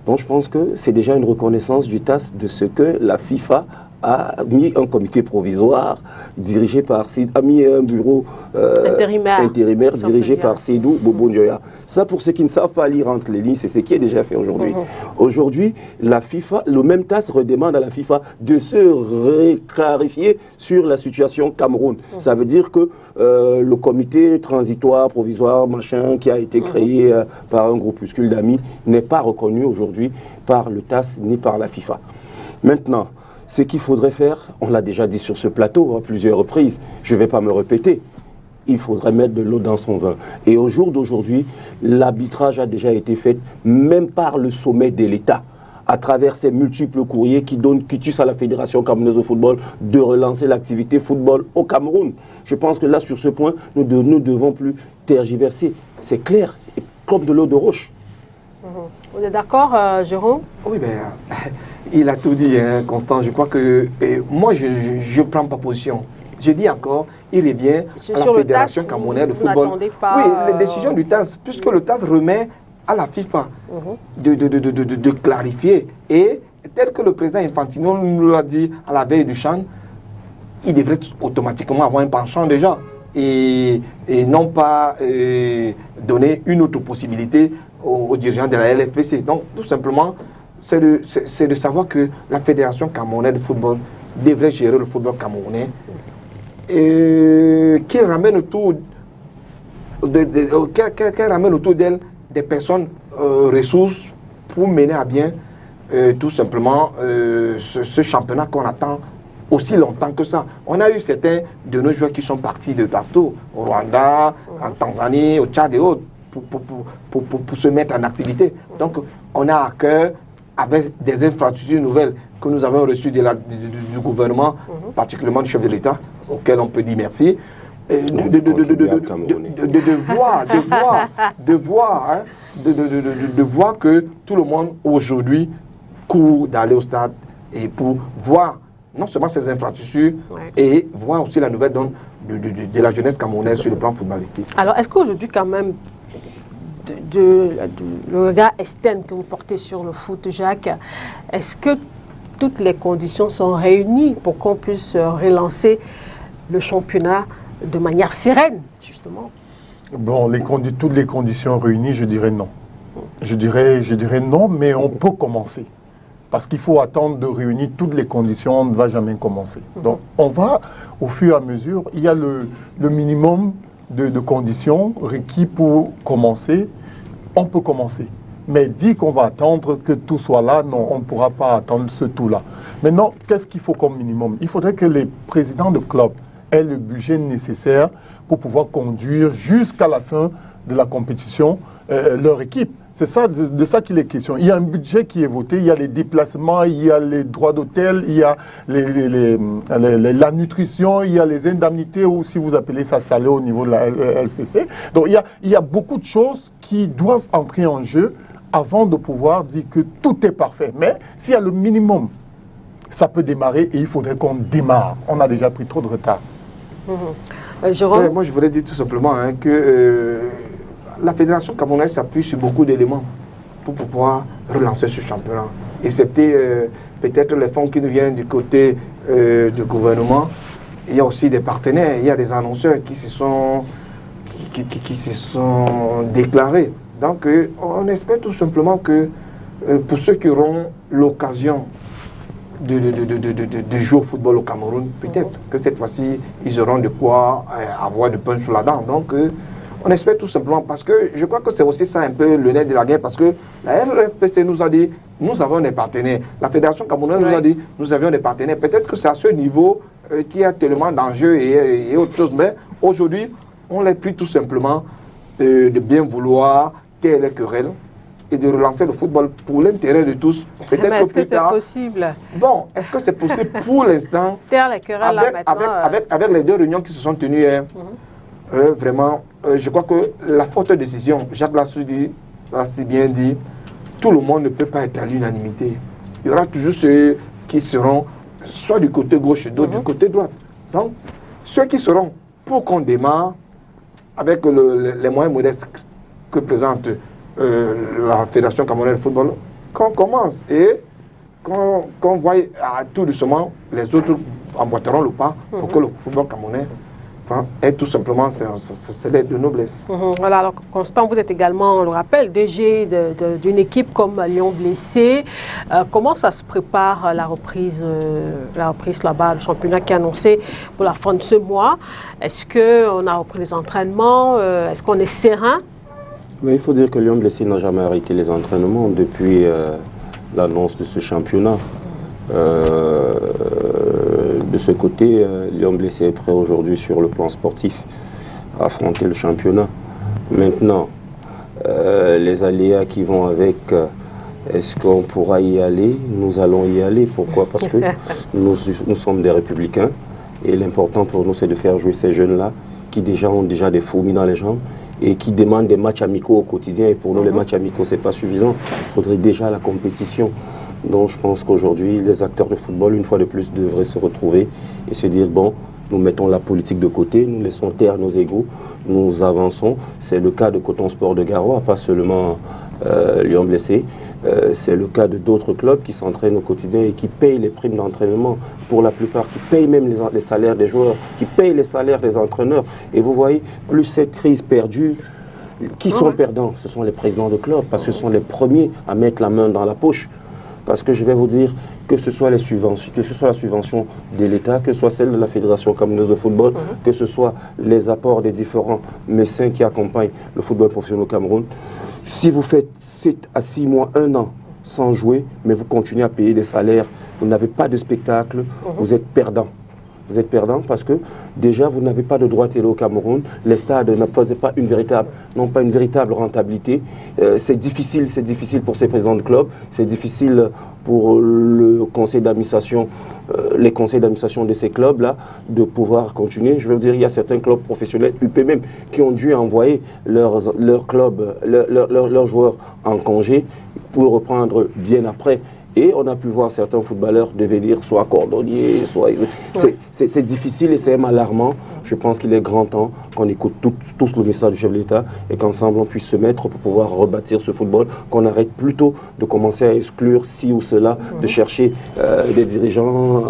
Donc je pense que c'est déjà une reconnaissance du TAS de ce que la FIFA a mis un comité provisoire dirigé par a mis un bureau intérimaire dirigé par Sédou Bobo-Dioula. Ça, pour ceux qui ne savent pas lire entre les lignes, c'est ce qui est déjà fait aujourd'hui. Aujourd'hui, la FIFA, le même TAS redemande à la FIFA de se clarifier sur la situation Cameroun. Ça veut dire que le comité transitoire, provisoire, machin, qui a été créé par un groupuscule d'amis, n'est pas reconnu aujourd'hui par le TAS ni par la FIFA. Maintenant, ce qu'il faudrait faire, on l'a déjà dit sur ce plateau à plusieurs reprises, je ne vais pas me répéter, il faudrait mettre de l'eau dans son vin. Et au jour d'aujourd'hui, l'arbitrage a déjà été fait, même par le sommet de l'État, à travers ces multiples courriers qui tuent à la Fédération camerounaise de football de relancer l'activité football au Cameroun. Je pense que là, sur ce point, nous ne devons plus tergiverser. C'est clair, comme de l'eau de roche. Vous êtes d'accord, Jérôme? Oui, ben, il a tout dit, hein, Constant. Je crois que moi, je ne prends pas position. Je dis encore, il revient à la Fédération camerounaise de football. Oui, les décisions du TAS, puisque le TAS remet à la FIFA de clarifier. Et tel que le président Infantino nous l'a dit à la veille du CHAN, il devrait automatiquement avoir un penchant déjà. Et non pas donner une autre possibilité aux dirigeants de la LFPC. Donc, tout simplement, c'est de savoir que la Fédération camerounaise de football devrait gérer le football camerounais et qu'elle ramène autour d'elle des personnes ressources pour mener à bien tout simplement ce championnat qu'on attend aussi longtemps que ça. On a eu certains de nos joueurs qui sont partis de partout, au Rwanda, en Tanzanie, au Tchad et autres, pour se mettre en activité. Donc, on a à cœur, avec des infrastructures nouvelles que nous avons reçues du gouvernement, particulièrement du chef de l'État, auquel on peut dire merci, de voir que tout le monde aujourd'hui court d'aller au stade et pour voir non seulement ces infrastructures et voir aussi la nouvelle donne de la jeunesse camerounaise sur le plan footballistique. Alors, est-ce qu'aujourd'hui, quand même, le regard externe que vous portez sur le foot, Jacques, est-ce que toutes les conditions sont réunies pour qu'on puisse relancer le championnat de manière sereine, justement? Bon, toutes les conditions réunies, je dirais non. Je dirais non, mais on peut commencer. Parce qu'il faut attendre de réunir toutes les conditions, on ne va jamais commencer. Donc, on va, au fur et à mesure, il y a le minimum de conditions requis pour commencer. On peut commencer. Mais dire qu'on va attendre que tout soit là, non, on ne pourra pas attendre ce tout-là. Maintenant, qu'est-ce qu'il faut comme minimum? Il faudrait que les présidents de clubs aient le budget nécessaire pour pouvoir conduire jusqu'à la fin de la compétition leur équipe. C'est ça, de ça qu'il est question. Il y a un budget qui est voté, il y a les déplacements, il y a les droits d'hôtel, il y a la nutrition, il y a les indemnités, ou si vous appelez ça salaire au niveau de la LFC. Donc il y a beaucoup de choses qui doivent entrer en jeu avant de pouvoir dire que tout est parfait. Mais s'il y a le minimum, ça peut démarrer et il faudrait qu'on démarre. On a déjà pris trop de retard. Jérôme? Moi, je voudrais dire tout simplement que la fédération camerounaise s'appuie sur beaucoup d'éléments pour pouvoir relancer ce championnat. Excepté peut-être les fonds qui nous viennent du côté du gouvernement, il y a aussi des partenaires, il y a des annonceurs qui se sont déclarés. Donc, on espère tout simplement que pour ceux qui auront l'occasion de jouer au football au Cameroun, peut-être que cette fois-ci, ils auront de quoi avoir de punch sur la dent. Donc, on espère tout simplement, parce que je crois que c'est aussi ça un peu le nerf de la guerre, parce que la RFPC nous a dit, nous avons des partenaires. La Fédération camerounaise nous a dit, nous avions des partenaires. Peut-être que c'est à ce niveau qu'il y a tellement d'enjeux et autre chose. Mais aujourd'hui, on les prie tout simplement de bien vouloir taire les querelles et de relancer le football pour l'intérêt de tous. Mais est-ce que c'est possible? Bon, est-ce que c'est possible pour l'instant? Taire les querelles là maintenant. Avec les deux réunions qui se sont tenues hier, vraiment, je crois que la forte décision, Jacques l'a si bien dit, tout le monde ne peut pas être à l'unanimité. Il y aura toujours ceux qui seront soit du côté gauche et d'autres du côté droit. Donc, ceux qui seront pour qu'on démarre avec les moyens modestes que présente la Fédération camerounaise de football, qu'on commence et qu'on voit tout doucement les autres emboîteront le pas pour que le football camerounais est tout simplement c'est l'aide de noblesse. Voilà, alors Constant, vous êtes également, on le rappelle, DG d'une équipe comme Lyon Blessé. Comment ça se prépare la reprise là-bas, le championnat qui est annoncé pour la fin de ce mois? Est-ce qu'on a repris les entraînements? Est-ce qu'on est serein? Mais il faut dire que Lyon Blessé n'a jamais arrêté les entraînements depuis l'annonce de ce championnat. De ce côté, Lyon Blessé est prêt aujourd'hui sur le plan sportif à affronter le championnat. Maintenant, les aléas qui vont avec, est-ce qu'on pourra y aller? Nous allons y aller. Pourquoi? Parce que nous sommes des républicains et l'important pour nous, c'est de faire jouer ces jeunes-là qui ont déjà des fourmis dans les jambes et qui demandent des matchs amicaux au quotidien. Et pour nous, les matchs amicaux, ce n'est pas suffisant. Il faudrait déjà la compétition. Donc je pense qu'aujourd'hui, les acteurs de football, une fois de plus, devraient se retrouver et se dire, bon, nous mettons la politique de côté, nous laissons taire nos égos, nous avançons. C'est le cas de Coton Sport de Garoua, pas seulement Lyon Blessé. C'est le cas de d'autres clubs qui s'entraînent au quotidien et qui payent les primes d'entraînement, pour la plupart, qui payent même les salaires des joueurs, qui payent les salaires des entraîneurs. Et vous voyez, plus cette crise perdue, qui sont perdants? Ce sont les présidents de clubs, parce que ce sont les premiers à mettre la main dans la poche. Parce que je vais vous dire, que ce soit la subvention de l'État, que ce soit celle de la Fédération camerounaise de football, que ce soit les apports des différents mécènes qui accompagnent le football professionnel au Cameroun, si vous faites 7 à 6 mois, 1 an, sans jouer, mais vous continuez à payer des salaires, vous n'avez pas de spectacle, vous êtes perdant. Vous êtes perdant parce que déjà vous n'avez pas de droit télé au Cameroun, les stades ne faisaient pas une véritable rentabilité. C'est difficile pour ces présidents de club, c'est difficile pour le conseil d'administration, les conseils d'administration de ces clubs-là de pouvoir continuer. Je veux dire, il y a certains clubs professionnels, UP même, qui ont dû envoyer leurs joueurs en congé pour reprendre bien après. Et on a pu voir certains footballeurs devenir soit cordonniers, soit... C'est difficile et c'est même alarmant. Je pense qu'il est grand temps qu'on écoute tous le message du chef de l'État et qu'ensemble on puisse se mettre pour pouvoir rebâtir ce football, qu'on arrête plutôt de commencer à exclure ci ou cela, de chercher des dirigeants,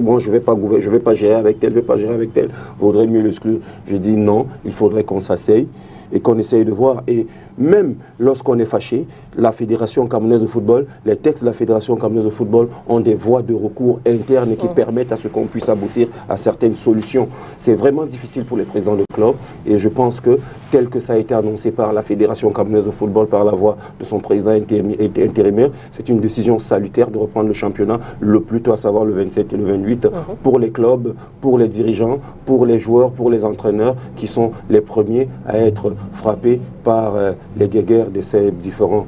bon, je ne vais pas gérer avec tel, je ne vais pas gérer avec tel, vaudrait mieux l'exclure. Je dis non, il faudrait qu'on s'asseye et qu'on essaye de voir. Et même lorsqu'on est fâché, la Fédération camerounaise de football, les textes de la Fédération camerounaise de football ont des voies de recours internes qui permettent à ce qu'on puisse aboutir à certaines solutions. C'est vraiment difficile pour les présidents de club et je pense que tel que ça a été annoncé par la Fédération camerounaise de football par la voix de son président intérimaire, c'est une décision salutaire de reprendre le championnat le plus tôt, à savoir le 27 et le 28, pour les clubs, pour les dirigeants, pour les joueurs, pour les entraîneurs qui sont les premiers à être frappés par les guéguerres de ces différentes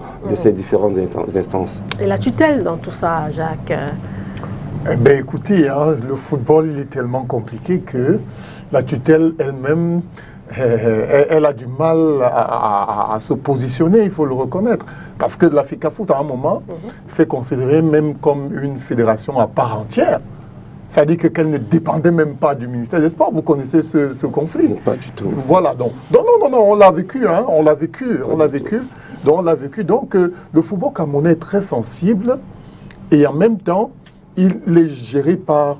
instances. Et la tutelle dans tout ça, Jacques? Ben écoutez, hein, le football il est tellement compliqué que la tutelle elle-même, elle a du mal à se positionner, il faut le reconnaître. Parce que la FECAFOOT, à un moment, c'est considéré même comme une fédération à part entière. C'est-à-dire qu'elle ne dépendait même pas du ministère des Sports. Vous connaissez ce conflit? Non, pas du tout. Voilà, donc. Non, on l'a vécu, hein, on l'a vécu. Donc, le football camerounais est très sensible et en même temps, il est géré par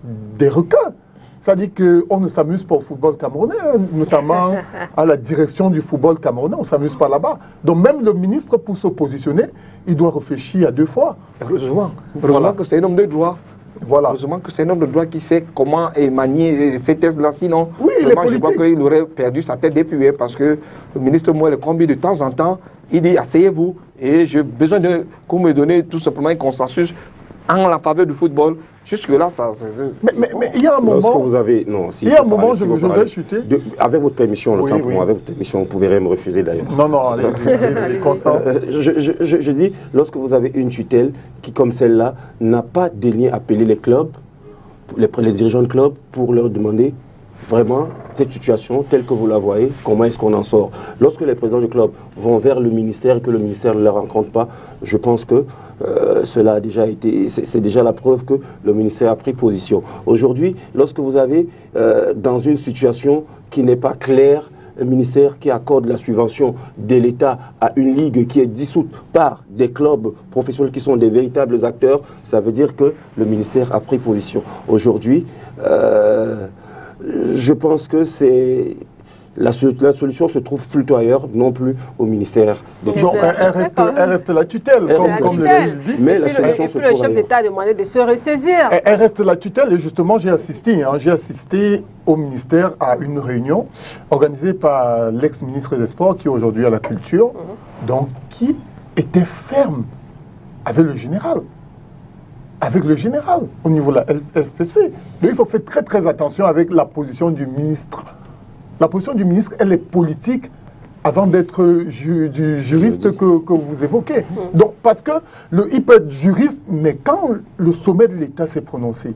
des requins. C'est-à-dire qu'on ne s'amuse pas au football camerounais, notamment à la direction du football camerounais, on ne s'amuse pas là-bas. Donc même le ministre, pour se positionner, il doit réfléchir à deux fois. Heureusement Voilà. que c'est un homme de droit. Voilà. Heureusement que c'est un homme de droit qui sait comment manier ces tests-là. Sinon, Oui, il est vraiment, je politique. crois qu'il aurait perdu sa tête depuis. Hein, parce que le ministre Moël Kombi, de temps en temps, il dit asseyez-vous et j'ai besoin que vous me donnez tout simplement un consensus en la faveur du football. Jusque-là, ça... Mais il y a un moment... Lorsque vous avez... Non, si il y a un moment, je voudrais chuter. Avec votre permission, le Oui, temps pour oui. moi, avec votre permission, vous pouvez rien me refuser d'ailleurs. Non, allez, content. Je dis, lorsque vous avez une tutelle qui, comme celle-là, n'a pas daigné appeler les clubs, les dirigeants de clubs, pour leur demander vraiment cette situation telle que vous la voyez, comment est-ce qu'on en sort. Lorsque les présidents du club vont vers le ministère et que le ministère ne les rencontre pas, je pense que cela a déjà été, c'est déjà la preuve que le ministère a pris position. Aujourd'hui, lorsque vous avez dans une situation qui n'est pas claire, un ministère qui accorde la subvention de l'État à une ligue qui est dissoute par des clubs professionnels qui sont des véritables acteurs, ça veut dire que le ministère a pris position. Aujourd'hui, je pense que la solution se trouve plutôt ailleurs, non plus au ministère des Non, elle reste la tutelle, comme le dit. Mais la solution se et puis trouve le chef d'État a demandé de se ressaisir. Elle reste la tutelle et justement j'ai assisté au ministère à une réunion organisée par l'ex-ministre des Sports qui est aujourd'hui à la culture, donc qui était ferme avec le général. Au niveau de la LFPC. Donc il faut faire très très attention avec la position du ministre. La position du ministre, elle est politique avant d'être du juriste que vous évoquez. Donc, parce que il peut être juriste, mais quand le sommet de l'État s'est prononcé,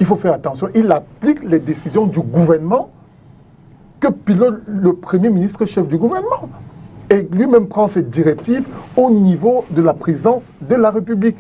il faut faire attention. Il applique les décisions du gouvernement que pilote le Premier ministre, chef du gouvernement. Et lui-même prend cette directive au niveau de la présidence de la République,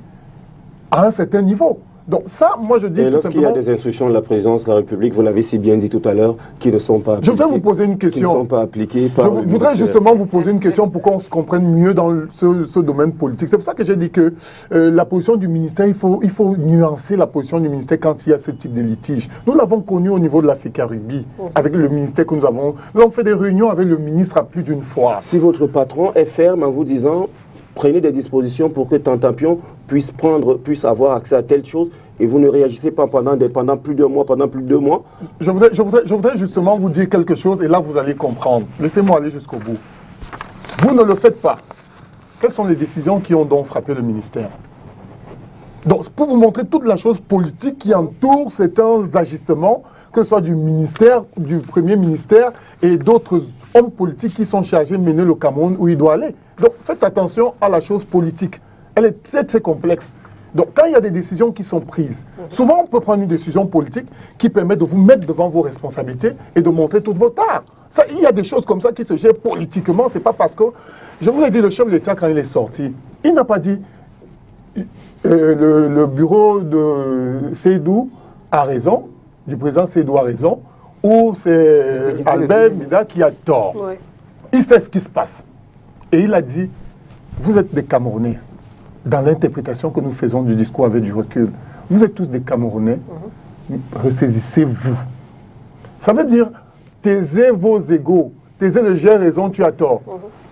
à un certain niveau. Donc ça, moi je dis et tout lorsqu'il y a simplement... des instructions de la présidence de la République, vous l'avez si bien dit tout à l'heure, qui ne sont pas appliquées. Je voudrais vous poser une question. Qui ne sont pas appliquées par Je le voudrais ministère. justement vous poser une question pour qu'on se comprenne mieux dans ce domaine politique. C'est pour ça que j'ai dit que la position du ministère, il faut nuancer la position du ministère quand il y a ce type de litige. Nous l'avons connu au niveau de la FECA Rugby, avec le ministère que nous avons. Nous avons fait des réunions avec le ministre à plus d'une fois. Si votre patron est ferme en vous disant prenez des dispositions pour que Tantampion puisse avoir accès à telle chose et vous ne réagissez pas pendant plus d'un mois, pendant plus de 2 mois. Je voudrais justement vous dire quelque chose et là vous allez comprendre. Laissez-moi aller jusqu'au bout. Vous ne le faites pas. quelles sont les décisions qui ont donc frappé le ministère? Donc, pour vous montrer toute la chose politique qui entoure certains agissements, que ce soit du ministère, du Premier ministère et d'autres hommes politiques qui sont chargés de mener le Cameroun où il doit aller. Donc, faites attention à la chose politique. Elle est très, très complexe. Donc, quand il y a des décisions qui sont prises, souvent on peut prendre une décision politique qui permet de vous mettre devant vos responsabilités et de montrer toutes vos tares. Ça, il y a des choses comme ça qui se gèrent politiquement. C'est pas parce que, je vous l'ai dit, le chef de l'État, quand il est sorti, il n'a pas dit le bureau de Seydou a raison, du président Seydou a raison, ou c'est Albert Mida qui a tort. Ouais. Il sait ce qui se passe. Et il a dit, vous êtes des Camerounais. Dans l'interprétation que nous faisons du discours avec du recul, vous êtes tous des Camerounais, ressaisissez-vous. Ça veut dire, taisez vos égaux, taisez le j'ai raison, tu as tort.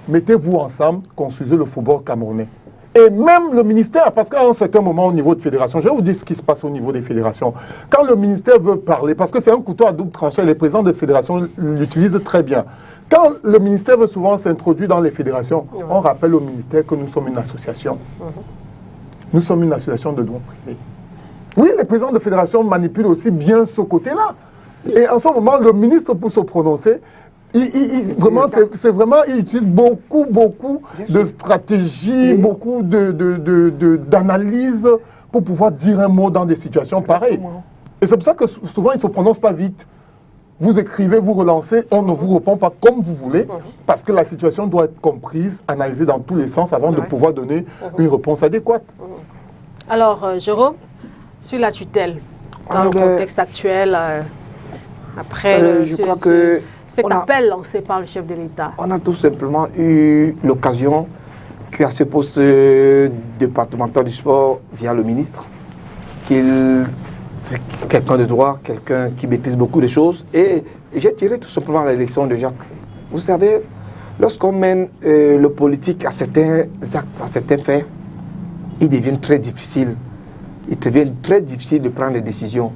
Mettez-vous ensemble, construisez le football camerounais. Et même le ministère, parce qu'à un certain moment au niveau de fédération, je vais vous dire ce qui se passe au niveau des fédérations. Quand le ministère veut parler, parce que c'est un couteau à double tranchant, les présidents des fédérations l'utilisent très bien. Quand le ministère veut souvent s'introduire dans les fédérations, on rappelle au ministère que nous sommes une association. Nous sommes une association de droit privé. Oui, les présidents de fédération manipulent aussi bien ce côté-là. Et en ce moment, le ministre, pour se prononcer, il utilise beaucoup de stratégies, beaucoup d'analyses pour pouvoir dire un mot dans des situations pareilles. Et c'est pour ça que souvent, il ne se prononce pas vite. Vous écrivez, vous relancez, on ne vous répond pas comme vous voulez, parce que la situation doit être comprise, analysée dans tous les sens avant de pouvoir donner une réponse adéquate. Alors, Jérôme, sur la tutelle, dans le contexte actuel, après cet appel lancé par le chef de l'État. On a tout simplement eu l'occasion qu'à ce poste départemental du sport, via le ministre, c'est quelqu'un de droit, quelqu'un qui maîtrise beaucoup de choses. Et j'ai tiré tout simplement la leçon de Jacques. Vous savez, lorsqu'on mène le politique à certains actes, à certains faits, il devient très difficile. Il devient très difficile de prendre des décisions.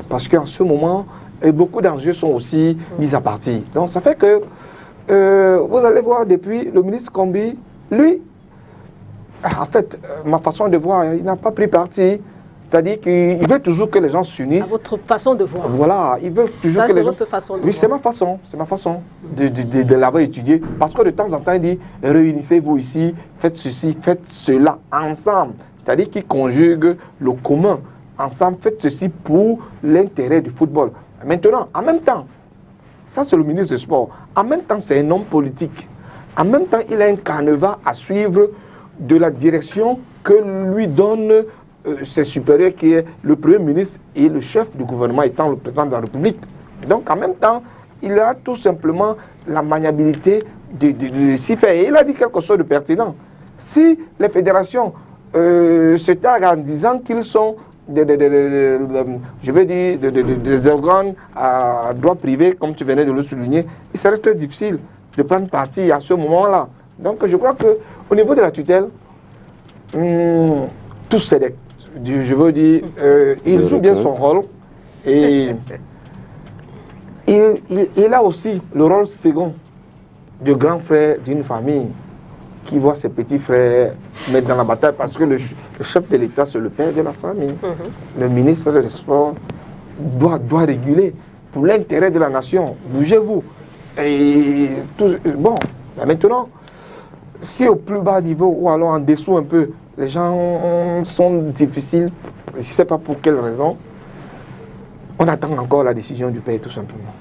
Parce qu'en ce moment, beaucoup d'enjeux sont aussi mis à partie. Donc ça fait que, vous allez voir depuis le ministre Kombi, lui, en fait, ma façon de voir, il n'a pas pris parti. C'est-à-dire qu'il veut toujours que les gens s'unissent. À votre façon de voir. Voilà, il veut toujours que les gens... c'est votre façon de voir. Oui, c'est ma façon de l'avoir étudié. Parce que de temps en temps, il dit, réunissez-vous ici, faites ceci, faites cela, ensemble. C'est-à-dire qu'il conjugue le commun. Ensemble, faites ceci pour l'intérêt du football. Maintenant, en même temps, ça c'est le ministre du Sport, en même temps c'est un homme politique. En même temps, il a un canevas à suivre de la direction que lui donne ses supérieurs, qui est le Premier ministre et le chef du gouvernement étant le président de la République. Donc en même temps, il a tout simplement la maniabilité de s'y faire. Et il a dit quelque chose de pertinent. Si les fédérations se taguent en disant qu'ils sont des organes à droit privé, comme tu venais de le souligner, il serait très difficile de prendre parti à ce moment-là. Donc je crois qu'au niveau de la tutelle, tous ces je veux dire, il joue bien son rôle et il a aussi le rôle second de grand frère d'une famille qui voit ses petits frères mettre dans la bataille parce que le chef de l'État, c'est le père de la famille. Le ministre des Sports doit réguler pour l'intérêt de la nation. Bougez-vous. Et bon, maintenant, si au plus bas niveau ou alors en dessous un peu, les gens sont difficiles, je ne sais pas pour quelle raison, on attend encore la décision du pays tout simplement.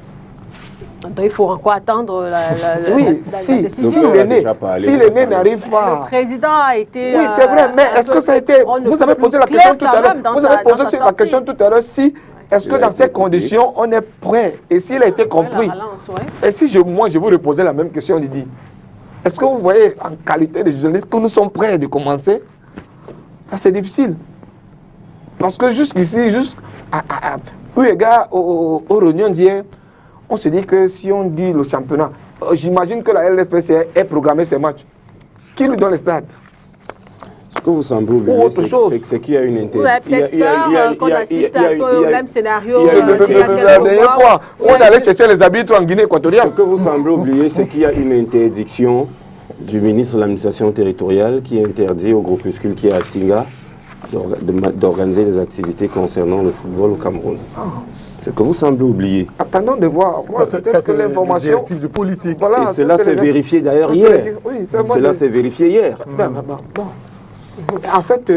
Donc il faut encore attendre la décision. Si l'aîné n'arrive pas... Le président a été... Oui, c'est vrai, mais est-ce que ça a été... Vous avez posé la question tout à l'heure. Vous avez posé la question tout à l'heure si... Est-ce que dans ces conditions, on est prêt? Et s'il a été compris? Et si moi, je vous reposais la même question, on dit, est-ce que vous voyez en qualité de journaliste que nous sommes prêts de commencer? Ça, c'est difficile. Parce que jusqu'ici, eu égard aux réunions d'hier, on se dit que si on dit le championnat, j'imagine que la LFPC est programmée ces matchs. Qui lui donne les stats? Ce que vous semblez oublier, c'est qu'il y a une Vous avez peut-être peur qu'on assiste un peu au même scénario. La dernière fois, on allait chercher les arbitres en Guinée équatoriale. Ce que vous semblez oublier, c'est qu'il y a une interdiction du ministre de l'administration territoriale qui interdit au groupuscule qui est à Tinga d'organiser des activités concernant le football au Cameroun. C'est que vous semblez oublier. Attendons de voir. Moi, Ça, c'est l'information. directive de politique. Voilà, Et cela c'est s'est les- vérifié d'ailleurs ça, hier. oui, Cela s'est vérifié hier. Bon. En fait,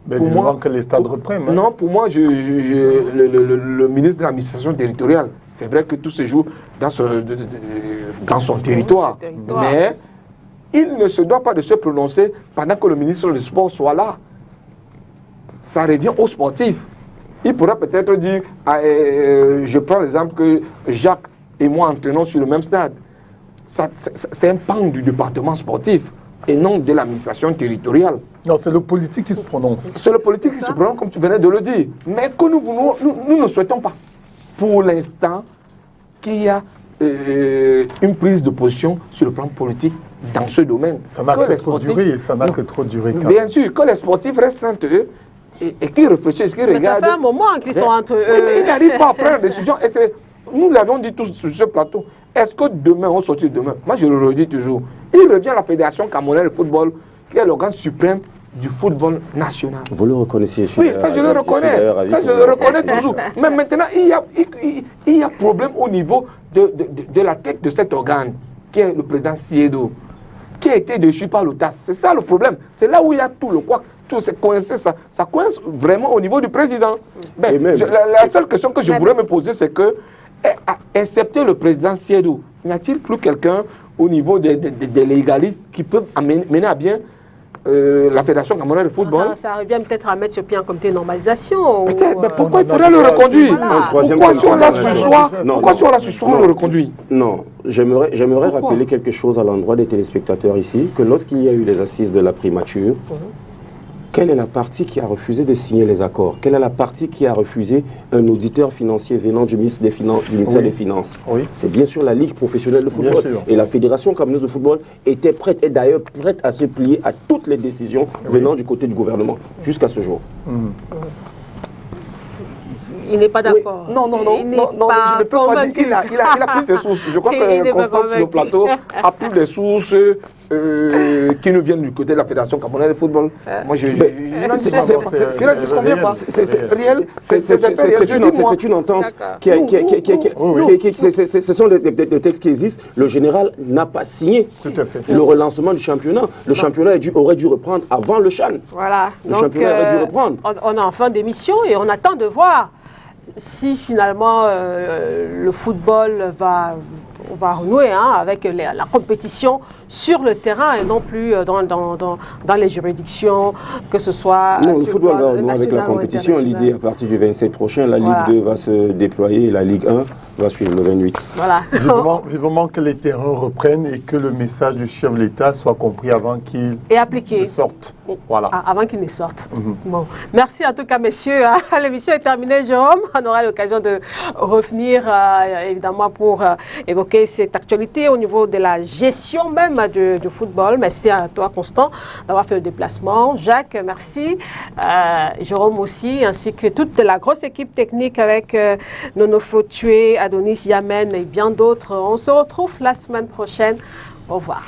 Mais pour du moi, moment que les stades reprennent. hein. non, pour moi, le ministre de l'administration territoriale, c'est vrai que tout se joue dans son territoire. Mais il ne se doit pas de se prononcer pendant que le ministre du Sport soit là. Ça revient aux sportifs. Il pourra peut-être dire, je prends l'exemple que Jacques et moi entraînons sur le même stade. C'est un pan du département sportif et non de l'administration territoriale. Non, c'est le politique qui se prononce. C'est le politique qui se prononce, comme tu venais de le dire. Mais que nous ne souhaitons pas, pour l'instant, qu'il y a une prise de position sur le plan politique dans ce domaine. Ça n'a Que que les trop sportifs- duré. Ça n'a que trop duré. quand Bien sûr, que les sportifs restent entre eux et qu'ils réfléchissent, qu'ils Mais ça regardent. fait un moment qu'ils sont entre eux. Oui, mais ils n'arrivent pas à prendre des décisions. Et nous l'avons dit tous sur ce plateau. Est-ce que demain, on sortit demain? Moi, je le redis toujours. Il revient à la Fédération camerounaise de football, qui est l'organe suprême du football national. Vous le reconnaissiez. Oui, ça je le reconnais. Ça je le reconnais toujours. Mais maintenant, il y a problème au niveau de la tête de cet organe, qui est le président Siedo, qui a été déchu par le TAS. C'est ça le problème. C'est là où il y a tout le quoi. Tout c'est coincé, ça coince vraiment au niveau du président. Ben, Et même- la seule question que je voudrais me poser, c'est que, excepté le président Siedo, n'y a-t-il plus quelqu'un au niveau des légalistes qui peut mener à bien la Fédération camerounaise de football? Ça revient peut-être à mettre sur pied un comité de normalisation. Peut-être, ou, mais pourquoi il on en a faudrait le déjà reconduire? Voilà. Un troisième Pourquoi si on l'a comité ce de soir, Non, pourquoi non. si on l'a ce soir, on le reconduit? Non, j'aimerais Pourquoi? rappeler quelque chose à l'endroit des téléspectateurs ici, que lorsqu'il y a eu les assises de la primature, quelle est la partie qui a refusé de signer les accords? Quelle est la partie qui a refusé un auditeur financier venant du ministère des Finances? Oui. C'est bien sûr la Ligue professionnelle de Bien football. sûr. Et la Fédération camerounaise de football était prête, et d'ailleurs prête à se plier à toutes les décisions venant du côté du gouvernement, jusqu'à ce jour. Il n'est pas d'accord. Non, Il n'est je ne peux pas convaincu. dire. Il a plus de sources. Je crois Il n'est que pas Constance sur le convaincu. plateau a plus de sources qui nous viennent du côté de la Fédération camerounaise de football. Moi, je n'en dis pas. c'est- Cela ne se convient pas. c'est réel. C'est une entente qui a- ce sont des textes qui existent. Le général n'a pas signé Tout à fait. le relancement du championnat. Le championnat aurait dû reprendre avant le CHAN. Voilà. Le championnat aurait dû reprendre. On est en fin d'émission et on attend de voir si finalement le football va renouer avec la compétition sur le terrain et non plus dans les juridictions, que ce soit Non, le sur football va renouer avec national la ou compétition. international. L'idée, à partir du 27 prochain, la Ligue Voilà. 2 va se déployer et la Ligue 1 va suivre le 28. Voilà. Vivement que les terrains reprennent et que le message du chef de l'État soit compris avant qu'il Et appliqué. ne sorte. Voilà. Avant qu'il ne sorte. Bon. Merci en tout cas, messieurs. L'émission est terminée, Jérôme. On aura l'occasion de revenir, évidemment, pour évoquer cette actualité au niveau de la gestion même du football. Merci à toi, Constant, d'avoir fait le déplacement. Jacques, merci. Jérôme aussi, ainsi que toute la grosse équipe technique avec Nono Fautué, Adonis Yamen et bien d'autres. On se retrouve la semaine prochaine. Au revoir.